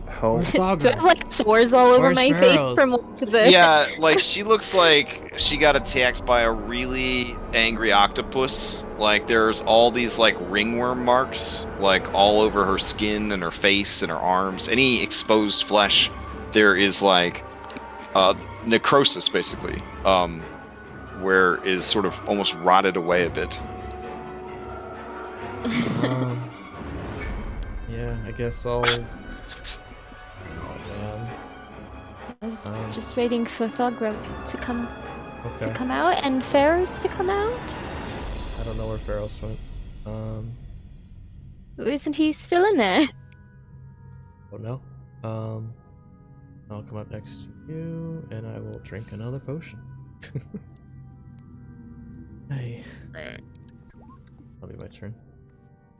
Help. Do I have like sores all over Where's my Pharaoh's? face from like, the? Yeah, like she looks like she got attacked by a really angry octopus. Like there's all these like ringworm marks like all over her skin and her face and her arms. Any exposed flesh, there is like necrosis basically. Where it is sort of almost rotted away a bit. Yeah, I guess I'll. Oh man. I was just waiting for Thogrum to come Okay. out and Pharaoh's to come out. I don't know where Pharaoh's went. Isn't he still in there? Don't know. I'll come up next to you and I will drink another potion. Hey. Right. That'll be my turn.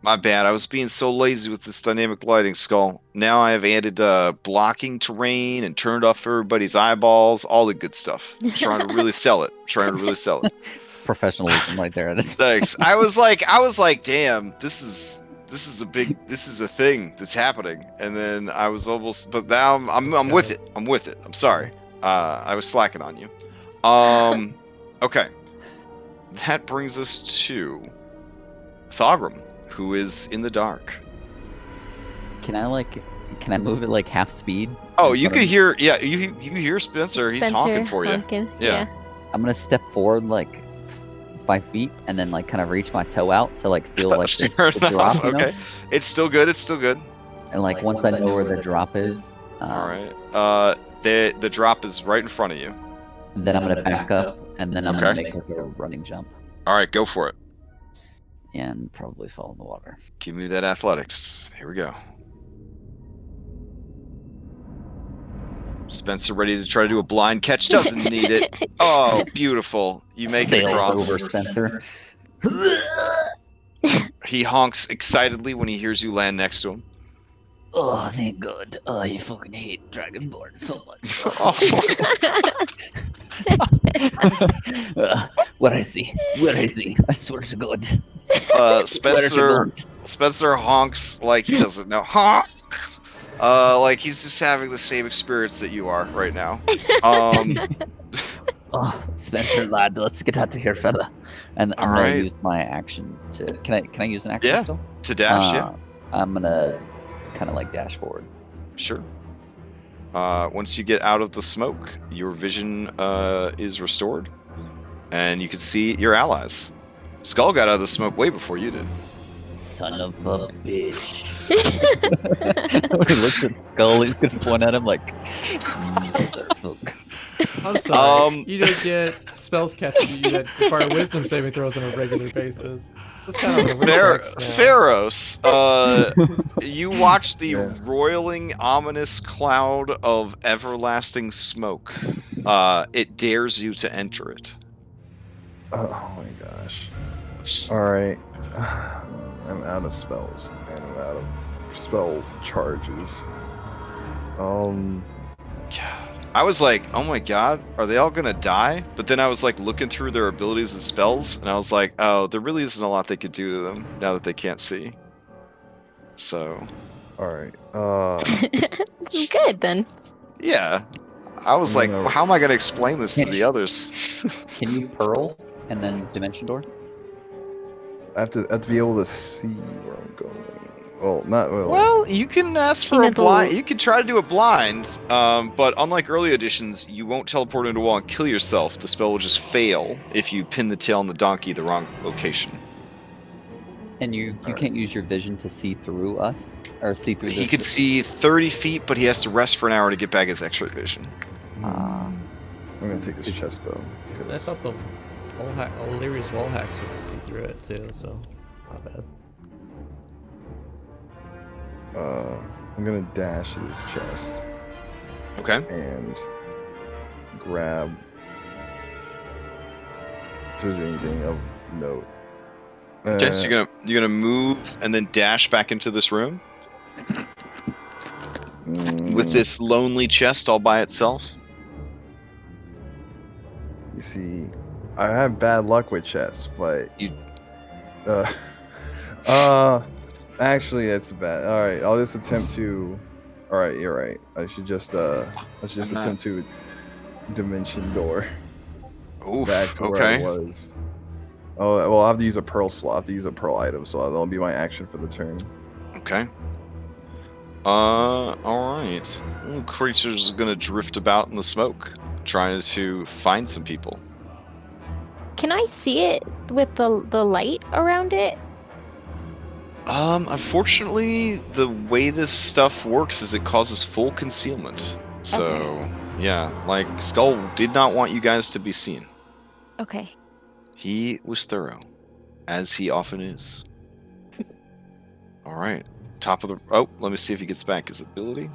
My bad. I was being so lazy with this dynamic lighting, Skull. Now I have added blocking terrain and turned off everybody's eyeballs, all the good stuff. Trying to really sell it. It's professionalism right there. Thanks. I was like, damn, this is a thing that's happening. And then I was almost, but now I'm with it. I'm with it. I'm sorry. I was slacking on you. Okay. That brings us to Thogrum, who is in the dark. Can I move it like half speed? Oh, you could hear, yeah, you hear Spencer. He's honking for you. Yeah. I'm gonna step forward like 5 feet and then like kind of reach my toe out to like feel like the drop. You know? Okay. It's still good. And like once I know where the drop is, all right. The drop is right in front of you. Then I'm gonna back up and then I'm gonna make like a running jump. All right, go for it. And probably fall in the water. Give me that athletics. Here we go. Spencer ready to try to do a blind catch. Doesn't need it. Oh, beautiful. You make it across. Over, Spencer. He honks excitedly when he hears you land next to him. Oh, thank God. Oh, I fucking hate Dragonborn so much. What I see. I swear to God. Spencer honks like he doesn't know. Honk! Like he's just having the same experience that you are right now. Oh, Spencer, lad, let's get out of here, fella. And I'm gonna use my action to. Can I use an action still? To dash, yeah. I'm gonna kind of like dash forward. Sure. Once you get out of the smoke, your vision is restored, and you can see your allies. Skull got out of the smoke way before you did. Son of a bitch. When he looks at Skull, he's gonna point at him like. I'm sorry. You don't get spells casted. You get fire wisdom saving throws on a regular basis. That's kind of a reflex now. Pharos, you watch the roiling, ominous cloud of everlasting smoke. It dares you to enter it. Oh my gosh. Alright. I'm out of spells. And I'm out of spell charges. I was like, oh my god, are they all gonna die? But then I was like looking through their abilities and spells, and I was like, oh, there really isn't a lot they could do to them now that they can't see. So. Alright. This is good then. Yeah. I was like, how am I gonna explain this to the others? Can you pearl and then dimension door? I have to be able to see where I'm going. Well, not really. Well, you can ask for a blind. You can try to do a blind, but unlike early editions, you won't teleport into a wall and kill yourself. The spell will just fail if you pin the tail on the donkey the wrong location. And you can't use your vision to see through us or see through. He could see 30 feet, but he has to rest for an hour to get back his X-ray vision. I'm gonna take his chest though. I thought the Illyria's wall hacks would see through it too, so not bad. I'm gonna dash at his chest. Okay. And grab if there's anything of note. Okay, so you're gonna move and then dash back into this room with this lonely chest all by itself. You see, I have bad luck with chests, but you. Actually, that's bad. All right, I'll just attempt to. All right, you're right. I should just attempt to dimension door Oof. back to where I Okay. was. Oh well, I have to use a pearl slot. I have to use a pearl item, so that'll be my action for the turn. Okay. All right. Creature's gonna drift about in the smoke, trying to find some people. Can I see it with the light around it? Unfortunately, the way this stuff works is it causes full concealment. So, yeah, like Skull did not want you guys to be seen. Okay. He was thorough, as he often is. All right, top of the. Oh, let me see if he gets back his ability.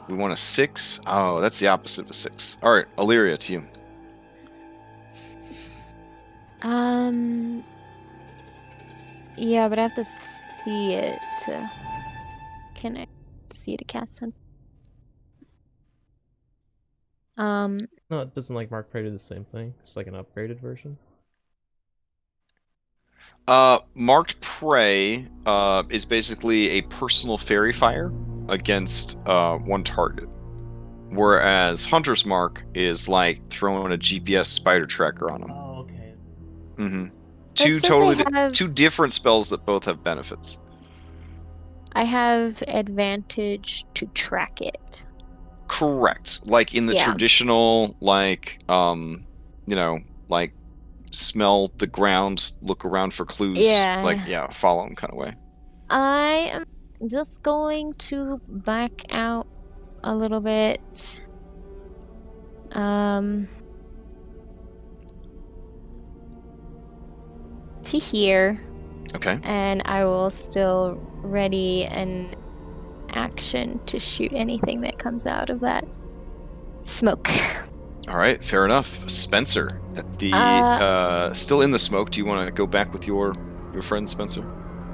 We want a 6. Oh, that's the opposite of a 6. All right, Illyria, to you. Yeah, but I have to see it to. Can I see it to cast on? No, it doesn't like Mark Prey do the same thing. It's like an upgraded version. Marked Prey is basically a personal fairy fire against one target, whereas Hunter's Mark is like throwing a GPS spider tracker on him. Oh, okay. Mm-hmm. It says I have- two different spells that both have benefits. I have advantage to track it. Correct. Like in the Yeah. traditional, like like smell the ground, look around for clues, Yeah. like follow them kind of way. I am just going to back out a little bit. To here. Okay. And I will still ready an action to shoot anything that comes out of that smoke. All right, fair enough. Spencer, at the still in the smoke. Do you want to go back with your friend Spencer?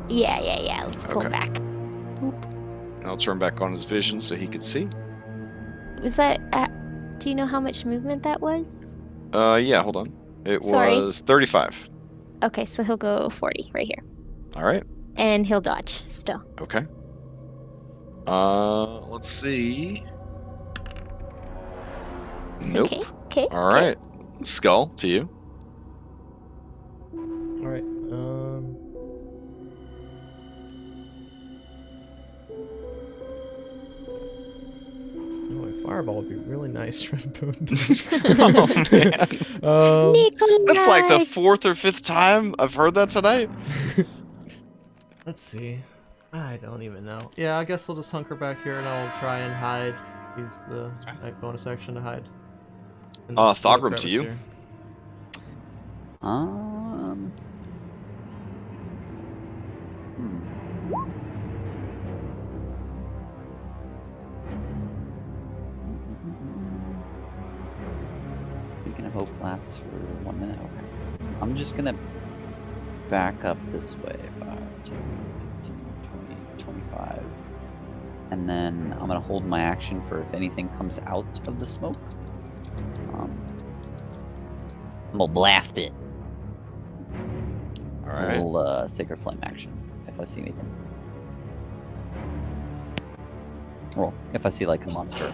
Yeah. Let's pull Okay. back. I'll turn back on his vision so he could see. Was that? Do you know how much movement that was? Yeah. Hold on. It Sorry. was 35. Okay, so he'll go 40 right here, All right. and he'll dodge still. Okay. Let's see. Nope. Okay. All right. Skull, to you. All right. Fireball would be really nice, Redbone. Oh man. Nikolai! That's like the 4th or 5th time I've heard that tonight. Let's see. I don't even know. Yeah, I guess I'll just hunker back here and I'll try and hide. Use the bonus action to hide. Thogrim, to you. Here. Beacon of Hope lasts for 1 minute. Okay. I'm just gonna back up this way. 5, 10, 15, 20, 25. And then I'm gonna hold my action for if anything comes out of the smoke. I'm gonna blast it. All right. A little Sacred Flame action if I see anything. Well, if I see like a monster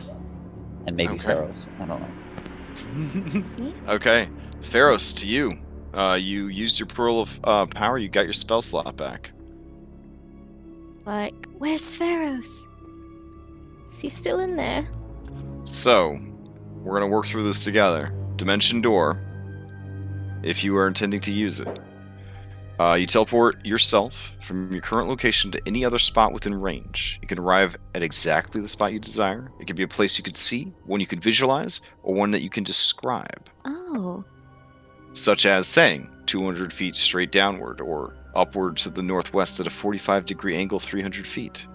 and maybe pharaohs, I don't know. Sweet. Okay, Pharos, to you. You used your Pearl of Power. You got your spell slot back. Like, where's Pharos? Is he still in there? So, we're gonna work through this together. Dimension Door. If you are intending to use it, you teleport yourself from your current location to any other spot within range. You can arrive at exactly the spot you desire. It could be a place you could see, one you can visualize, or one that you can describe. Oh. Such as saying 200 feet straight downward, or upward to the northwest at a 45-degree angle 300 feet.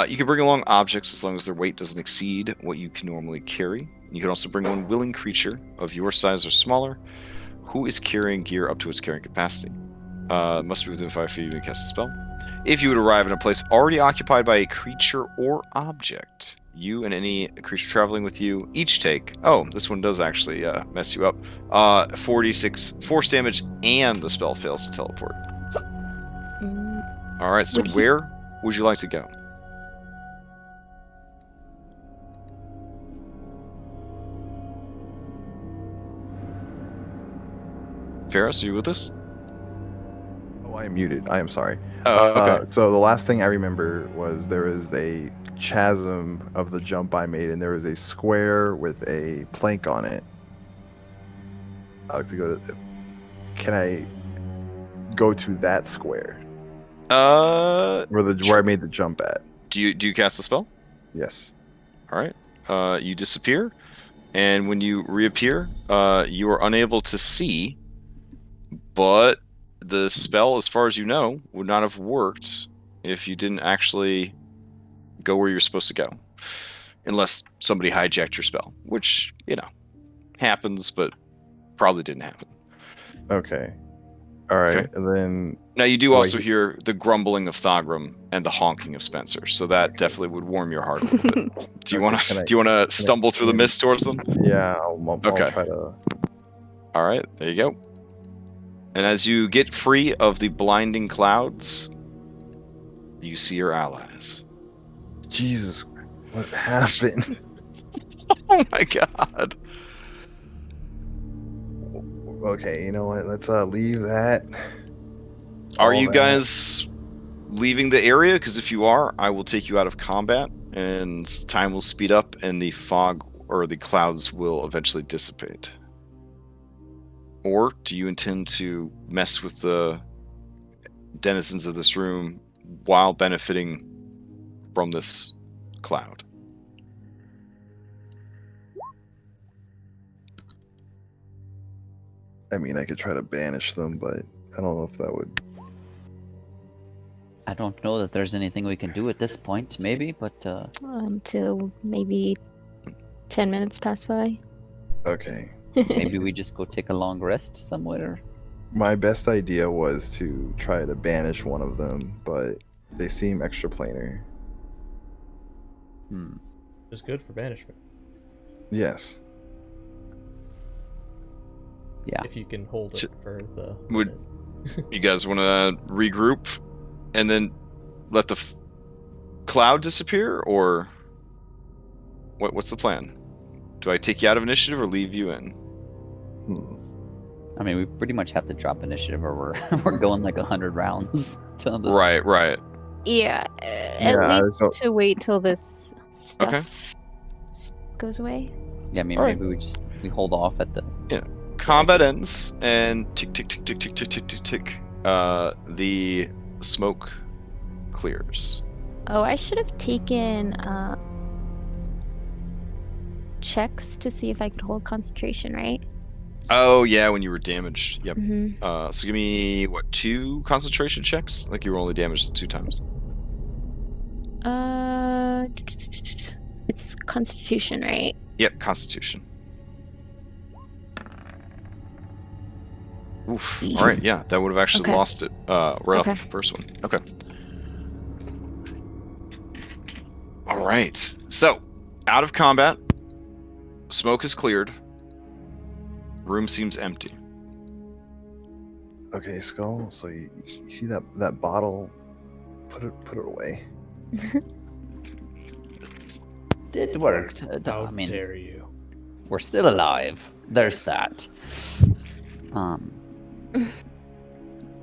You can bring along objects as long as their weight doesn't exceed what you can normally carry. You can also bring one willing creature of your size or smaller who is carrying gear up to its carrying capacity. Must be within 5 feet of you to cast a spell. If you would arrive in a place already occupied by a creature or object, you and any creature traveling with you each take. Oh, this one does actually mess you up. 46 force damage, and the spell fails to teleport. All right. So Would he- where would you like to go? Ferris, are you with us? Oh, I am muted. I am sorry. Oh, okay. So the last thing I remember was there was a chasm of the jump I made, and there was a square with a plank on it. I like to go to. Can I go to that square where I made the jump at? Do you cast the spell? Yes. All right. You disappear, and when you reappear, you are unable to see. But the spell, as far as you know, would not have worked if you didn't actually go where you're supposed to go, unless somebody hijacked your spell, which happens, but probably didn't happen. Okay. All right. Okay. And then Now you do Do I also he- hear the grumbling of Thogrum and the honking of Spencer, so that definitely would warm your heart a little bit. Do you Okay, want can to? I- Do you want to stumble through the can I- mist towards them? yeah, I'll Okay. try to. All right, there you go. And as you get free of the blinding clouds, you see your allies. Jesus, what happened? Oh my god. Okay, you know what? Let's leave that. Are all you that. guys leaving the area? Because if you are, I will take you out of combat, and time will speed up, and the fog or the clouds will eventually dissipate. Or do you intend to mess with the denizens of this room while benefiting from this cloud? I mean, I could try to banish them, but I don't know if that would. I don't know that there's anything we can do at this point, maybe, but Until maybe 10 minutes pass by. Okay. maybe we just go take a long rest somewhere. My best idea was to try to banish one of them, but they seem extra planar. It's good for banishment. Yes. Yeah. If you can hold it for the Would- minute. You guys want to regroup and then let the cloud disappear, or what's the plan? Do I take you out of initiative or leave you in? I mean, we pretty much have to drop initiative, or we're going like 100 rounds to this. Right. Yeah, Yeah, at I least was- to wait till this stuff goes away. Yeah, I mean, Alright. maybe we hold off at the. Combat ends, and tick, tick, tick, tick, tick, tick, tick, tick, tick. The smoke clears. Oh, I should have taken checks to see if I could hold concentration, right? Oh yeah, when you were damaged. Yep. Mm-hmm. So give me 2 concentration checks? I think you were only damaged 2 times. It's Constitution, right? Yep, Constitution. Oof. All right, yeah, that would have actually Okay. lost it right Okay. off the first one. Okay. All right. So, out of combat, smoke is cleared. Room seems empty. Okay, Skull. So you see that bottle? Put it away. It worked. How I mean, dare you? we're still alive. There's that.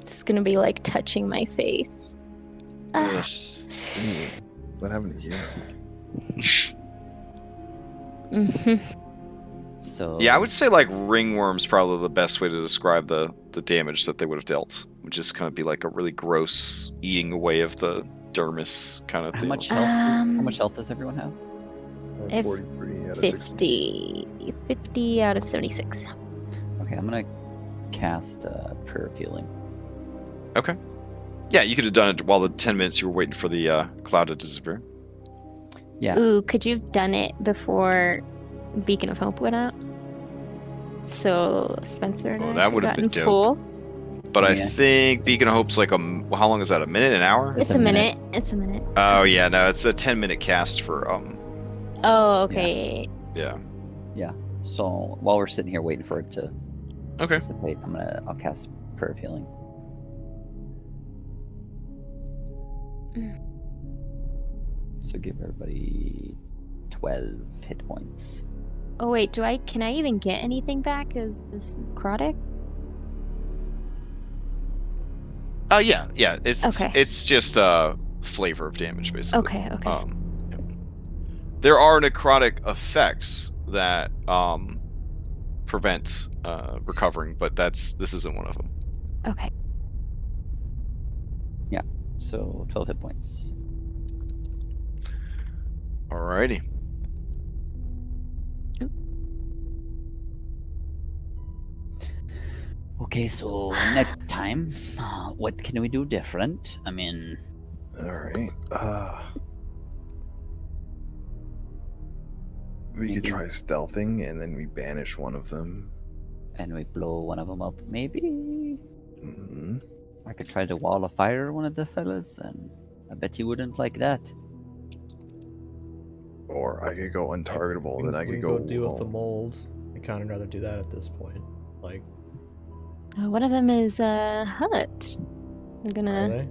It's gonna be like touching my face. Ah. Ooh, what happened to you? Mhm. So Yeah, I would say like ringworm's probably the best way to describe the damage that they would have dealt. Would just kind of be like a really gross eating away of the dermis kind of How deal. much health? How much Um, health does everyone have? If 43 out of 60. 50 out of 76. Okay, I'm gonna cast Prayer of Healing. Okay. Yeah, you could have done it while the 10 minutes you were waiting for the cloud to disappear. Yeah. Ooh, could you have done it before Beacon of Hope went out? So Spencer and Oh, I that could would have gotten been dope. full. But I Yeah. think Beacon of Hope's like how long is that? A minute? An hour? It's a minute. It's a minute. Oh yeah, no, it's a 10-minute cast for Oh, okay. yeah. So while we're sitting here waiting for it to Okay. dissipate, I'll cast Prayer of Healing. So give everybody 12 hit points. Oh wait, can I even get anything back as necrotic? Yeah. It's Okay. it's just flavor of damage basically. Okay. There are necrotic effects that prevent recovering, but this isn't one of them. Okay. So 12 hit points. Alrighty. Okay, so next time, what can we do different? I mean, All right. We could Maybe. try stealthing, and then we banish one of them. and we blow one of them up, maybe? Hmm. I could try to wall of fire one of the fellas, and I bet he wouldn't like that. Or I could go untargetable, We then I can could go go. deal with the mold. I kind of rather do that at this point. Like, One of them is hut. I'm are gonna. they?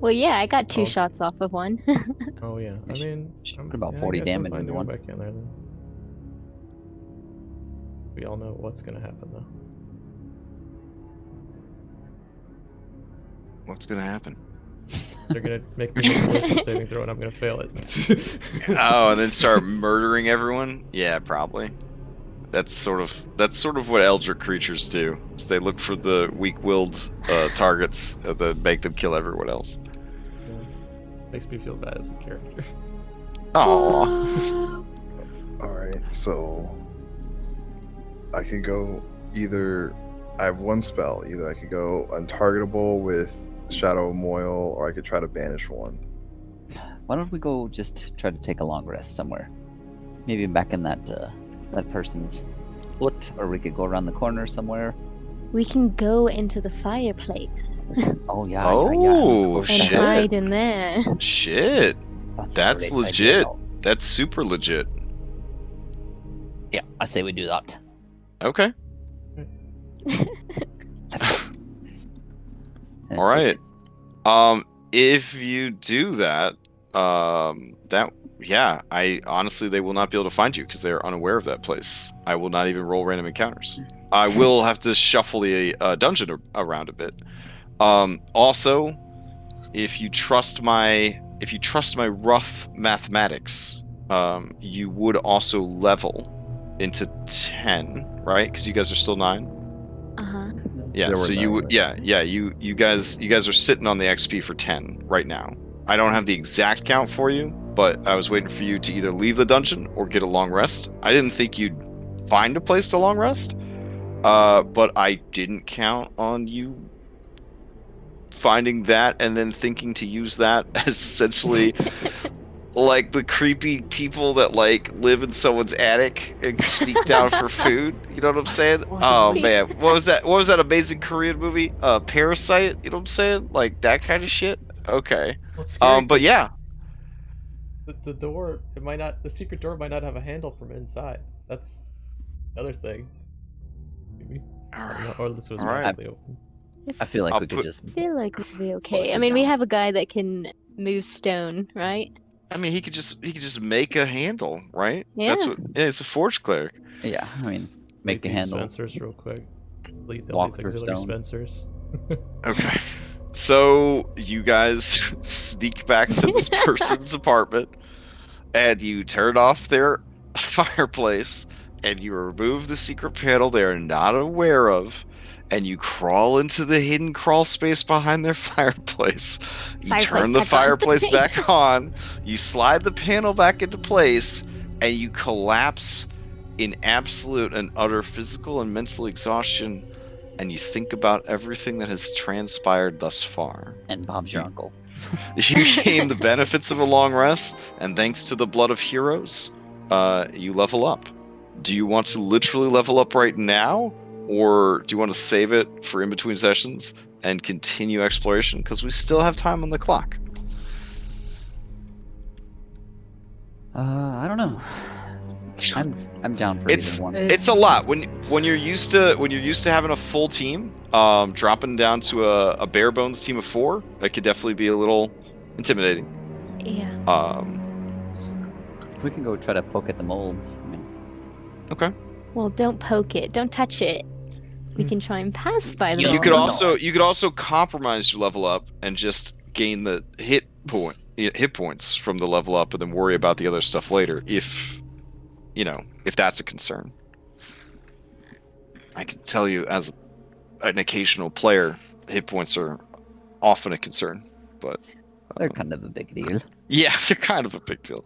Well, yeah, I got 2 Oh. shots off of one. Oh yeah. I mean, should I'm- put about yeah, 40 I guess I'm damage fine into to go one. back in there then. We all know what's gonna happen though. What's gonna happen? They're gonna make me make a wisdom saving throw, and I'm gonna fail it. Oh, and then start murdering everyone? Yeah, probably. That's sort of what eldritch creatures do. Is they look for the weak-willed targets that make them kill everyone else. Yeah. Makes me feel bad as a character. Oh. All right, so I could go either. I have one spell. Either I could go untargetable with Shadow of Moil, or I could try to banish one. Why don't we go just try to take a long rest somewhere? Maybe back in that person's foot, or we could go around the corner somewhere. We can go into the fireplace Oh yeah. Oh, and shit. hide in there. Shit. That's That's a great legit. idea, though. That's super legit. Yeah, I say we do that. Okay. Let's go. And All so- right. If you do that, I honestly they will not be able to find you because they are unaware of that place. I will not even roll random encounters. I will have to shuffle the dungeon around a bit. Also, if you trust my rough mathematics, you would also level into 10, right? Because you guys are still 9. Uh-huh. Yeah, Yeah, so we're you nine would, right you guys are sitting on the XP for 10 right now. I don't have the exact count for you, but I was waiting for you to either leave the dungeon or get a long rest. I didn't think you'd find a place to long rest, but I didn't count on you finding that and then thinking to use that as essentially like the creepy people that like live in someone's attic and sneak down for food. You know what I'm saying? Oh man, what was that? What was that amazing Korean movie? Parasite. You know what I'm saying? Like that kind of shit. Okay. What's scary? But yeah. The door, the secret door might not have a handle from inside. That's another thing. Maybe. I don't know, or this was All right. magically open. I feel like I'll we could put- just. I feel like we'll be Bust okay. I it mean, we down. have a guy that can move stone, right? I mean, he could just make a handle, right? That's Yeah. what. Yeah, it's a forge cleric. Yeah, I mean, make Delete a these handle. Spencers real quick. Delete all Walk these through auxiliary stone. Spencers. Okay. So you guys sneak back to this person's apartment, and you turn off their fireplace, and you remove the secret panel they are not aware of, and you crawl into the hidden crawl space behind their fireplace. You Fireplace turn the back on. fireplace back on, you slide the panel back into place, and you collapse in absolute and utter physical and mental exhaustion, and you think about everything that has transpired thus far. And Bob's your uncle. You gain the benefits of a long rest, and thanks to the blood of heroes, you level up. Do you want to literally level up right now, or do you want to save it for in between sessions and continue exploration? Because we still have time on the clock. I don't know. I'm down for It's either one. it's a lot when you're used to having a full team. Dropping down to a bare bones team of 4, that could definitely be a little intimidating. Yeah. We can go try to poke at the molds. I mean, Okay. Well, don't poke it. Don't touch it. We can try and pass by the You mold. could also compromise your level up and just gain the hit points from the level up, and then worry about the other stuff later if that's a concern. I can tell you as an occasional player, hit points are often a concern, but they're kind of a big deal. yeah, they're kind of a big deal.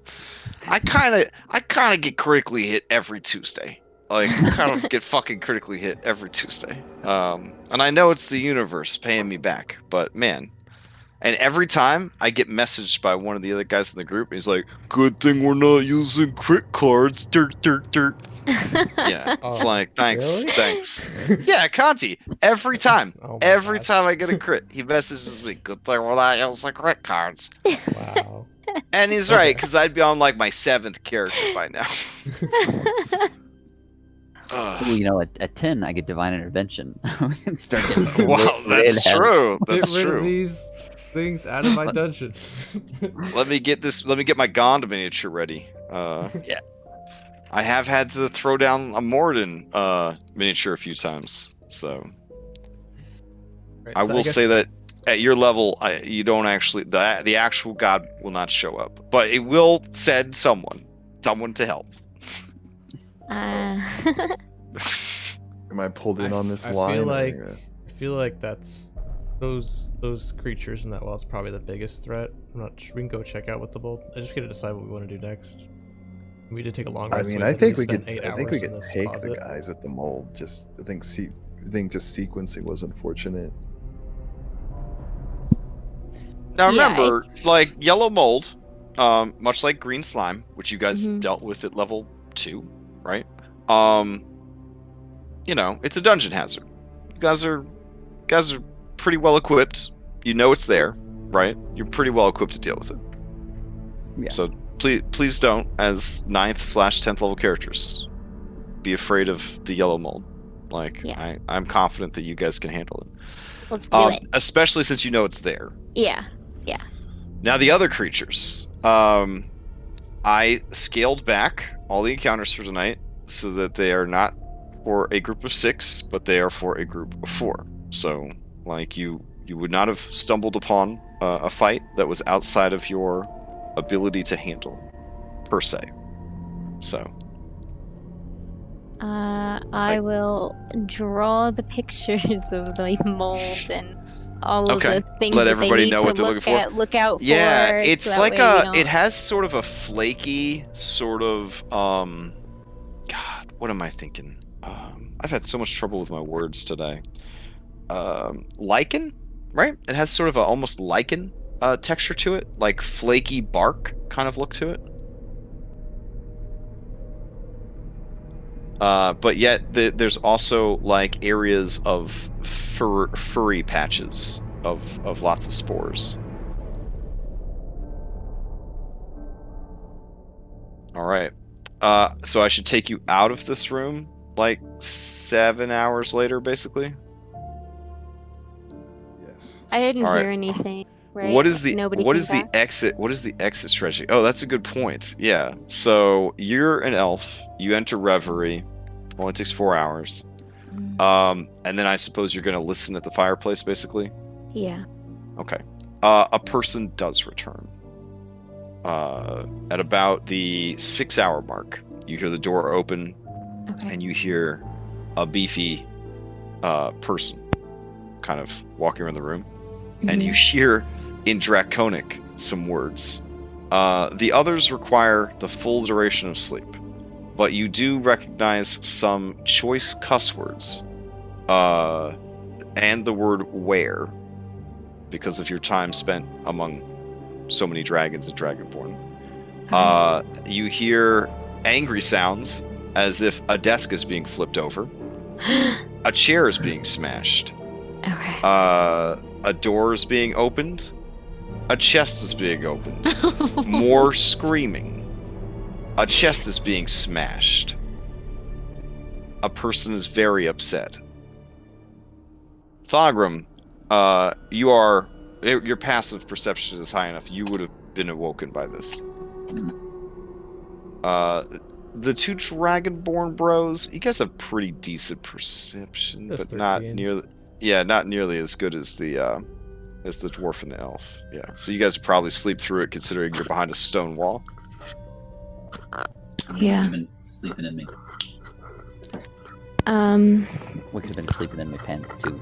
I kind of get critically hit every Tuesday. Like, kind of get fucking critically hit every Tuesday. And I know it's the universe paying me back, but man. And every time I get messaged by one of the other guys in the group, he's like, "Good thing we're not using crit cards." Dirt, dirt, dirt. Yeah, it's like, thanks, really? thanks. Yeah, Conti. Every time, Oh my every God. time I get a crit, he messages me, "Good thing we're not using crit cards." Wow. And he's right, because I'd be on like my 7th character by now. Ooh, you know, at 10, I get divine intervention. We can start getting some Wow, red that's head. true. Get That's rid of true. these things out of my dungeon. Let me get my Gond miniature ready. Yeah. I have had to throw down a Morden miniature a few times, so Right, I so will guess- say that at your level, you don't actually the actual god will not show up, but it will send someone to help. Am I pulled in on this I line? feel or- like I feel like that's those creatures in that well is probably the biggest threat. I'm not sure. We can go check out what the bolt. I just gotta decide what we want to do next. We did take a long I rest. mean, so I think we spent could. 8 I think we hours in could this take closet. the guys with the mold. I think just sequencing was unfortunate. Now Yeah, remember, like yellow mold, much like green slime, which you guys Mhm. dealt with at level 2, right? It's a dungeon hazard. You guys are pretty well equipped. You know it's there, right? You're pretty well equipped to deal with it. Yeah. So please don't, as 9th/10th level characters, be afraid of the yellow mold. Like, Yeah. I'm confident that you guys can handle it. Let's do it. Especially since you know it's there. Yeah. Now the other creatures. I scaled back all the encounters for tonight so that they are not for a group of 6, but they are for a group of 4. So, like, you would not have stumbled upon a fight that was outside of your ability to handle, per se. So, I will draw the pictures of the mold and all Okay. of the things Let that everybody they need know to what they're looking for. look out for. yeah, it's so that like way we don't... it has sort of a flaky sort of God, what am I thinking? I've had so much trouble with my words today. Lichen, right? It has sort of a almost lichen texture to it, like flaky bark kind of look to it. But yet there's also like areas of furry patches of lots of spores. All right. So I should take you out of this room like 7 hours later, basically. Yes. I didn't All right. hear anything. Right? What is the Nobody what came is the back? exit? What is the exit strategy? Oh, that's a good point. Yeah. So you're an elf. You enter reverie. Only takes 4 hours. Mm, And then I suppose you're gonna listen at the fireplace, basically. yeah. Okay. A person does return. At about the 6-hour mark, you hear the door open, Okay. and you hear a beefy person kind of walking around the room, and you hear in Draconic some words. The others require the full duration of sleep, but you do recognize some choice cuss words, and the word "where," because of your time spent among so many dragons and dragonborn. You hear angry sounds as if a desk is being flipped over, a chair is being smashed, Okay. a door is being opened, a chest is being opened, more screaming. A chest is being smashed. A person is very upset. Thogrum, your passive perception is high enough. You would have been awoken by this. The two Dragonborn bros, you guys have pretty decent perception, Just but not 13. not nearly as good as the dwarf and the elf. Yeah, so you guys would probably sleep through it, considering you're behind a stone wall. Yeah. You've been sleeping in me. We could have been sleeping in my pants too.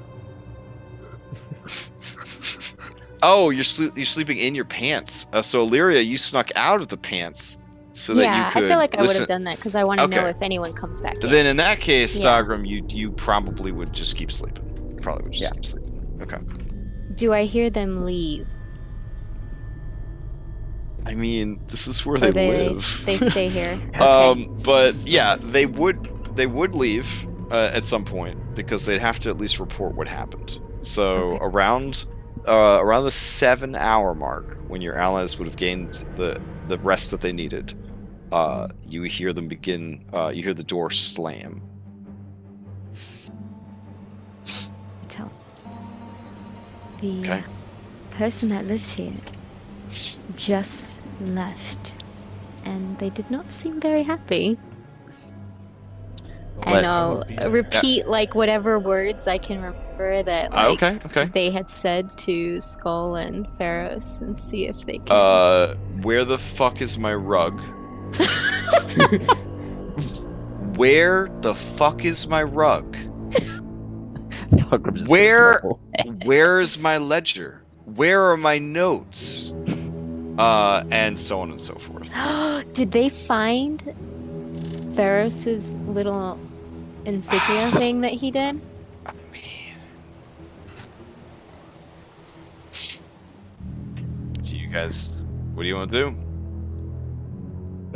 Oh, you're sleeping in your pants. So Illyria, you snuck out of the pants so that you Yeah, could I feel like I would listen. have done that because I want to know Okay. if anyone comes back in. Then in that case, Yeah. Thogrum, you probably would just keep sleeping. You probably would just keep sleeping. Okay. Do I hear them leave? I mean, this is where Or they live. they stay here? Okay. But yeah, they would leave at some point because they'd have to at least report what happened. So Okay. around the 7-hour mark, when your allies would have gained the rest that they needed, you hear them begin. You hear the door slam. Tell the Okay. person that lives here just left, and they did not seem very happy. What- And I I'll would be there. repeat like whatever words I can remember that like Okay. they had said to Skull and Pharaohs, and see if they can. Where the fuck is my rug? Where the fuck is my rug? Thogrum's just Where- gonna Where's my ledger? Where are my notes? And so on and so forth. Did they find Pharaohs' little insignia thing that he did? I mean, do you guys? What do you want to do?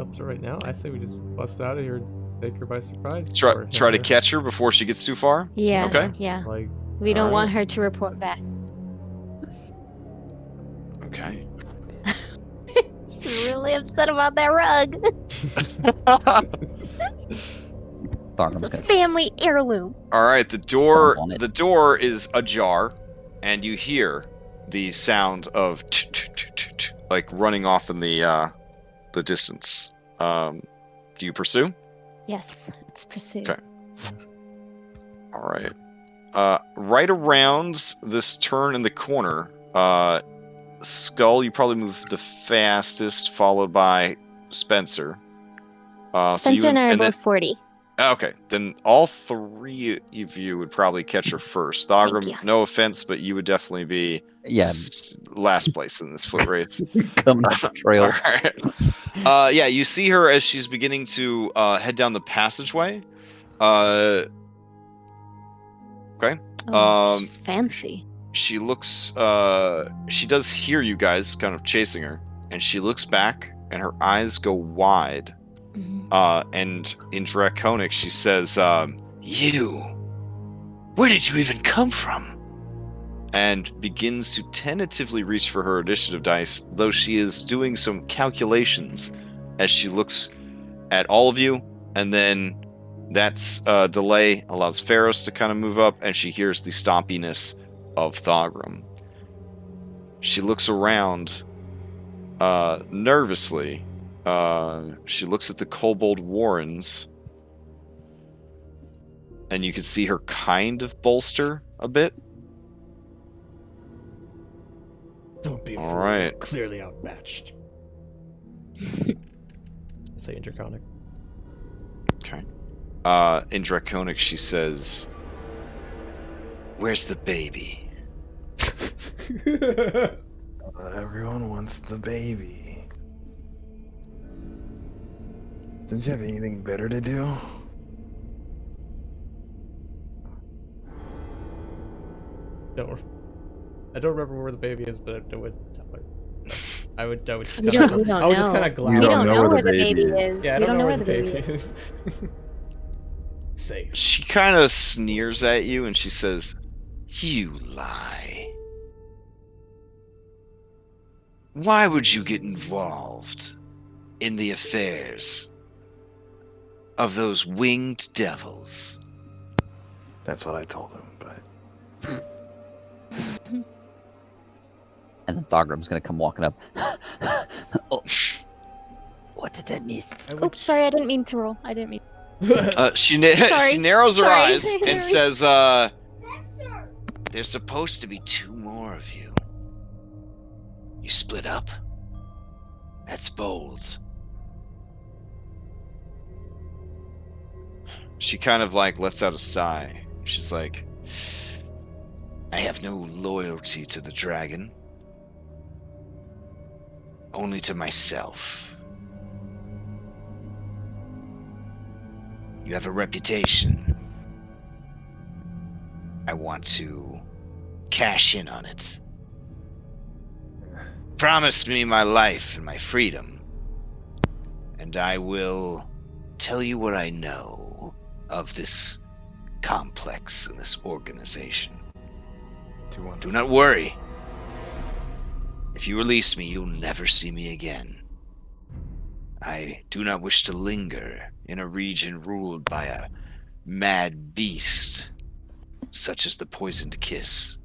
Up to right now, I say we just bust out of here and take her by surprise. Try or to him, catch her before she gets too far. Yeah. Okay. Yeah. Like, We don't Alright. want her to report back. Okay. She's really upset about that rug. Thogrum's It's a gonna family heirloom. All right. The Stomp on it. door is ajar, and you hear the sound of like running off in the distance. Do you pursue? Yes, it's pursuit. Okay. All right. Right around this turn in the corner, Skull, you probably move the fastest, followed by Spencer. Spencer and I are then- both 40. Okay, then all three of you would probably catch her first. Thogrum, you. no offense, but you would definitely be Yeah, last place in this foot race. coming up the trail. Alright. Yeah, you see her as she's beginning to head down the passageway. Okay. Oh, she's fancy. She looks she does hear you guys kind of chasing her, and she looks back and her eyes go wide. Mhm. And in Draconic she says, you, where did you even come from? And begins to tentatively reach for her initiative dice, though she is doing some calculations as she looks at all of you, and then that's delay allows Pharaohs to kind of move up, and she hears the stompiness of Thogrum. She looks around nervously. She looks at the kobold warrens, and you can see her kind of bolster a bit. don't be a All fool. right. Clearly outmatched. Say in Draconic. Okay. In Draconic, she says, "Where's the baby?" Everyone wants the baby. Don't you have anything better to do? I don't remember where the baby is, but I would tell her. I would We don't I would just know. kind of You glance. We don't don't know know where where the the baby baby is. Yeah, I We don't know where the baby is. Safe. She kind of sneers at you, and she says, "You lie. Why would you get involved in the affairs of those winged devils. That's what I told him, but And then Thogrum's gonna come walking up. Oh, what did I miss? Oops, sorry, I didn't mean to roll. I didn't mean. She Sorry. narrows her Sorry. eyes and Sorry. says, "There's supposed to be 2 more of you. You split up? That's bold." She kind of like lets out a sigh. She's like, "I have no loyalty to the dragon. Only to myself. You have a reputation. I want to cash in on it. Promise me my life and my freedom, and I will tell you what I know of this complex and this organization. Do not worry. If you release me, you'll never see me again. I do not wish to linger in a region ruled by a mad beast such as the poisoned kiss."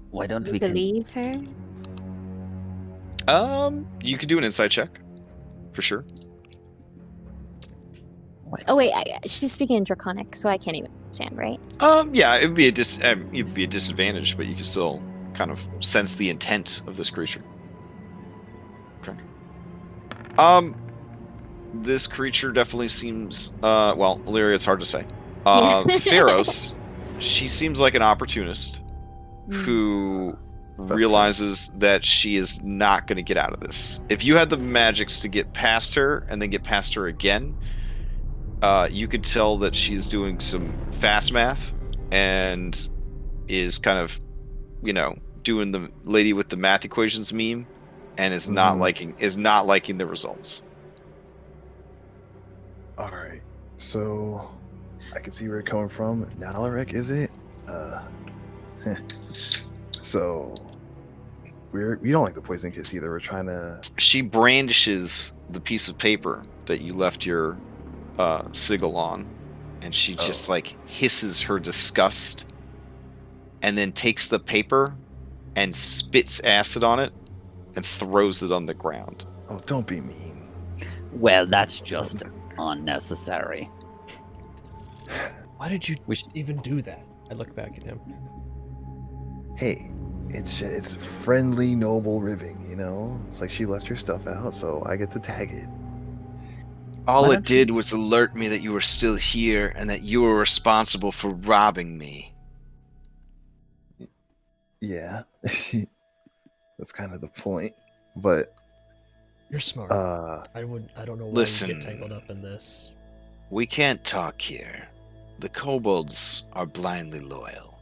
Why don't You we believe her? You could do an insight check, for sure. Oh wait, she's speaking in Draconic, so I can't even understand, right? Yeah, it'd be a disadvantage, but you can still kind of sense the intent of this creature. Okay. This creature definitely seems, well, Illyria, it's hard to say. Pharos, she seems like an opportunist who realizes that she is not going to get out of this. If you had the magics to get past her and then get past her again, you could tell that she's doing some fast math and is kind of, doing the lady with the math equations meme, and is not liking the results. all right. So I can see where you're coming from. Nalaric, is it? So we don't like the poison kiss either. We're trying to. She brandishes the piece of paper that you left your sigil on, and she just like hisses her disgust, and then takes the paper and spits acid on it and throws it on the ground. Oh, don't be mean. Well, that's just unnecessary. Why did you even do that? I look back at him. Hey, it's friendly, noble ribbing, you know? It's like she left your stuff out, so I get to tag it. All it did was alert me that you were still here and that you were responsible for robbing me. Yeah. That's kind of the point. But You're smart. I don't know why Listen. you get tangled up in this. We can't talk here. The kobolds are blindly loyal.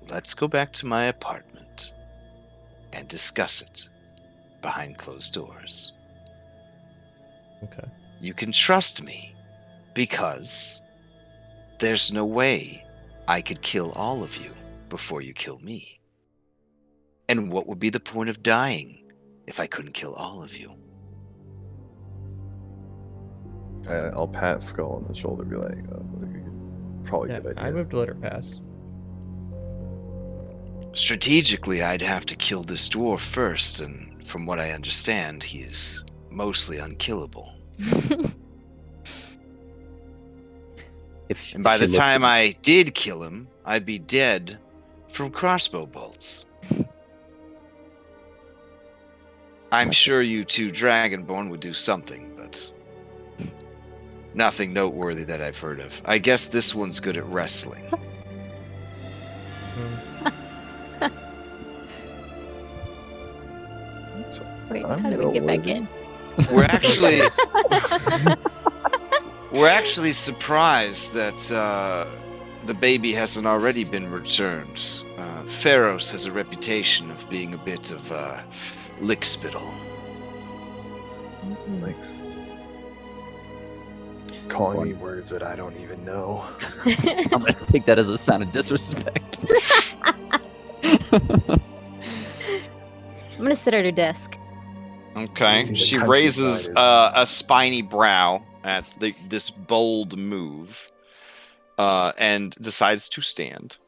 Let's go back to my apartment and discuss it behind closed doors. Okay. You can trust me, because there's no way I could kill all of you before you kill me. And what would be the point of dying if I couldn't kill all of you? I'll pat Skull on the shoulder, be like, probably Yeah, good idea. I moved to let her pass. Strategically, I'd have to kill this dwarf first, and from what I understand, he's mostly unkillable. And by the time I did kill him, I'd be dead from crossbow bolts. I'm sure you two Dragonborn would do something, but nothing noteworthy that I've heard of. I guess this one's good at wrestling. Wait, how do we get back in? We're actually surprised that the baby hasn't already been returned. Pharos has a reputation of being a bit of a lickspittle. Like, calling me words that I don't even know. I'm gonna take that as a sign of disrespect. I'm gonna sit at her desk. Okay. See the She countryside raises is- a spiny brow at this bold move, and decides to stand.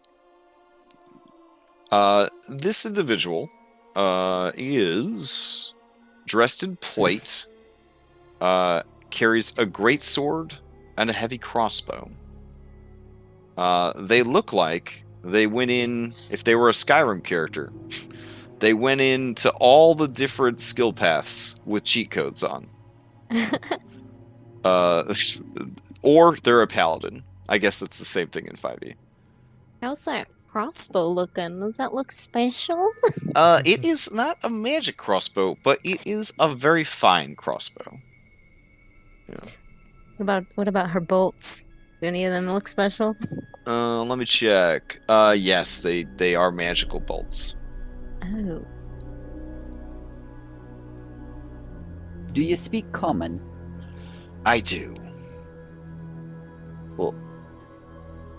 This individual is dressed in plate, carries a great sword and a heavy crossbow. They look like they went in, if they were a Skyrim character, they went into all the different skill paths with cheat codes on. Or they're a paladin. I guess that's the same thing in 5e. How's that crossbow looking? Does that look special? It is not a magic crossbow, but it is a very fine crossbow. Yeah. What about her bolts? Do any of them look special? Let me check. Yes, they are magical bolts. Oh. Do you speak common? I do. Well,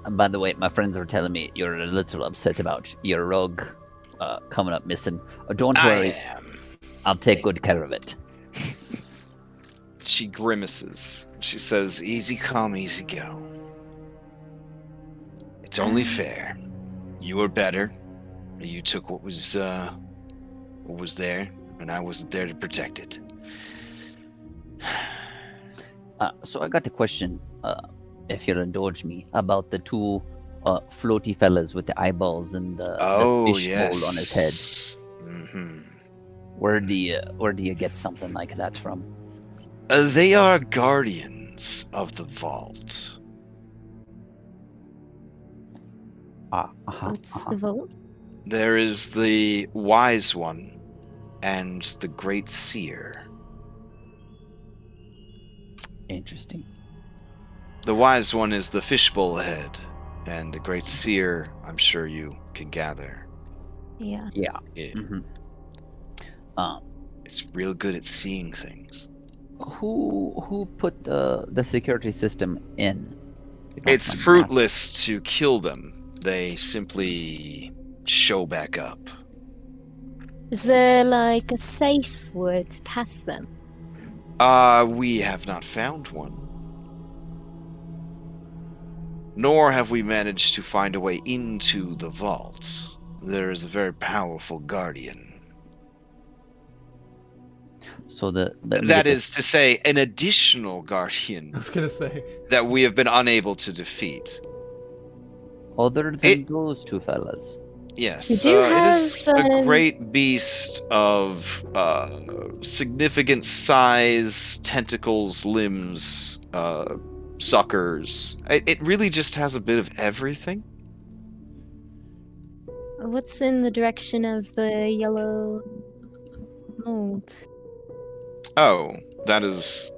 and by the way, my friends were telling me you're a little upset about your rogue coming up missing. Don't worry, I am. I'll take good care of it. She grimaces. She says, "Easy come, easy go. It's only fair. You were better. You took what was there, and I wasn't there to protect it." So I got a question, if you'll indulge me, about the two floaty fellas with the eyeballs and the fish bowl on his head. Mm-hmm. Where do you get something like that from? They are guardians of the vault. What's the vote? There is the wise one and the great seer. Interesting. The wise one is the fishbowl head, and the great seer, I'm sure you can gather. Yeah. Yeah. It, Mm-hmm. it's real good at seeing things. Who put the security system in? If you don't It's mind me fruitless to kill them. They simply show back up. Is there like a safe word to pass them? We have not found one. Nor have we managed to find a way into the vault. There is a very powerful guardian. asking. So That is to say, an additional I guardian was gonna say. that we have been unable to defeat. other than those two fellas. Yes, We do it is have, a great beast of significant size, tentacles, limbs, suckers. It really just has a bit of everything. What's in the direction of the yellow mold? Oh, that is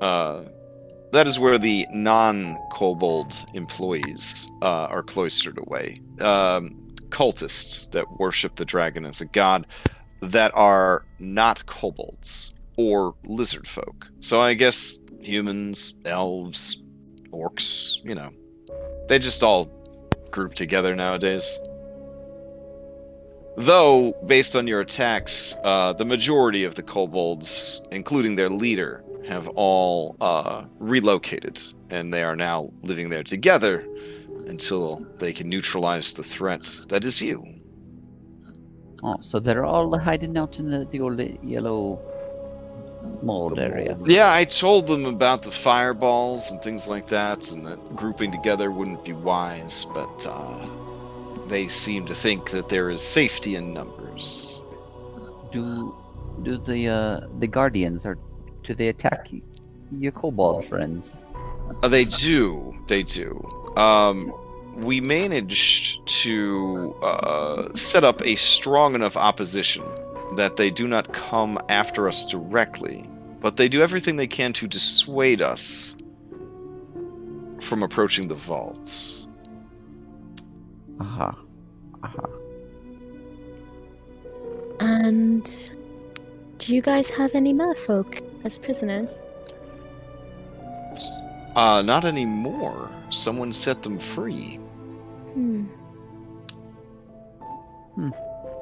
where the non-kobold employees are cloistered away. Cultists that worship the dragon as a god that are not kobolds or lizardfolk. So I guess humans, elves, orcs, they just all group together nowadays. Though, based on your attacks, the majority of the kobolds, including their leader, have all relocated, and they are now living there together until they can neutralize the threat that is you. Oh, so they're all hiding out in the old yellow mold area. Yeah, I told them about the fireballs and things like that, and that grouping together wouldn't be wise, but they seem to think that there is safety in numbers. Do the guardians do they attack your kobold friends? They do. We managed to set up a strong enough opposition that they do not come after us directly, but they do everything they can to dissuade us from approaching the vaults. Aha. And do you guys have any merfolk as prisoners? Not anymore. Someone set them free.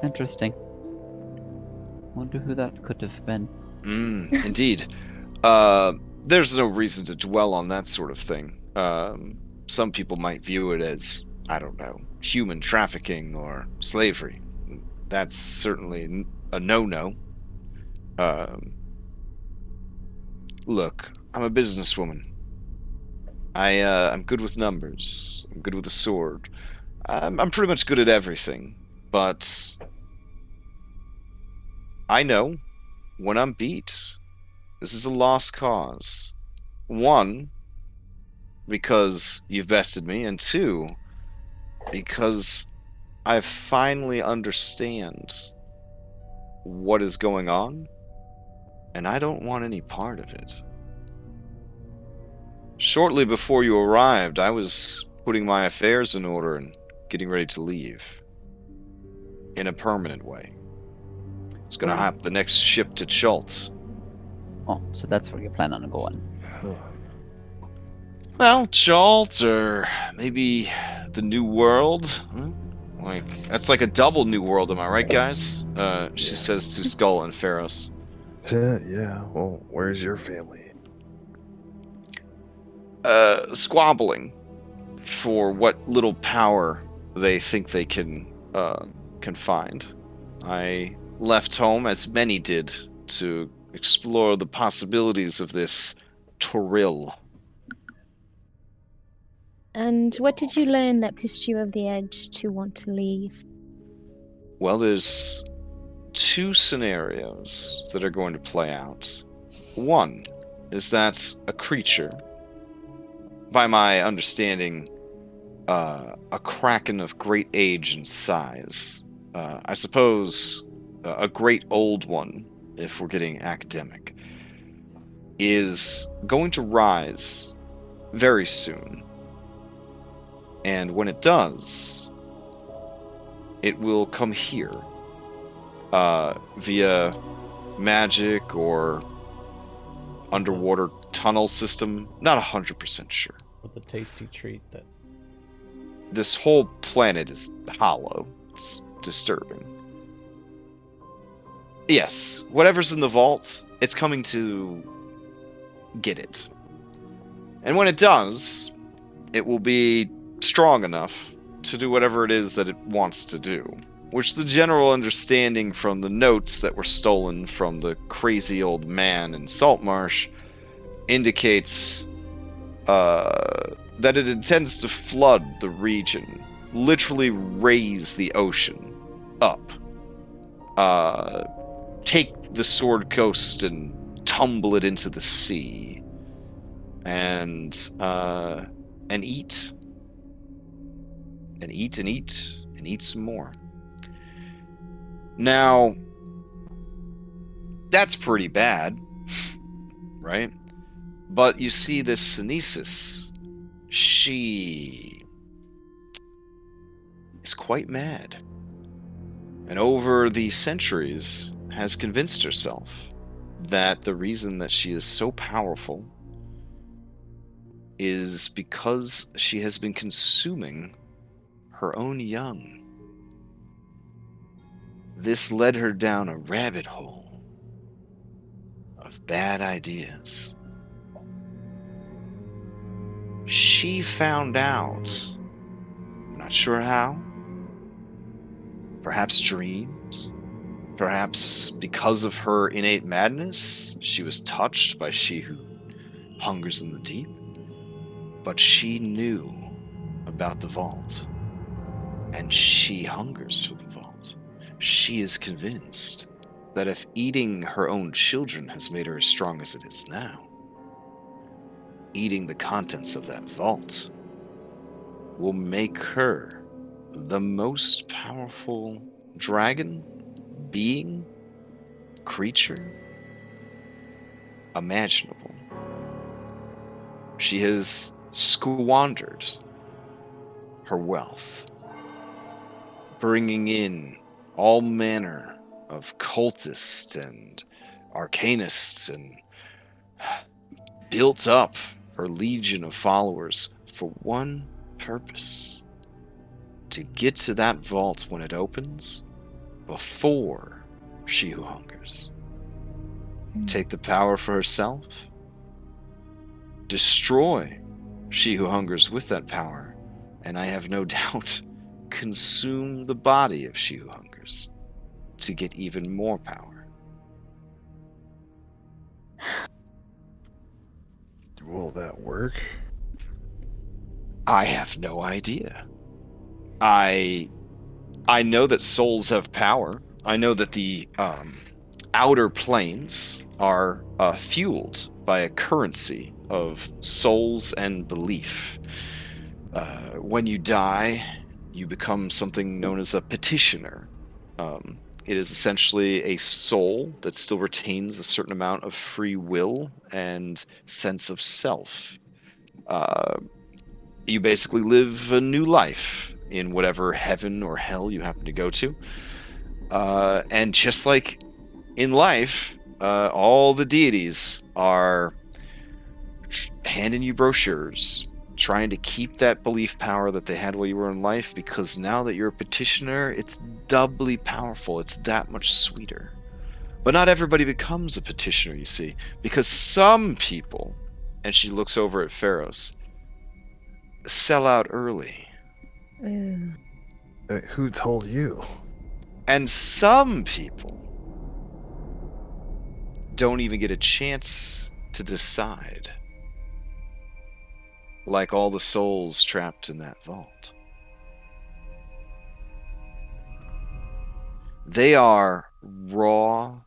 Interesting. Wonder who that could have been. Indeed. there's no reason to dwell on that sort of thing. Some people might view it as, I don't know, human trafficking or slavery. That's certainly a no-no. Look, I'm a businesswoman. I'm good with numbers. I'm good with a sword. I'm pretty much good at everything. But I know when I'm beat, this is a lost cause. One, because you've bested me, and two, because I finally understand what is going on, and I don't want any part of it. Shortly before you arrived, I was putting my affairs in order and getting ready to leave. In a permanent way. It's gonna hop the next ship to Chult. Oh, so that's where you plan on going. Well, Chult, or maybe the New World. Huh? Like, that's like a double New World, am I right, guys? She Yeah. says to Skull and Pharos. Yeah, well, where's your family? Squabbling for what little power they think they can find. I left home, as many did, to explore the possibilities of this Toril. And what did you learn that pushed you over the edge to want to leave? Well, there's two scenarios that are going to play out. One is that a creature, by my understanding, a kraken of great age and size, I suppose a great old one, if we're getting academic, is going to rise very soon. And when it does, it will come here via magic or underwater tunnel system. Not 100% sure. With a tasty treat that This whole planet is hollow. It's disturbing. Yes, whatever's in the vault, it's coming to get it. And when it does, it will be strong enough to do whatever it is that it wants to do. Which the general understanding from the notes that were stolen from the crazy old man in Saltmarsh indicates that it intends to flood the region, literally raise the ocean up, take the Sword Coast and tumble it into the sea, and eat, and eat, and eat, and eat some more. Now, that's pretty bad, right? But you see, this Synesis, she is quite mad. And over the centuries has convinced herself that the reason that she is so powerful is because she has been consuming her own young. This led her down a rabbit hole of bad ideas. She found out, I'm not sure how, perhaps dreams, perhaps because of her innate madness, she was touched by she who hungers in the deep, but she knew about the vault, and she hungers for the vault. She is convinced that if eating her own children has made her as strong as it is now, eating the contents of that vault will make her the most powerful dragon, being, creature imaginable. She has squandered her wealth, bringing in all manner of cultists and arcanists, and built up her legion of followers for one purpose: to get to that vault when it opens before she who hungers. Take the power for herself destroy she who hungers with that power, and I have no doubt consume the body of she who hungers to get even more power. Will that work? I have no idea. I know that souls have power. I know that the outer planes are fueled by a currency of souls and belief. When you die, you become something known as a petitioner. It is essentially a soul that still retains a certain amount of free will and sense of self. You basically live a new life in whatever heaven or hell you happen to go to. And just like in life, all the deities are handing you brochures, trying to keep that belief power that they had while you were in life, because now that you're a petitioner, it's doubly powerful. It's that much sweeter. But not everybody becomes a petitioner, you see, because some people, and she looks over at Pharaohs, sell out early. Ooh. Who told you? And some people don't even get a chance to decide. Like all the souls trapped in that vault. They are raw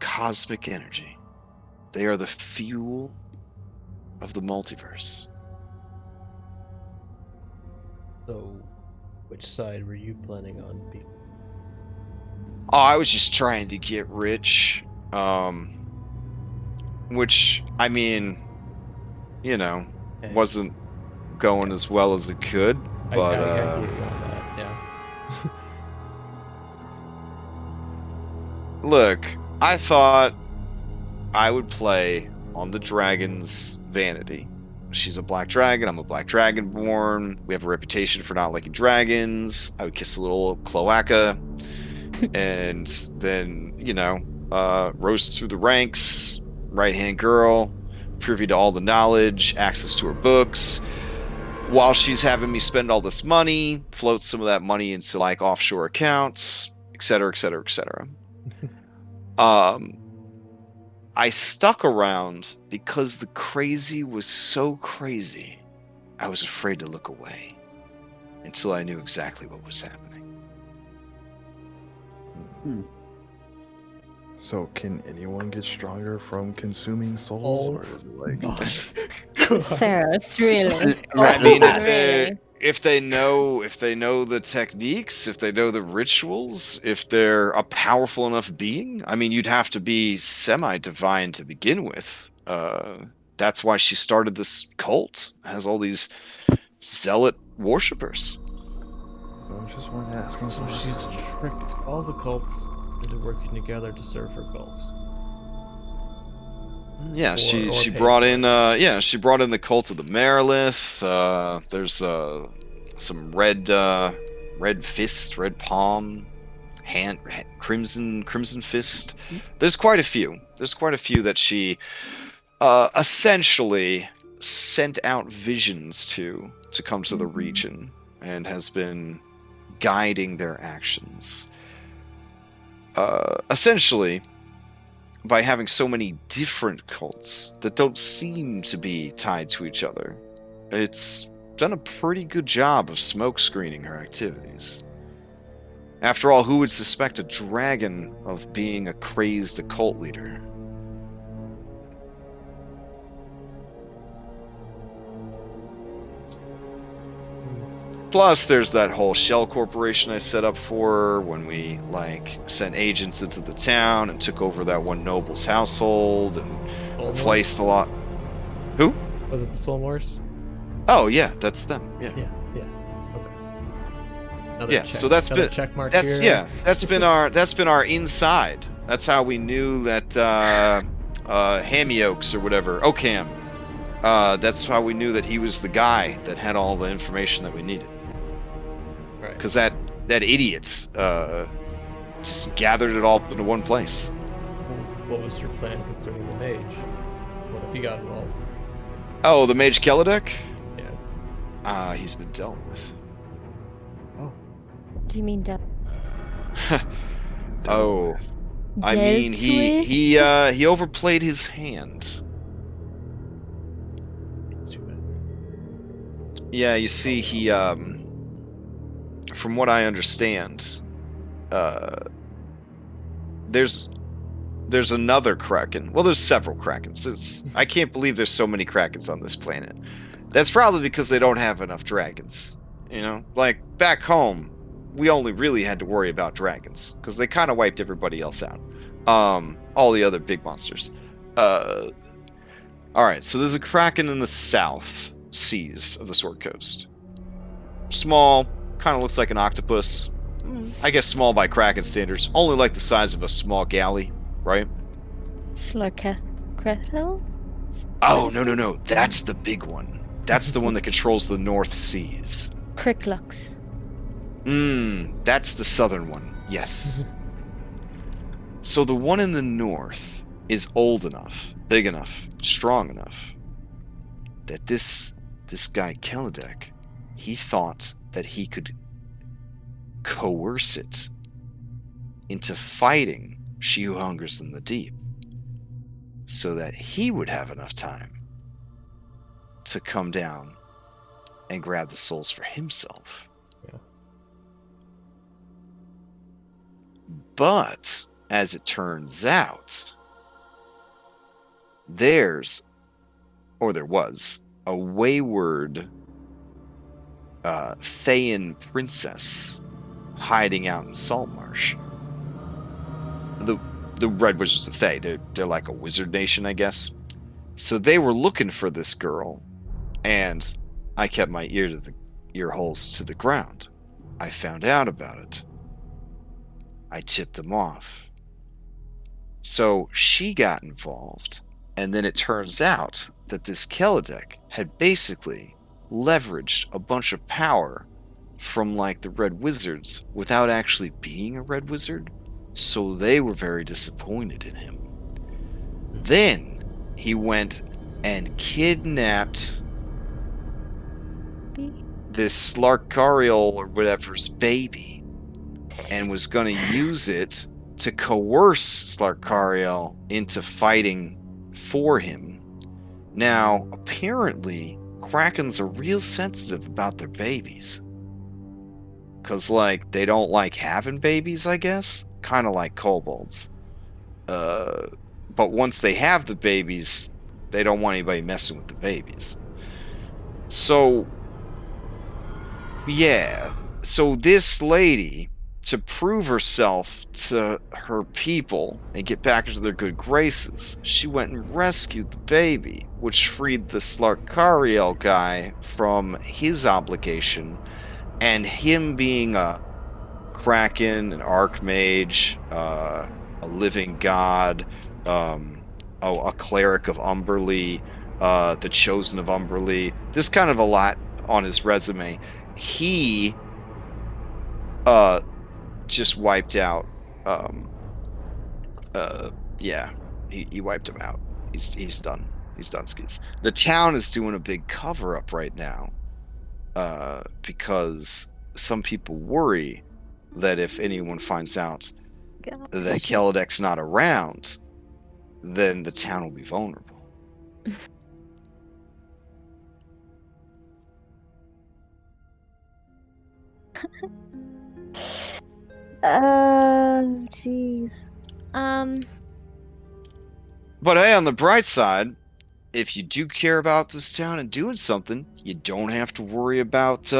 cosmic energy. They are the fuel of the multiverse. So, which side were you planning on being? Oh, I was just trying to get rich. Which, I mean, you know, Hey, wasn't going as well as it could, but I hear you on that. Yeah. look, I thought I would play on the dragon's vanity. She's a black dragon, I'm a black dragonborn. We have a reputation for not liking dragons. I would kiss a little cloaca, and then, rose through the ranks, right-hand girl, privy to all the knowledge, access to her books. While she's having me spend all this money, float some of that money into like offshore accounts, etc., etc., etc. I stuck around because the crazy was so crazy, I was afraid to look away until I knew exactly what was happening. So can anyone get stronger from consuming souls, Oh or is it like Pharaohs, really? I mean, Really? if they know the techniques, if they know the rituals, if they're a powerful enough being, I mean, you'd have to be semi-divine to begin with. That's why she started this cult. Has all these zealot worshippers. I'm just one asking? So she's tricked all the cults into working together to serve her goals. Yeah, Or she pay brought for in it. she brought in the cult of the Merilith. There's some red fist, red palm, crimson fist. There's quite a few. There's quite a few that she essentially sent out visions to come to the region, and has been guiding their actions. Essentially, by having so many different cults that don't seem to be tied to each other, it's done a pretty good job of smoke screening her activities. After all, who would suspect a dragon of being a crazed occult leader? Plus, there's that whole shell corporation I set up for her when we, sent agents into the town and took over that one noble's household and Soul replaced a Wars? lot. Who? Was it the Soul Wars? Oh, yeah, that's them. Yeah. Yeah. Okay. Another Yeah, check, so that's another been check mark that's here. yeah, that's been our inside. That's how we knew that Hammy Oaks or whatever, Oakham. That's how we knew that he was the guy that had all the information that we needed. Right. Because that idiot just gathered it all into one place. What was your plan concerning the mage? What if he got involved? Oh, the Mage Kelladek? Yeah. He's been dealt with. Oh. Do you mean dealt Oh, I mean, with? he overplayed his hand. It's too bad. Yeah, you see, he from what I understand, there's another Kraken. Well, there's several Krakens. I can't believe there's so many Krakens on this planet. That's probably because they don't have enough dragons. You know, like back home, we only really had to worry about dragons because they kind of wiped everybody else out. All the other big monsters. All right, so there's a Kraken in the south seas of the Sword Coast. Small, kind of looks like an octopus. I guess small by Kraken standards. Only like the size of a small galley, right? Slarkethel? Oh, no. That's the big one. That's the one that controls the North Seas. Cricklux. That's the southern one. Yes. So the one in the north is old enough, big enough, strong enough that this guy Kelladek, he thought that he could coerce it into fighting She Who Hungers in the Deep so that he would have enough time to come down and grab the souls for himself. Yeah. But as it turns out, there was a wayward Thayan princess hiding out in Saltmarsh. The Red Wizards of Thay, they're like a wizard nation, I guess. So they were looking for this girl, and I kept my ear holes to the ground. I found out about it. I tipped them off. So she got involved, and then it turns out that this Kelladek had basically leveraged a bunch of power from like the Red Wizards without actually being a Red Wizard, so they were very disappointed in him. Then he went and kidnapped this Slarkariel or whatever's baby and was going to use it to coerce Slarkariel into fighting for him. Now, apparently, Krakens are real sensitive about their babies. Because, like, they don't like having babies, I guess? Kind of like kobolds. But once they have the babies, they don't want anybody messing with the babies. So, yeah. So this lady, to prove herself to her people and get back into their good graces, she went and rescued the baby, which freed the Slarkariel guy from his obligation, and him being a Kraken, an Archmage, a living god, a cleric of Umberlee, the Chosen of Umberlee. There's kind of a lot on his resume. He just wiped out. Yeah, he wiped him out. He's done. He's done skis. The town is doing a big cover up right now, because some people worry that if anyone finds out that Kelladek's not around, then the town will be vulnerable. Jeez. But hey, on the bright side, if you do care about this town and doing something, you don't have to worry about, you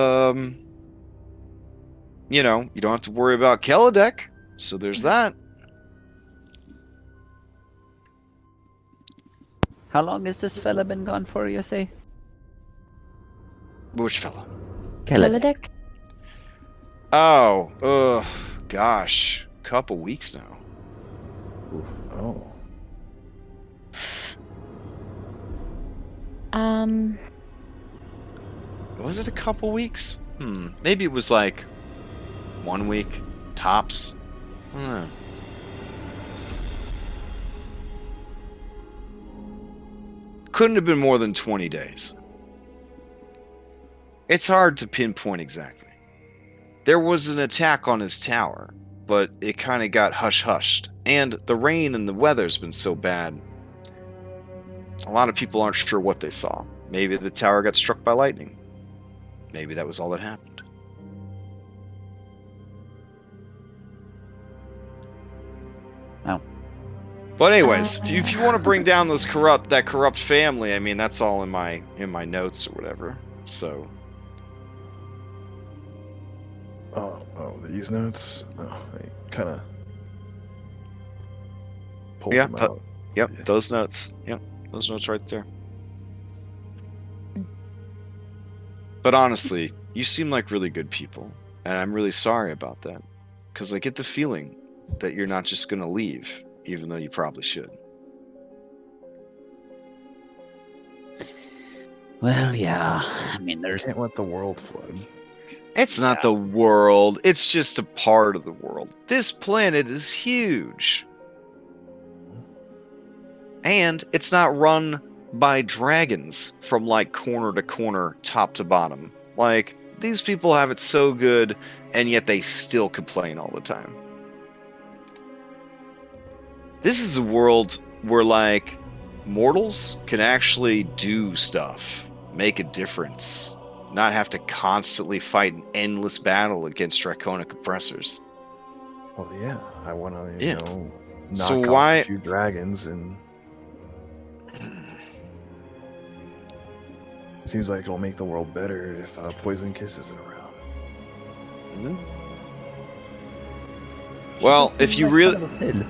don't have to worry about Kelladek. So there's that. How long has this fella been gone for, you say? Which fella? Kelladek? Oh, gosh. Couple weeks now. Oh. Was it a couple weeks? Maybe it was like 1 week, tops. I don't know. couldn't have been more than 20 days. It's hard to pinpoint exactly. There was an attack on his tower, but it kind of got hush-hushed. And the rain and the weather's been so bad, a lot of people aren't sure what they saw. Maybe the tower got struck by lightning. Maybe that was all that happened. Oh. But anyways, if you want to bring down that corrupt family, I mean that's all in my notes or whatever. So. Oh, these notes. Oh, I kind of pulled Yeah. them out. Yep. Yeah. Those notes. Yep. Those notes right there. But honestly, you seem like really good people, and I'm really sorry about that, because I get the feeling that you're not just gonna leave, even though you probably should. Well, yeah. I mean, there's Can't let the world flood. It's not the world, it's just a part of the world. This planet is huge. And it's not run by dragons from like corner to corner, top to bottom. Like, these people have it so good, and yet they still complain all the time. This is a world where, like, mortals can actually do stuff, make a difference, not have to constantly fight an endless battle against draconic oppressors. Well, yeah, I want to, Yeah. knock So out why- a few dragons, and it seems like it'll make the world better if Poison Kiss isn't around. Well, if you really, kind of a pig.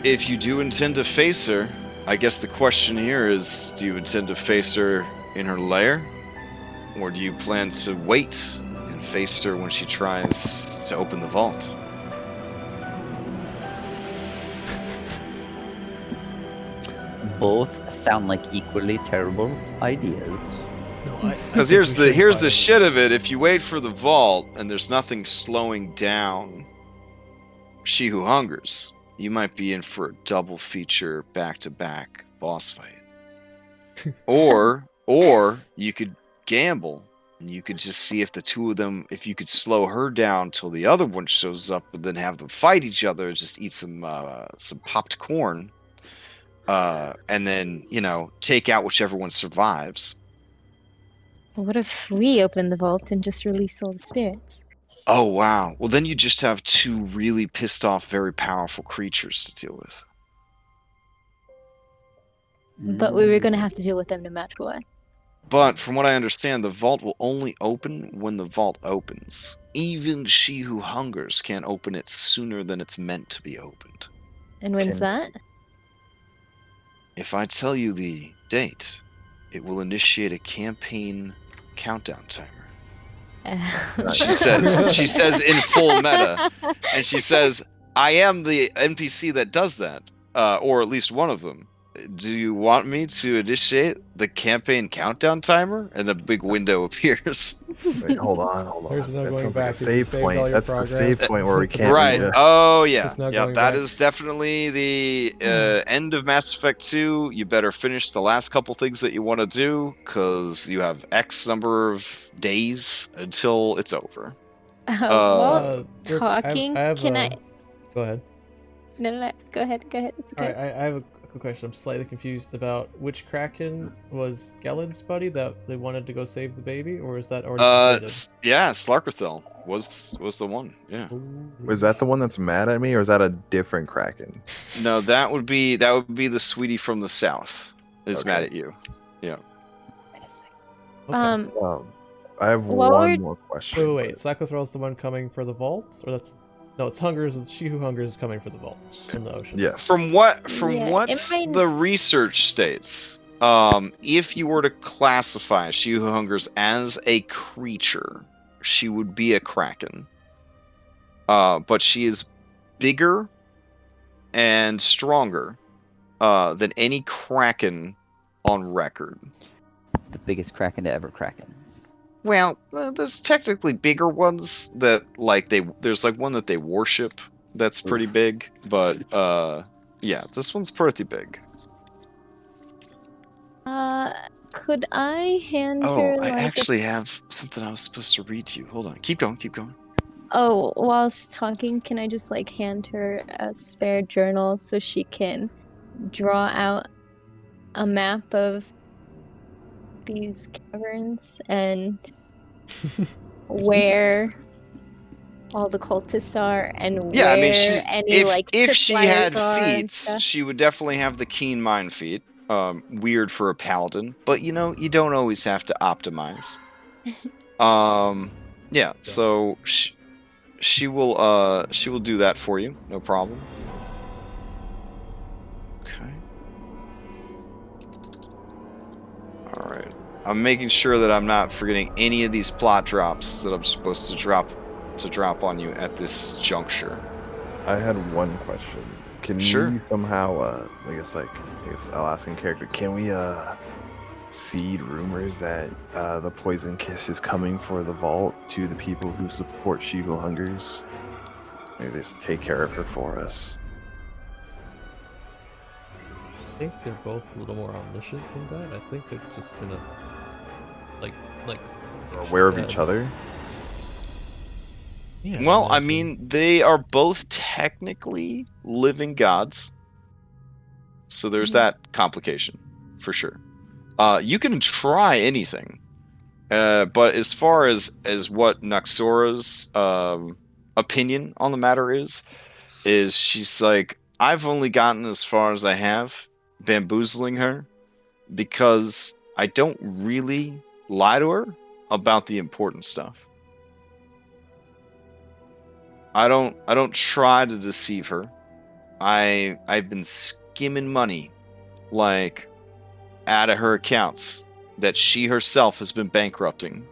if you do intend to face her, I guess the question here is, do you intend to face her in her lair? Or do you plan to wait and face her when she tries to open the vault? Both sound like equally terrible ideas. Because here's the shit of it. If you wait for the vault and there's nothing slowing down She Who Hungers, you might be in for a double feature back-to-back boss fight. or you could gamble and you could just see if the two of them, if you could slow her down till the other one shows up, and then have them fight each other, just eat some popped corn, and then take out whichever one survives. What if we open the vault and just release all the spirits? Oh wow! Well, then you just have two really pissed off, very powerful creatures to deal with. But we were gonna have to deal with them no matter what. But from what I understand, the vault will only open when the vault opens. Even She Who Hungers can't open it sooner than it's meant to be opened. And when's that? If I tell you the date, it will initiate a campaign countdown timer. She says in full meta, and she says, I am the NPC that does that, or at least one of them. Do you want me to initiate the campaign countdown timer? And a big window appears. Wait, hold on. There's no that going sounds back. like a If you save saved all point. your That's the progress, save point where we can't. Right. Yeah. Oh, yeah. It's not Yeah, going that back. is definitely the end of Mass Effect 2. You better finish the last couple things that you want to do, because you have X number of days until it's over. Well, Dirk, talking. Can I? Go ahead. No. Go ahead. It's okay. Alright, I have a quick question. I'm slightly confused about which Kraken was Gellen's buddy that they wanted to go save the baby, or is that already completed? Yeah, Slarkerthel was the one. Yeah. Was that the one that's mad at me, or is that a different Kraken? No, that would be the sweetie from the south is Okay. mad at you. Yeah. Okay. I have Well, one more question. Wait. Slacothrell's the one coming for the vault, or that's no? It's Hungers. She Who Hungers is coming for the vault from the ocean. Yes. From what Yeah, it might- the research states, if you were to classify She Who Hungers as a creature, she would be a kraken. But she is bigger and stronger than any kraken on record. The biggest Kraken to ever Kraken. Well, there's technically bigger ones that there's like one that they worship that's pretty big, but yeah, this one's pretty big. Could I hand Oh, her I like actually have something I was supposed to read to you. Hold on. Keep going. Keep going. Oh, whilst talking, can I just like hand her a spare journal so she can draw out a map of these caverns and where all the cultists are and Yeah, I mean, where any if like if she tripwires had are and feats, stuff? she would definitely have the keen mind feat. Weird for a paladin, but you know, you don't always have to optimize. Yeah. So she will do that for you, no problem. Okay. All right. I'm making sure that I'm not forgetting any of these plot drops that I'm supposed to drop on you at this juncture. I had one question. Can Sure. we somehow, I guess I'll ask in character. Can we seed rumors that the poison kiss is coming for the vault to the people who support She Who Hungers? Maybe they just take care of her for us. I think they're both a little more omniscient than that. I think they're just gonna like Or aware of each other. Yeah. Well, I imagine. mean, they are both technically living gods. So there's that complication, for sure. You can try anything. But as far as what Naxora's opinion on the matter is she's like, I've only gotten as far as I have, bamboozling her, because I don't really lie to her about the important stuff. I don't try to deceive her. I've been skimming money, like, out of her accounts that she herself has been bankrupting.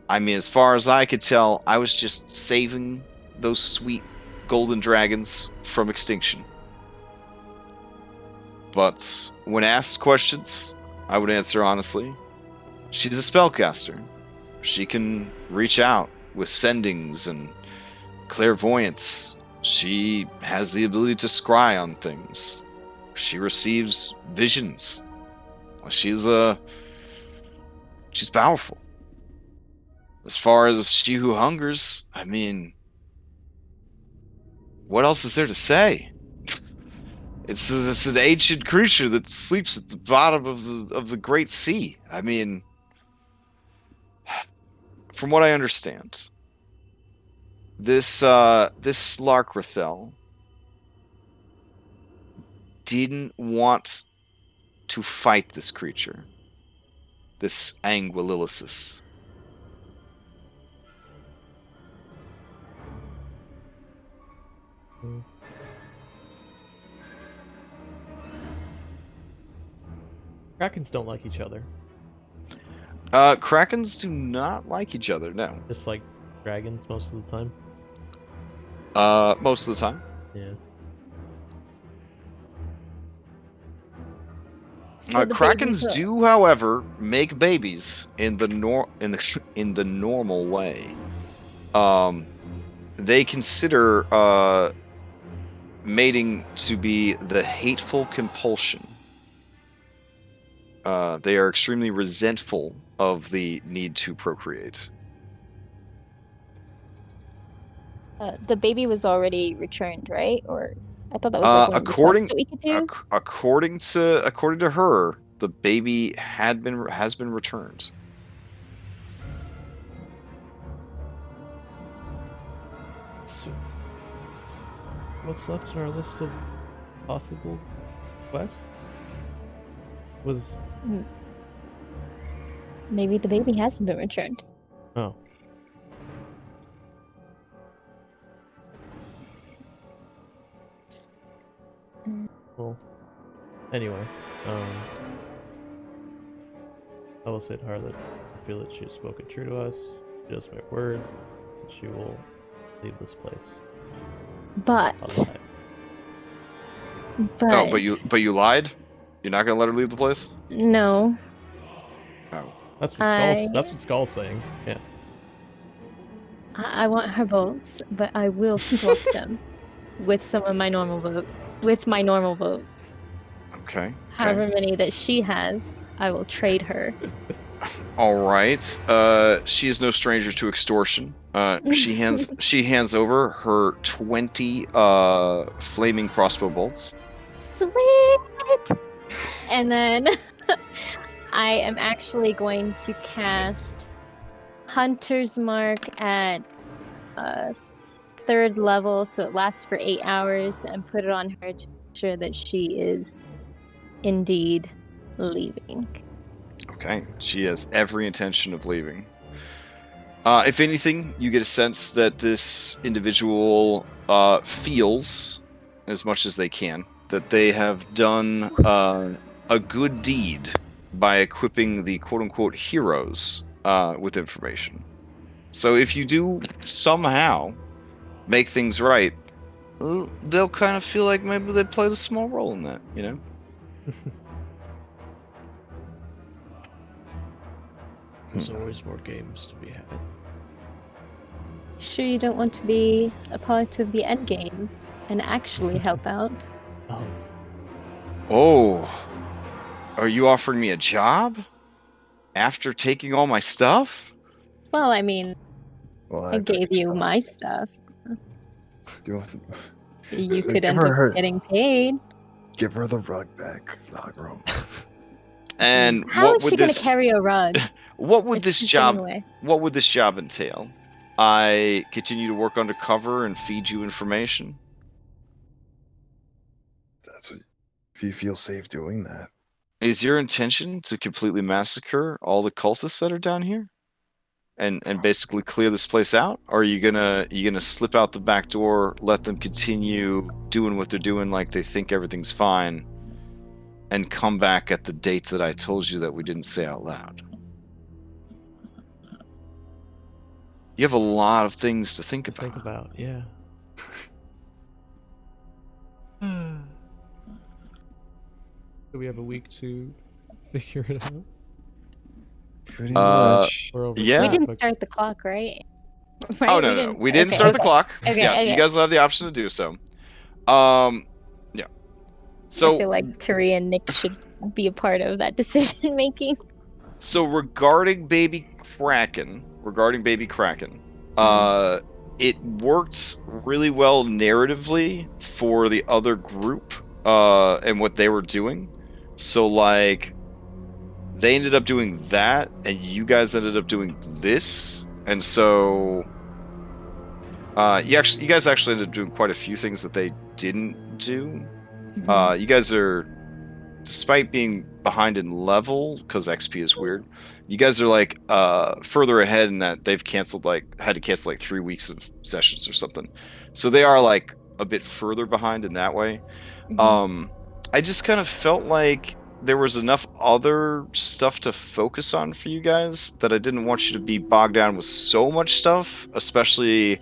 I mean, as far as I could tell, I was just saving those sweet golden dragons from extinction. But when asked questions, I would answer honestly. She's a spellcaster. She can reach out with sendings and clairvoyance. She has the ability to scry on things. She receives visions. She's powerful. As far as She Who Hungers, I mean, what else is there to say? It's an ancient creature that sleeps at the bottom of the great sea. I mean, from what I understand, this Slarkrethel didn't want to fight this creature, this Anguililisis. Krakens don't like each other. Krakens do not like each other, no. Just like dragons most of the time. Most of the time. Yeah. So the Krakens babies do, however, make babies in the normal way. They consider mating to be the hateful compulsion. They are extremely resentful of the need to procreate. the baby was already returned, right? Or I thought that was like one of the quests that we could do. According to her, the baby has been returned. So, what's left on our list of possible quests? Was Maybe the baby hasn't been returned. oh. Well, anyway, I will say to her that I feel that she has spoken true to us. She does my word. And she will leave this place But alive. Oh, but you lied? You're not gonna let her leave the place? no. Oh. That's what Skull's saying. Yeah. I want her votes, but I will swap them with some of my normal votes. With my normal votes. Okay. However many that she has, I will trade her. All right. She is no stranger to extortion. She hands over her 20 flaming crossbow bolts. Sweet! And then I am actually going to cast Hunter's Mark at 3rd level, so it lasts for 8 hours, and put it on her to ensure that she is indeed leaving. Okay. She has every intention of leaving. If anything, you get a sense that this individual feels, as much as they can, that they have done a good deed by equipping the quote-unquote heroes with information. So if you do somehow make things right, they'll kind of feel like maybe they played a small role in that, you know? There's always more games to be had. Sure you don't want to be a part of the end game and actually help out? Oh, Oh, are you offering me a job after taking all my stuff? Well, I mean, Well, I gave you my stuff. Do you want to You could Give end up her- getting paid. give her the rug back, the hug room? And How what is she would going this to carry a rug? what would if this she's giving job away? what would this job entail? I continue to work undercover and feed you information. That's what. If you feel safe doing that, Is your intention to completely massacre all the cultists that are down here? And basically clear this place out? Or are you gonna slip out the back door, let them continue doing what they're doing like they think everything's fine, and come back at the date that I told you that we didn't say out loud? You have a lot of things to think about. think about, yeah. Do we have a week to figure it out? pretty Uh, much. We're over yeah. We time, didn't but- start the clock, right? Right? Oh no, we didn't okay, start the okay. clock. Okay, Yeah, okay. you guys will have the option to do so. Yeah. I So feel like Turi and Nick should be a part of that decision making. So regarding Baby Kraken, it worked really well narratively for the other group, and what they were doing. So like, they ended up doing that, and you guys ended up doing this, and so, you guys actually ended up doing quite a few things that they didn't do. You guys are, despite being behind in level, because XP is weird, you guys are like further ahead in that they've had to cancel like 3 weeks of sessions or something. So they are like a bit further behind in that way. I just kind of felt like there was enough other stuff to focus on for you guys that I didn't want you to be bogged down with so much stuff, especially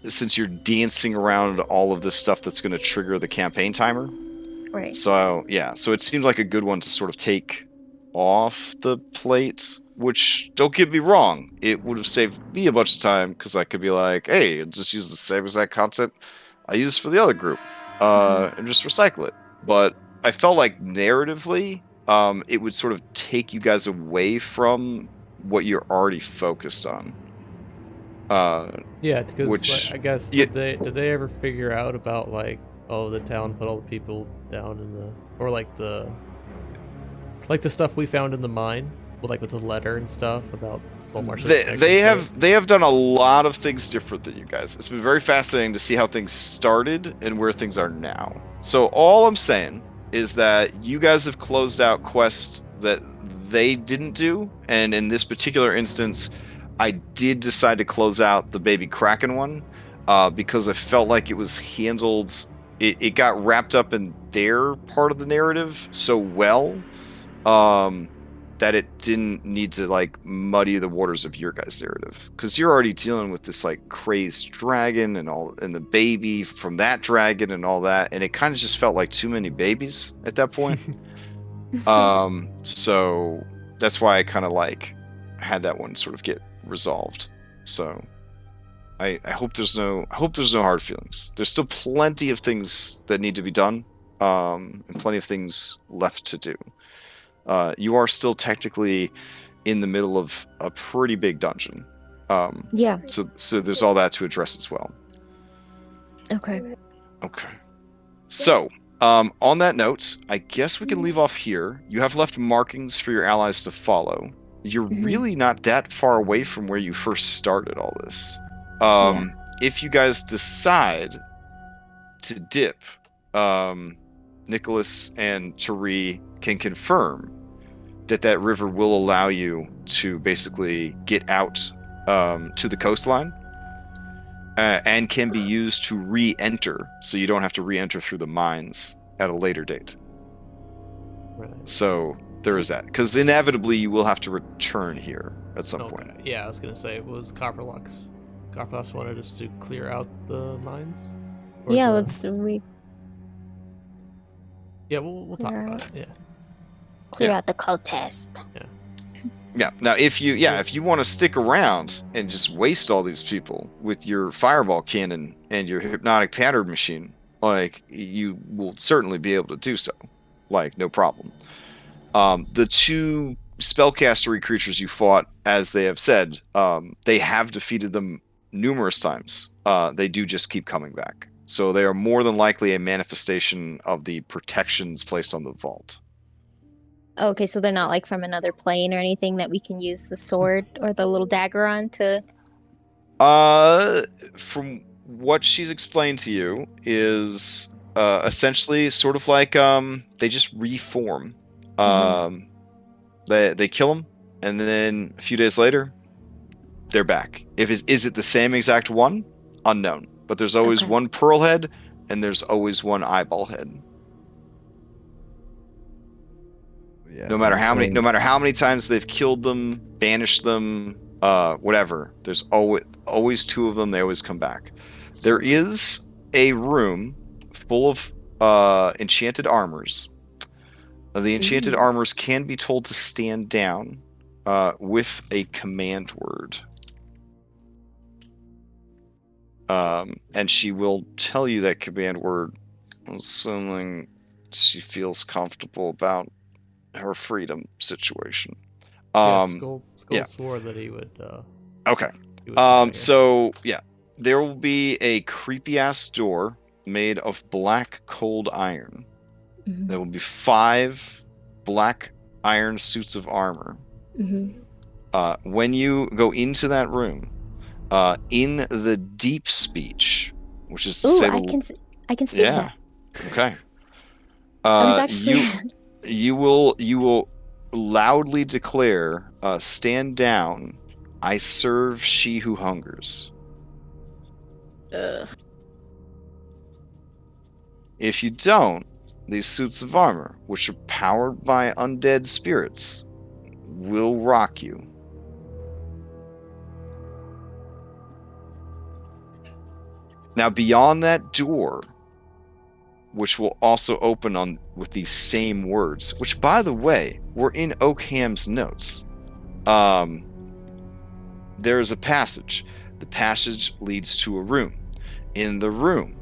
since you're dancing around all of this stuff that's going to trigger the campaign timer. Right. So yeah, so it seemed like a good one to sort of take off the plate, which, don't get me wrong, it would have saved me a bunch of time because I could be like, hey, just use the same exact content I used for the other group, and just recycle it. But I felt like narratively, it would sort of take you guys away from what you're already focused on. Yeah, because Which- I guess yeah. did they ever figure out about like, oh, the town put all the people down in the, or like the stuff we found in the mine, with the letter and stuff about Saltmarsh. They have done a lot of things different than you guys. It's been very fascinating to see how things started and where things are now. So all I'm saying is that you guys have closed out quests that they didn't do, and in this particular instance, I did decide to close out the Baby Kraken one, because I felt like it was handled. It got wrapped up in their part of the narrative so well, that it didn't need to like muddy the waters of your guys' narrative, because you're already dealing with this like crazed dragon and the baby from that dragon and all that, and it kind of just felt like too many babies at that point. So that's why I kind of like had that one sort of get resolved. So I hope there's no hard feelings. There's still plenty of things that need to be done. and plenty of things left to do. You are still technically in the middle of a pretty big dungeon. Yeah. So there's all that to address as well. Okay. Okay. So, on that note, I guess we can leave off here. You have left markings for your allies to follow. You're really not that far away from where you first started all this. If you guys decide to dip, Nicholas and Tari can confirm that river will allow you to basically get out to the coastline. And can be used to re-enter, so you don't have to re-enter through the mines at a later date. Right. So there is that, because inevitably you will have to return here at some point. Yeah, I was gonna say it was Copperlux. Copperlux wanted us to clear out the mines. Or Yeah, to- let's Yeah, we'll talk Clear about out. it. Yeah. clear Yeah. out the cultist. Yeah. Now, if you want to stick around and just waste all these people with your fireball cannon and your hypnotic pattern machine, like, you will certainly be able to do so, like, no problem. The two spellcastery creatures you fought, as they have said, they have defeated them numerous times. They do just keep coming back, so they are more than likely a manifestation of the protections placed on the vault. Okay, so they're not like from another plane or anything that we can use the sword or the little dagger on to. From what she's explained to you is essentially sort of like they just reform. They kill them, and then a few days later, they're back. Is it the same exact one? Unknown. But there's always Okay. one pearl head, and there's always one eyeball head. Yeah, No matter I'm no matter how many times they've killed them, banished them, whatever. There's always two of them. They always come back. There is a room full of enchanted armors. The enchanted armors can be told to stand down with a command word. And she will tell you that command word, assuming she feels comfortable about her freedom situation. Skull yeah. swore that he would. Okay. He would do that, So yeah, there will be a creepy ass door made of black cold iron. There will be 5 black iron suits of armor. When you go into that room, in the deep speech, which is to Ooh, say I can speak that. Okay. I was actually. You will loudly declare, stand down. I serve she who hungers. Ugh. If you don't, these suits of armor, which are powered by undead spirits, will rock you. Now, beyond that door, which will also open on with these same words, which, by the way, were in Oakham's notes. There is a passage. The passage leads to a room. In the room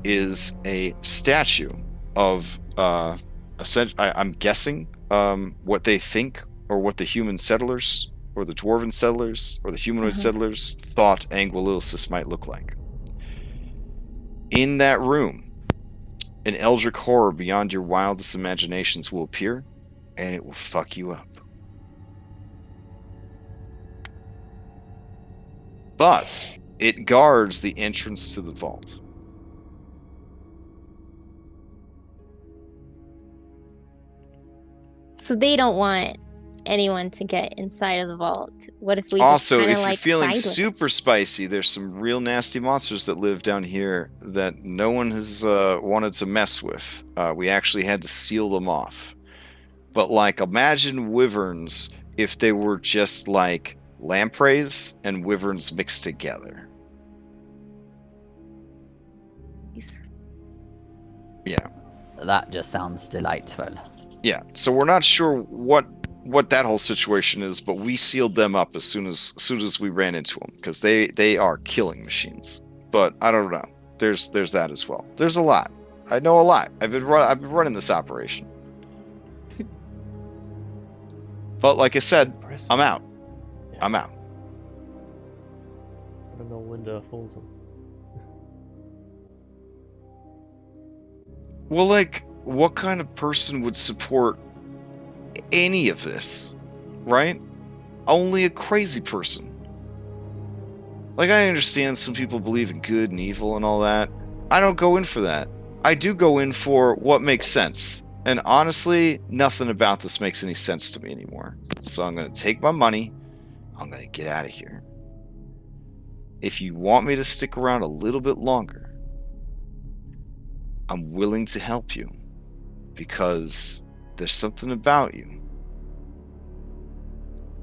is a statue of I'm guessing what they think, or what the human settlers or the dwarven settlers or the humanoid settlers thought Anguillosis might look like. In that room, an eldritch horror beyond your wildest imaginations will appear, and it will fuck you up. But it guards the entrance to the vault. So they don't want anyone to get inside of the vault. What if we Also, just kind if of you're like feeling side with it? super spicy, there's some real nasty monsters that live down here that no one has wanted to mess with. We actually had to seal them off. But, like, imagine wyverns if they were just like lampreys and wyverns mixed together. Yeah. That just sounds delightful. Yeah. So we're not sure what that whole situation is, but we sealed them up as soon as we ran into them, because they are killing machines. But I don't know. There's that as well. There's a lot. I know a lot. I've been running this operation. But like I said, Impressive. I'm out. Yeah. I'm out. I don't know when to fold them. Well, like, what kind of person would support any of this, right? Only a crazy person. Like, I understand some people believe in good and evil and all that. I don't go in for that. I do go in for what makes sense. And honestly, nothing about this makes any sense to me anymore. So I'm going to take my money. I'm going to get out of here. If you want me to stick around a little bit longer, I'm willing to help you. Because there's something about you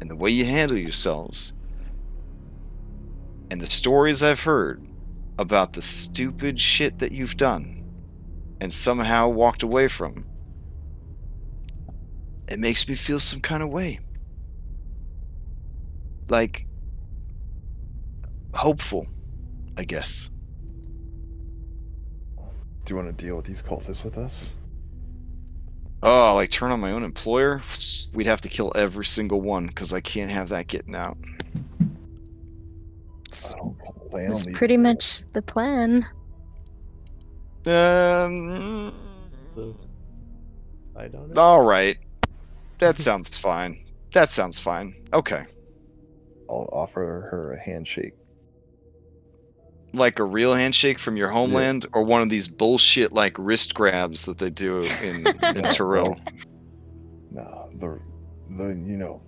and the way you handle yourselves and the stories I've heard about the stupid shit that you've done and somehow walked away from, it makes me feel some kind of way. Like, hopeful, I guess. Do you want to deal with these cultists with us? Oh, like turn on my own employer? We'd have to kill every single one because I can't have that getting out. I don't plan on That's leaving pretty here. much the plan. I don't know. All right. That sounds fine. That sounds fine. Okay. I'll offer her a handshake. Like a real handshake from your homeland, or one of these bullshit like wrist grabs that they do in Terrell. No, the you know.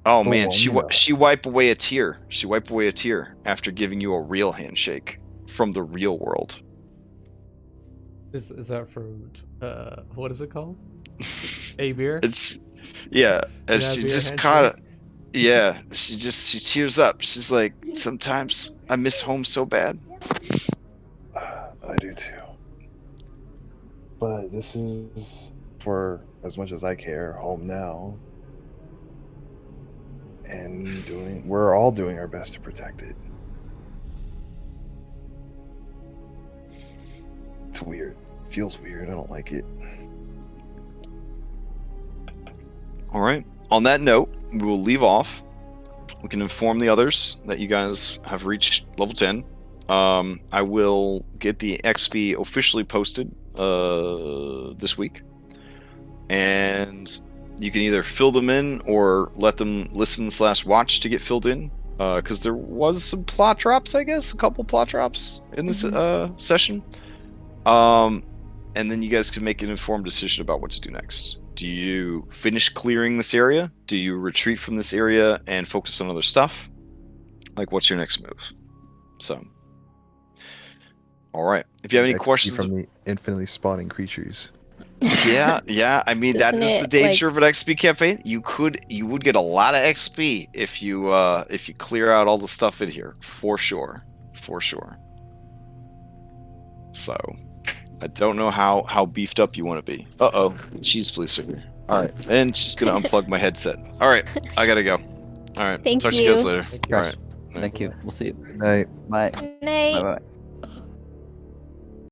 Oh the man, one, she wiped away a tear. She wiped away a tear after giving you a real handshake from the real world. Is that from what is it called? A beer? It's yeah, and Yeah, she beer just handshake. kind of she tears up. She's like, sometimes I miss home so bad. I do too. But this is, for as much as I care, home now. And we're all doing our best to protect it. It's weird. It feels weird. I don't like it. All right. On that note, we will leave off. We can inform the others that you guys have reached level 10. I will get the XP officially posted this week. And you can either fill them in or let them listen/watch to get filled in. Because there was some plot drops, I guess. A couple plot drops in this session. And then you guys can make an informed decision about what to do next. Do you finish clearing this area? Do you retreat from this area and focus on other stuff? Like, what's your next move? So, all right. If you have any XP questions, from the infinitely spawning creatures. yeah. I mean, that Doesn't is the it, danger of an XP campaign. You would get a lot of XP if you clear out all the stuff in here, for sure. So, I don't know how beefed up you want to be. Uh-oh, cheese police are here. All right, and she's gonna unplug my headset. All right, I gotta go. All right, Thank talk to you guys you. later. Thank you. All right. Thank you. We'll see you. Night. Bye. Night. Bye. Bye.